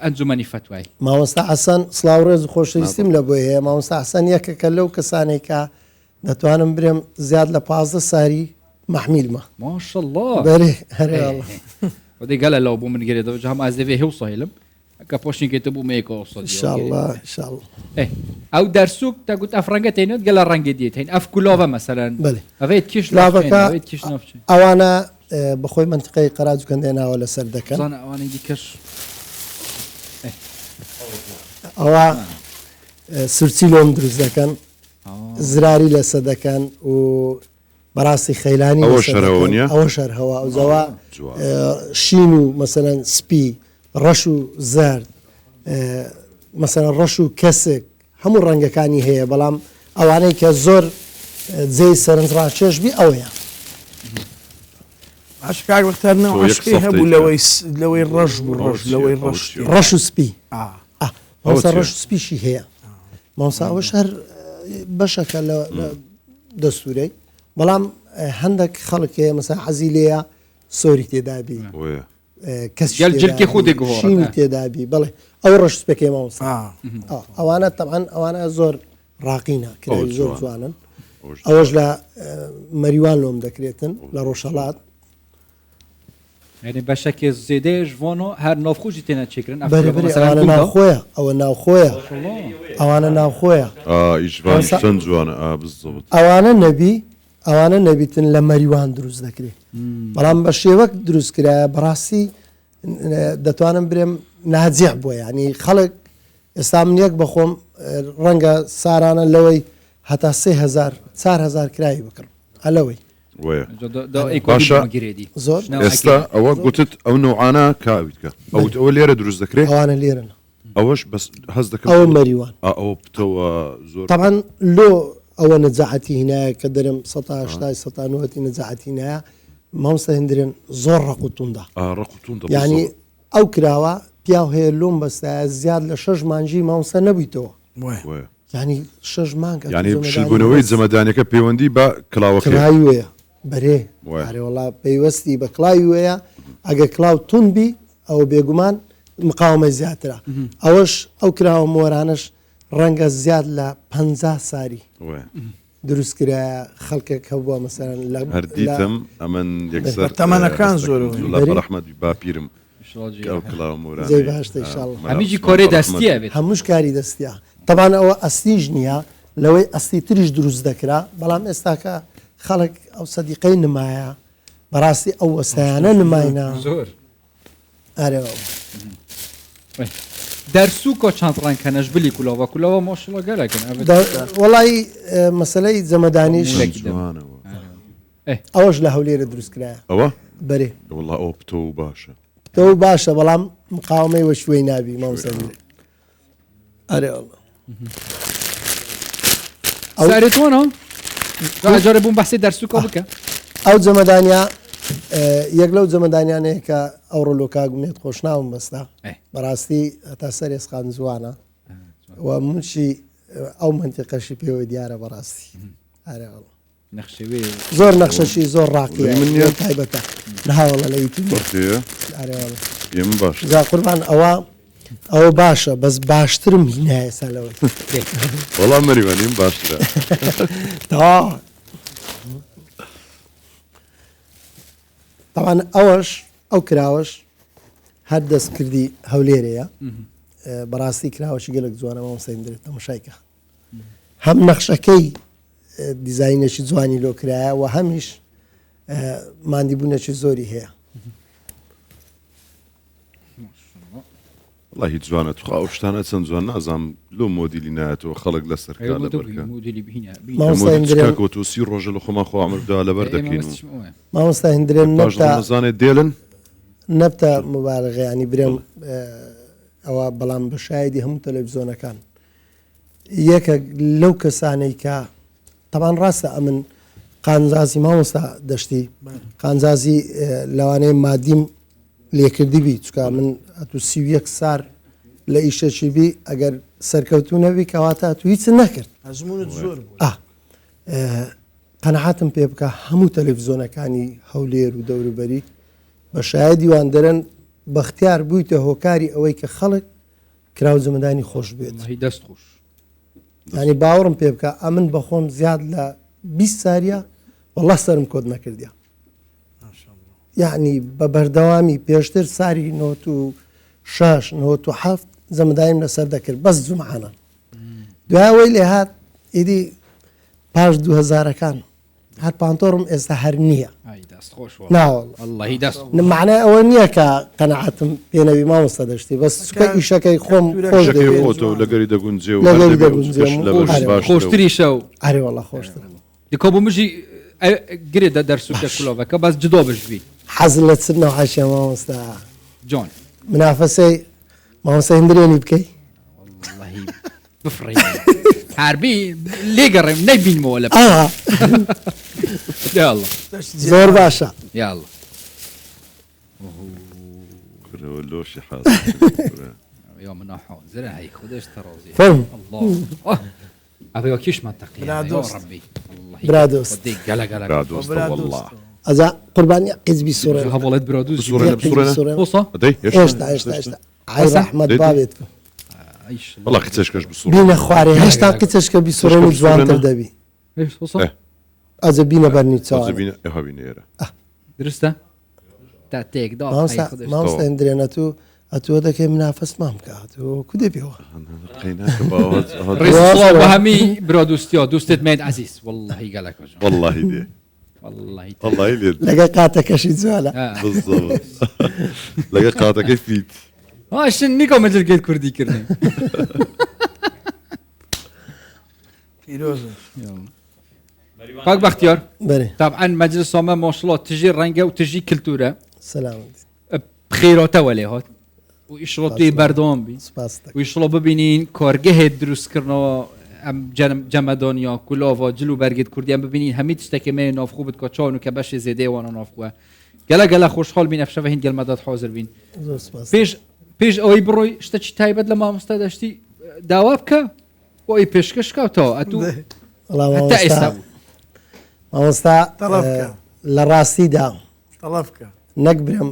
ئەنجومەنی فتوای مامۆستا حەسەن سڵاو ڕێز و خۆشەویستیم لە بۆی هەیە مامۆستا حەسەن یەکێکە لەو کەسانێک کە دەتوانم برێم زیاد لە 15 ساری محمیلمە ماشاء الله بەێ هەرێڵ ودي قال لو بو من قريده وجه ما ازدي هو صايلم كابوشين كتبوا ميكو صديق انشاءالله انشاءالله ايه او درسوك تا قلت افرنجتين قال الرنج ديتين اف كلوفا مثلا بله افيت كيش لافكا افيت كيش نفشي ئەوانە بەخۆی منطقەی قەراج گەندێناوە لەسەر دەکەن انا وانا دي كش ئەوە سورچی لۆم دروست دەکەن زراری لەسەر دەکەن و بەڕاستی خەیلانی ئەوە لەسەر شەرەوە دەکەن. نییە؟ ئەوە شەرهەوە ئەو زەوە شین و مەسەرەن سپی ڕەش و زەرد مەسەرەن ڕەش و کەسێک هەموو ڕەنگەکانی هەیە بەڵام ئەوانەی کە زۆر جێی سەرنجڕاکێش بی ئەوەیە عشکار وەختارنەوە تۆ یەک عشقی سەفتەی هەبوو کە. لەوەی ڕەش بوو ڕەش لەوەی ڕەش ڕەش و سپی مامۆستا چییە؟ ڕەش و سپیشی هەیە مامۆستا ئەوەش هەر بەشەکە لە دەستورەی بەڵام هەندێک خەڵک هەیە مەسا حەزی لێیە سۆری تێدابی وێ کەسی گەل جلکی خودی گوهۆڕە. شینی تێدابی بڵێ ئەو ڕەش سپەکەی مامۆستا ئەوانە تەبعەن ئەوانە زۆر ڕاقینە کراوی زۆر جوان. جوانن ئەوەش لە مەریوان لۆم دەکرێتن لە ڕۆژهەڵات يعني بشكل زيده جوانو هر نافخوجي تينا تشكرن بەرەبەری ئەوانە ناوخۆیە ئەوە ناوخۆیە ئەوانە ناوخۆیە ئیشوان ئەوسا- چەند جوانە بزڵت ئەوانە نەبیتن لە مەریوان دروست دەکرێت بەڵام بە شێوەک دروست کرایە بەڕاستی دەتوانم برێم ناجیح بووە ینی خەڵک ئێستا من یەک بەخۆم ڕەنگە سارانە لەوەی هەتا 4,000 کرایی بکڕم هەلەوەی وێ دا باشا. جريدي زۆر ئێستا ئەوە گوتت ئەو نوعانە کاویتکە ئەوت ئەوە لێرە دروست دەکرێت ئەوانە لێرن ئەوەش بەس هەز دەکەم ئەو مەریوان ئەوە پتەوە زۆر طبعا لۆ ئەوە نەجاعەتی هینایە کە دەرم 1970 نەجاعەتی هینایە مامۆستا هێندرێن زۆر ڕقوتوندا ڕقوتون ینی ئەو کراوە پیاو هەیە لۆم بەستایە زیاد لە 6 مانجی مامۆستا نەبوویتەوە ینی 6 مانگ ینی پشتبوونەوەی جەمەدانەکە پەیوەندی بە کلااوەکە کراوی وەیە بەرێ وای. ئارێوەڵا پەیوەستی بە کلاوی وەیە ئەگە کلااو تونبی ئەو بێگومان مقاومە زیاترە ئەوەش ئەو کراوە مۆرانش ڕەنگە زیاد لە 50 ساری دروستکرایە خەڵکێک هەبووە مەسەرەن هەردیتم ئەمن یەکسەر تەمەنەکان زۆر ڕەحمەت با پیرم ئەو کلااو مۆرانە زەی باشتە ئینشاءالله هميجي كوري دستيه بيت هەمووش کاری دەستیە تەبان ئەوە ئەستیش نییە لەوەی ئەستی تریش دروست دەکرا بەڵام ئێستاکە خەڵک ئەو سەدیقەی نمایە بەڕاستی ئەو وەستایانە نماینە زور ئارێەوە درسوكو چند رنگ كنش بلي كلاوا ما شاء الله قالك وڵی مەسلەی جەمەدانیش جوانەوە ئەوەش لە هەولێرە دروست کرایە ئەوە بەرێ وڵا ئەو پتە و باشە تۆ باشە بەڵام مقاومەی وە شوێی نابی مامۆستا ئەرێ ساريتونا جربون بحثي درسوكو بك ئەو جەمەدانیا یەک لەو جەمەدانیانەیە کە ئەو ڕۆلۆکا گومێت خۆشناوم بەستا بەڕاستی هەتا سەر ێسقان جوانە و موچی ئەو منتیقەشی پێوە دیارە بەڕاستی ئارێوەڵ نخشوي زۆر نەخشەشی زۆر ڕاقیە من نییە؟ تایبەتە ناوەڵە لە یوتیوب بەختەیە ئارێوەڵ ئێمە باش جا قوربان ئەوە باشە بەس باشترم هینایە سالەوەی وەڵام مەریوانیم باشترە تا طبعا ئەوەش ئەو کراوەش هەر دەستکردی هەولێرەیە بەڕاستی کراوەشی گەلک جوانە مامۆستاندرێت تەماشایکە هەم نەخشەکەی دیزاینێکی جوانی لۆ کرایە و هەمیش ماندیبوونێکی زۆری هەیە والله هیچ جوانێت خوا ئەو شتانە چەند جوان نازام لۆ مۆدیلی نایەتەوە خەڵک لە سەرکار لە بەرکە مدیری بهینە مامۆستا هندرێن کۆت و 30 ڕۆژە لە خۆمان خۆمەدا لەبەر دەکەین و مامۆستا هندرێن باش ڕەمەزانێ دێڵن نەبتە مبارەغ ینی برێم ئەوە بەڵام بە شایدی هەموو تەلەڤیزۆنەکان یەکە لەو کەسانەی کە تەمان ڕاستە ئەمن قانزازی مامۆستا دەشتی قانزازی لەوانەیە مادیم لێکردی بی چکە من ئەتو 31 سار لە ئیشەشی بی ئەگەر سەرکەوتو نەبی کەواتە تو هیچ نەکرد ئەزمونت زۆر بوو قەنەعاتم پێ بکە هەموو تەلەڤیزۆنەکانی هەولێر و دەوروبەری بە شایدی وان دەرەن بەختیار بوویتە هۆکاری ئەوەی کە خەڵک کراو زەمەدانی خۆش بێت دەست خۆش ینی باوەڕم پێ بکە ئەمن بەخۆم زیاد لە 20 ساریە وەڵا سرم کۆت نەکردیا یعنی بە بەردەوامی پێشتر ساری 96 97 زەمەدایم لەسەر دەکرد بەس جومعانە دوایەوەی لێ هات ئیدی پاش 2000ەکان هەر پانتۆڕم ئێستا هەر نییە دەست خۆش ناوەڵ والله دەست معنای ئەوە نییە کە قەنەعاتم پێنەوی مامۆستا دەشتی بەس چکە ئیشەکەی خۆم خۆش دەوێت خۆتەوە لەگەری دەگونجێ و لەگەری دەگونجێ خۆشتری شەو ئەرێ وەڵا خۆشتر دکۆ بۆ مژی گرێ دەرسوکە کولۆڤەکە باس جدۆ بشبی حەز لە چرنەوە حەشیە مامۆستا جۆن منافەسەی مامۆستا هندرێنی بکەی والله بفڕی هەربی لێگەڕێم نەیبینمەوە لە یاڵڵا زۆر باشە یاڵڵا لۆشی حاز يا من حاضر هي خدش ترازي فهم الله هذا كيش منطقي يا برادوست. ربي الله برادوست. وديك قلا قلا برادوست والله ئەزا قوربانی قیزبی سوورە هەوڵێت برادوست بسوورە وصا ئەدەی هێشتا ئای ڕەحمەت بابێت ايش والله کچەشکەش بسوورە بینە خوارێ هێشتا قچەشکە بیسوڕێنی جوانتر دەبی ايش وصا ئەزە بینە بەرنی چاوە زبینە ئەهابینە ئێرە درسته تاتيك دا مامۆستا هندرێنە تو ئەتووە دەکەی منافەس مام بکات و کو دەبیەوە قەیناکە باوەز رئيس الله وهمي برادوستيا دوستت ميد عزيز والله قالك والله دێ والله والله لێت لەگە قاتەکەشی جوالە بالضبط لەگە قاتەکەی فیت عشان نيكو مجل قيد كردي كرني پیرۆزم باك باختيار بەێ طبعا مجلس ما ما شاء الله تجي رنقه وتجي كلتوره سەلامت بخيراته ولا هات ويشرطي بردون بي سپاس دەکەم ويشلو ببینین کارگه دروست کردن ام جمدانیا کلاوا جلو برگت کردی ام ببینین همه تشتکه می ناف خوبت که چانو که بشه زیده وانا ناف خواه گله خوشحال بین افشه و هین گل مدد حاضر بین زۆر سپاس پیش اوی بروی شتا چی تایبت لما مستدشتی دواب که و ای پیشکش که تا اتو وەڵام حتى ئێستا مامۆستا تەڵەبکە. لە ڕاستیدا تەڵەفکە نەک برم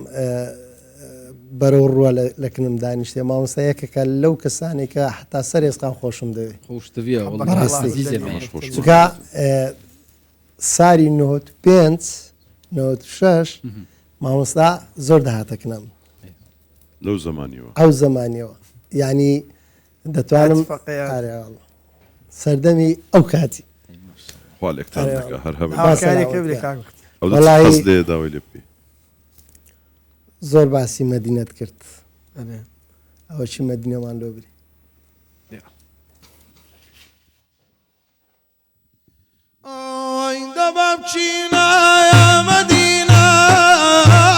بەرەو ڕووە لە کنم دانیشتێ مامۆستا یەکەکە لەو کەسانی کە حتا سەر ئێسقان خۆشم دەوێت خوش تبيه والله براستی. عزيزة معي چکە ساری 95 96 مامۆستا زۆر داهاتەکنم لەو زمانیەوە ئەو زمانیەوە ینی دەتوانم سەردەمی ئەو کاتی خوا لێکتان دەکا هەر هەبێت هاوکاریەکە بێ کاکوت ئەو وەڵی- دەست لێ داوای لێ بکەی زۆر باسی مەدینەت کرد ئەوە چی مەدینەمان لۆ بری Oy da babçina ya Medina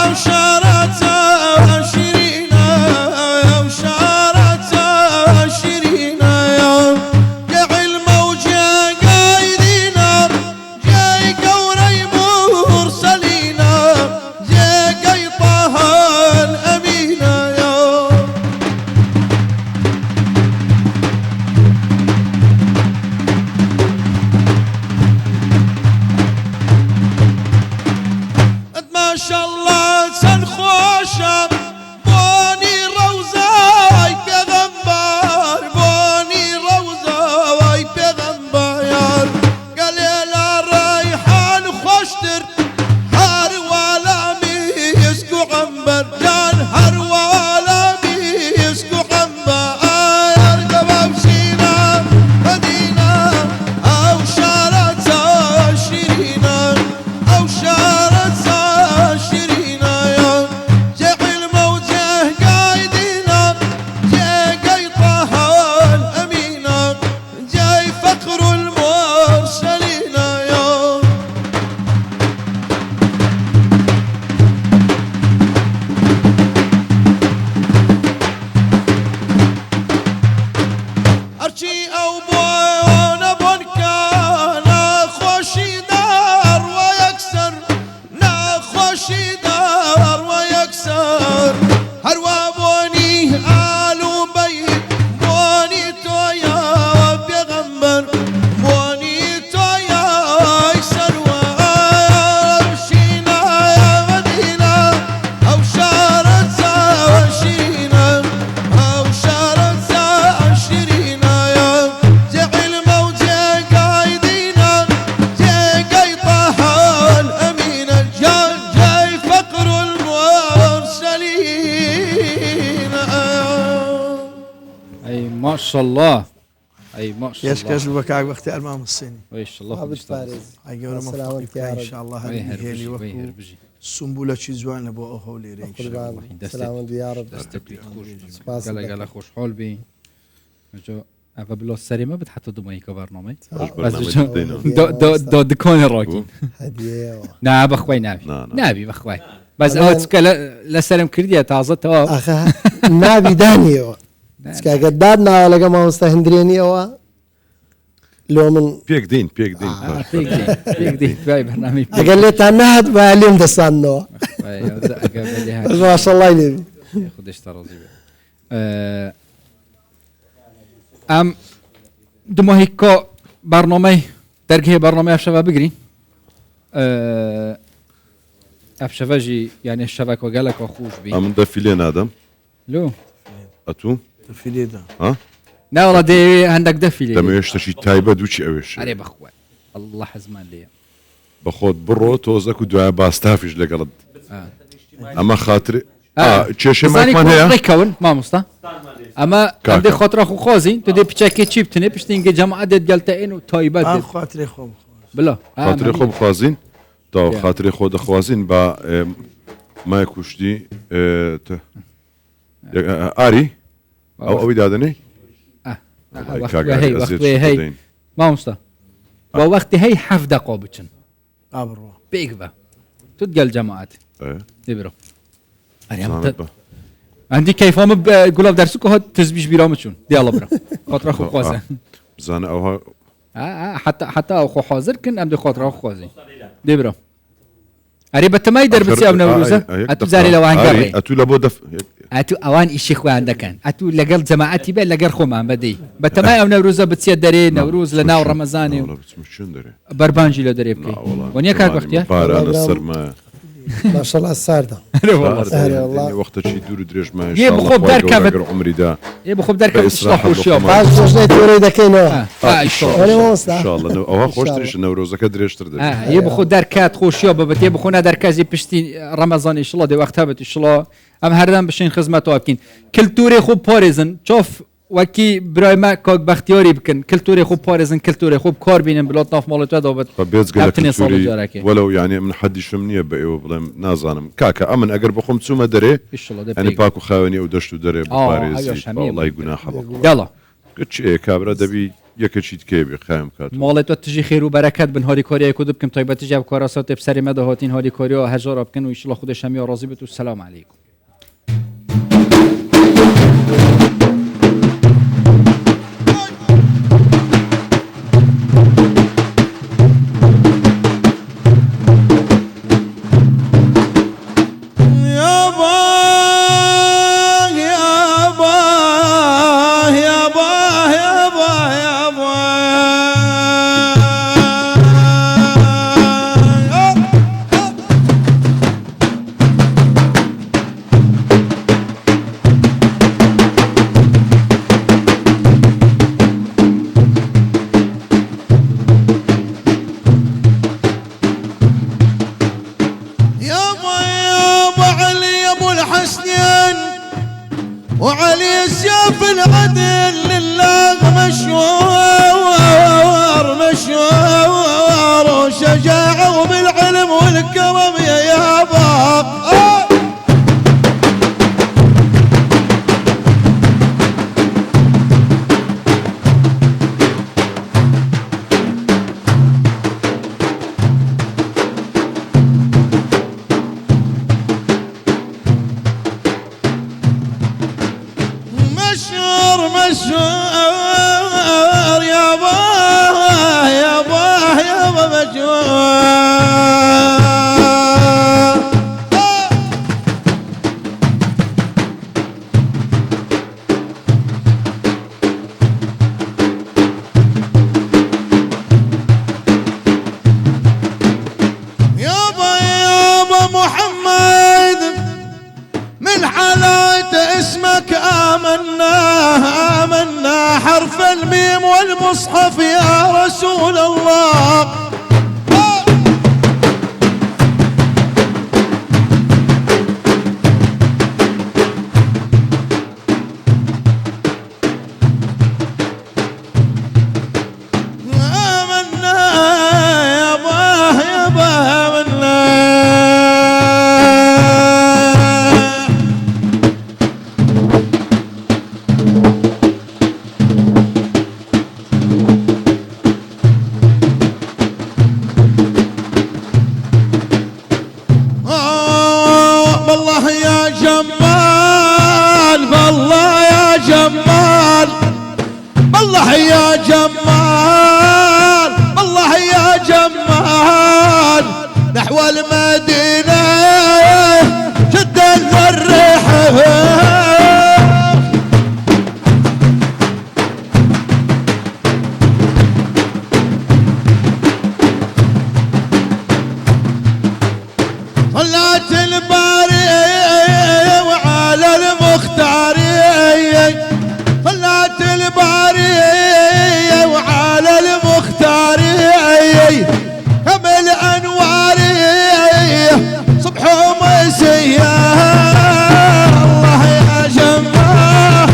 Avşarata şirina Avşarata şirina ya Ge'il mevce gaydina Gey gavray mursalina Gey tahal emina ya ما شاء الله سنخوشة بوني روزاي بيغمبر بوني روزاي بيغمبر قال يا ريحان خوشتر هر ولا ميسكو عنبر جان هر ولا ميسكو عنبر ارقب بسينا مدينة او شارة شيرينا أو شارة شيرين ما شاء الله اي ما شاء يش الله كاش بكاك وقت المام الصيني ما شاء الله عابد خدش تارز. فارز اي قولنا السلام مفقك عليكم يا ان رب. شاء الله وي هذه هي اللي هربجي وي وقت هربجي السنبله شي زوان لبو اهو ليري ان شاء الله قربان دستك. سلام يا رب دستك بيت خوش سپاس قال دەکەم. قال خوش حال بي جو اما بلا سري ما بتحط دمي كبرنامج آه. برنامج جو- دينا. دو دكان راكين هدیه نا بخوي نابي نا. نابي بخوي بس أنا- اوتك لسلم كردي تازه تو ئاخە نابی دانیەوە چکە دادناوە لەگە مامۆستا هەندرێنیەوە لۆ من بيك دين فيك دي باي برنامج ئەگەر لێتان نهات بە لێم دەسانەوە ماشەڵای لێبی خودش ترازي ام دمو هيكو برنامج درجه برنامج افشفا بگرین افشفا جي يعني الشبكه وقالك خوش بي من دفيلين ادم لو اتو في ليدا ها لا والله دي عندك دفي دم لي يشتا شي تايبه دوشي اوش علي بخوي الله حزمان لي بخود برو توزك ودعاء باستافج لقلد اما خاطري تشيشي زاني مايك من هي ريكون ما مستا اما كاكا. عندي خاطر اخو خوزين تدي بتشكي تشيبتني باش تنجي جماعه ديت قالت انه تايبات اه ديت. خاطري خوب بلا خاطري خوب خوازين تو خاطري خود خوازين با ما يكوشتي اري او دادني وقت هي وقت هي ما مستا ووقت هي حفظ قابتشن ابرو بيكبا تتقال جماعات دبرو ايه عندي كيف هم بقولوا بدرسك هاد تزبيش بيرامتشون دي الله برا خاطر اخو خوازه زان او حتى اخو حاضر كن ام دي خاطر اخو خوازي دبرو قريبة ما يدر بس يا نوروزة اتو زاري لو هنقري اتو لابو دف اتو اوان اشي خو عندك اتو لقل جماعتي بقى لقر خوما بدي بتما يا نوروزة بتسيا دري نوروز لنا ورمضاني والله بتسمشون دري بربانجي لو دري بكي ونيا كانت وقتها والله باران السرما ماشەڵا ساردە والله وقت شي دور دريج ما يا بخوب دار كافت. عمري دا يبخوب دارك بإسراحة اصلاح وشيوب اللقمة. باش خۆشنەی تۆرەی دەکەینەوە ان وەێ ان مۆستا شاء الله او خوش تريش نوروزك دريج تردر يبخو دركات خوشيا بابت يبخو دركازي بشتي رمضان ان شاء الله دي وقتها بت ان شاء الله ام هردم بشين خدمته ابكين كلتوري خو باريزن شوف وكي براي ما كوك بختياري بكن كلتوري خو باريزن كلتوري خو بكار بينن بلوت ناف مالت ودابت فبيز كابتني قال صالح لك جاركي. ولو يعني من حد يشمني بقى وبلا نازانم كاكا امن اگر بخم تسوما دري ان شاء الله يعني ده باكو خاوني ودشتو دري أيوة بباريزي شمية. والله يقناح يلا قلتش ايه كابرا دبي يكشيت كيبي خايم كات مالت تجي خير وبركات بن هاري كوريا كدب كم طيبه تجي بكاراسات بسري مدى هاتين هاري كوريا هجار بكن وان شاء الله خودش هم راضي بت والسلام عليكم يابا يابا يابا يابا يابا يابا يابا علي ابو الحسنين وعلي سيف العدل لله مشوار مشوار وشجاعة وبالعلم والكرم يا يابا مشوار مشوار يابا يابا يابا مشوار يابا يابا محمد من حالات اسمك آمنا آمنا حرف الميم والمصحف يا رسول الله بالله يا جمال بالله يا جمال بالله يا جمال بالله يا جمال نحو المدينة شد الريحة صلاة الباري وعلى المختاري صلاة الباري وعلى المختاري كمل أنواري صبح ومسيا الله يا جمال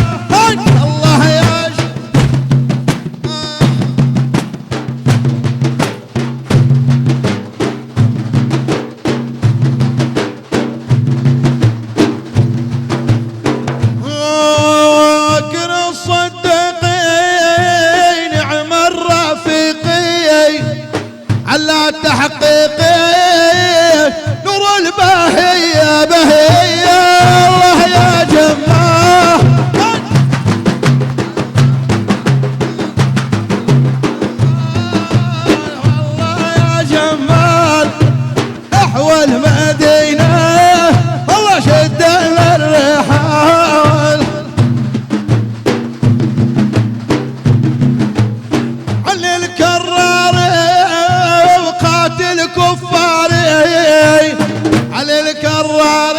الله يا كن الصدقي نعم الرفيقي على تحقيقي نور البهية بهية الله يا جمال الله يا جمال نحو المدينة الله شد الرحال علي الكرار وقاتل كفاري علي الكرار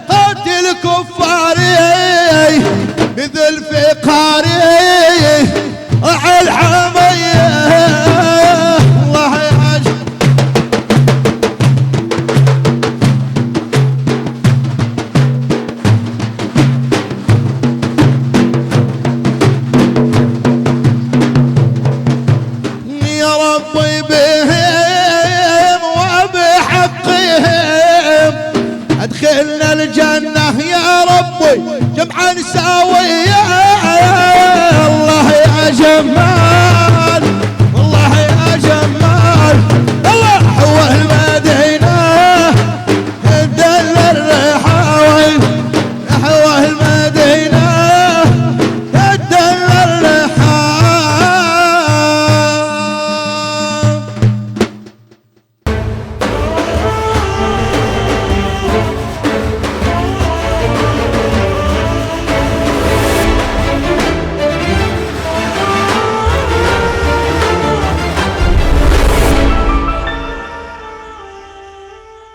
قاتل كفاري بذل فقاري على الحمية الله يا يا ربي بهم وبحقهم ادخلنا الجنة يا ربي جمعا ساوية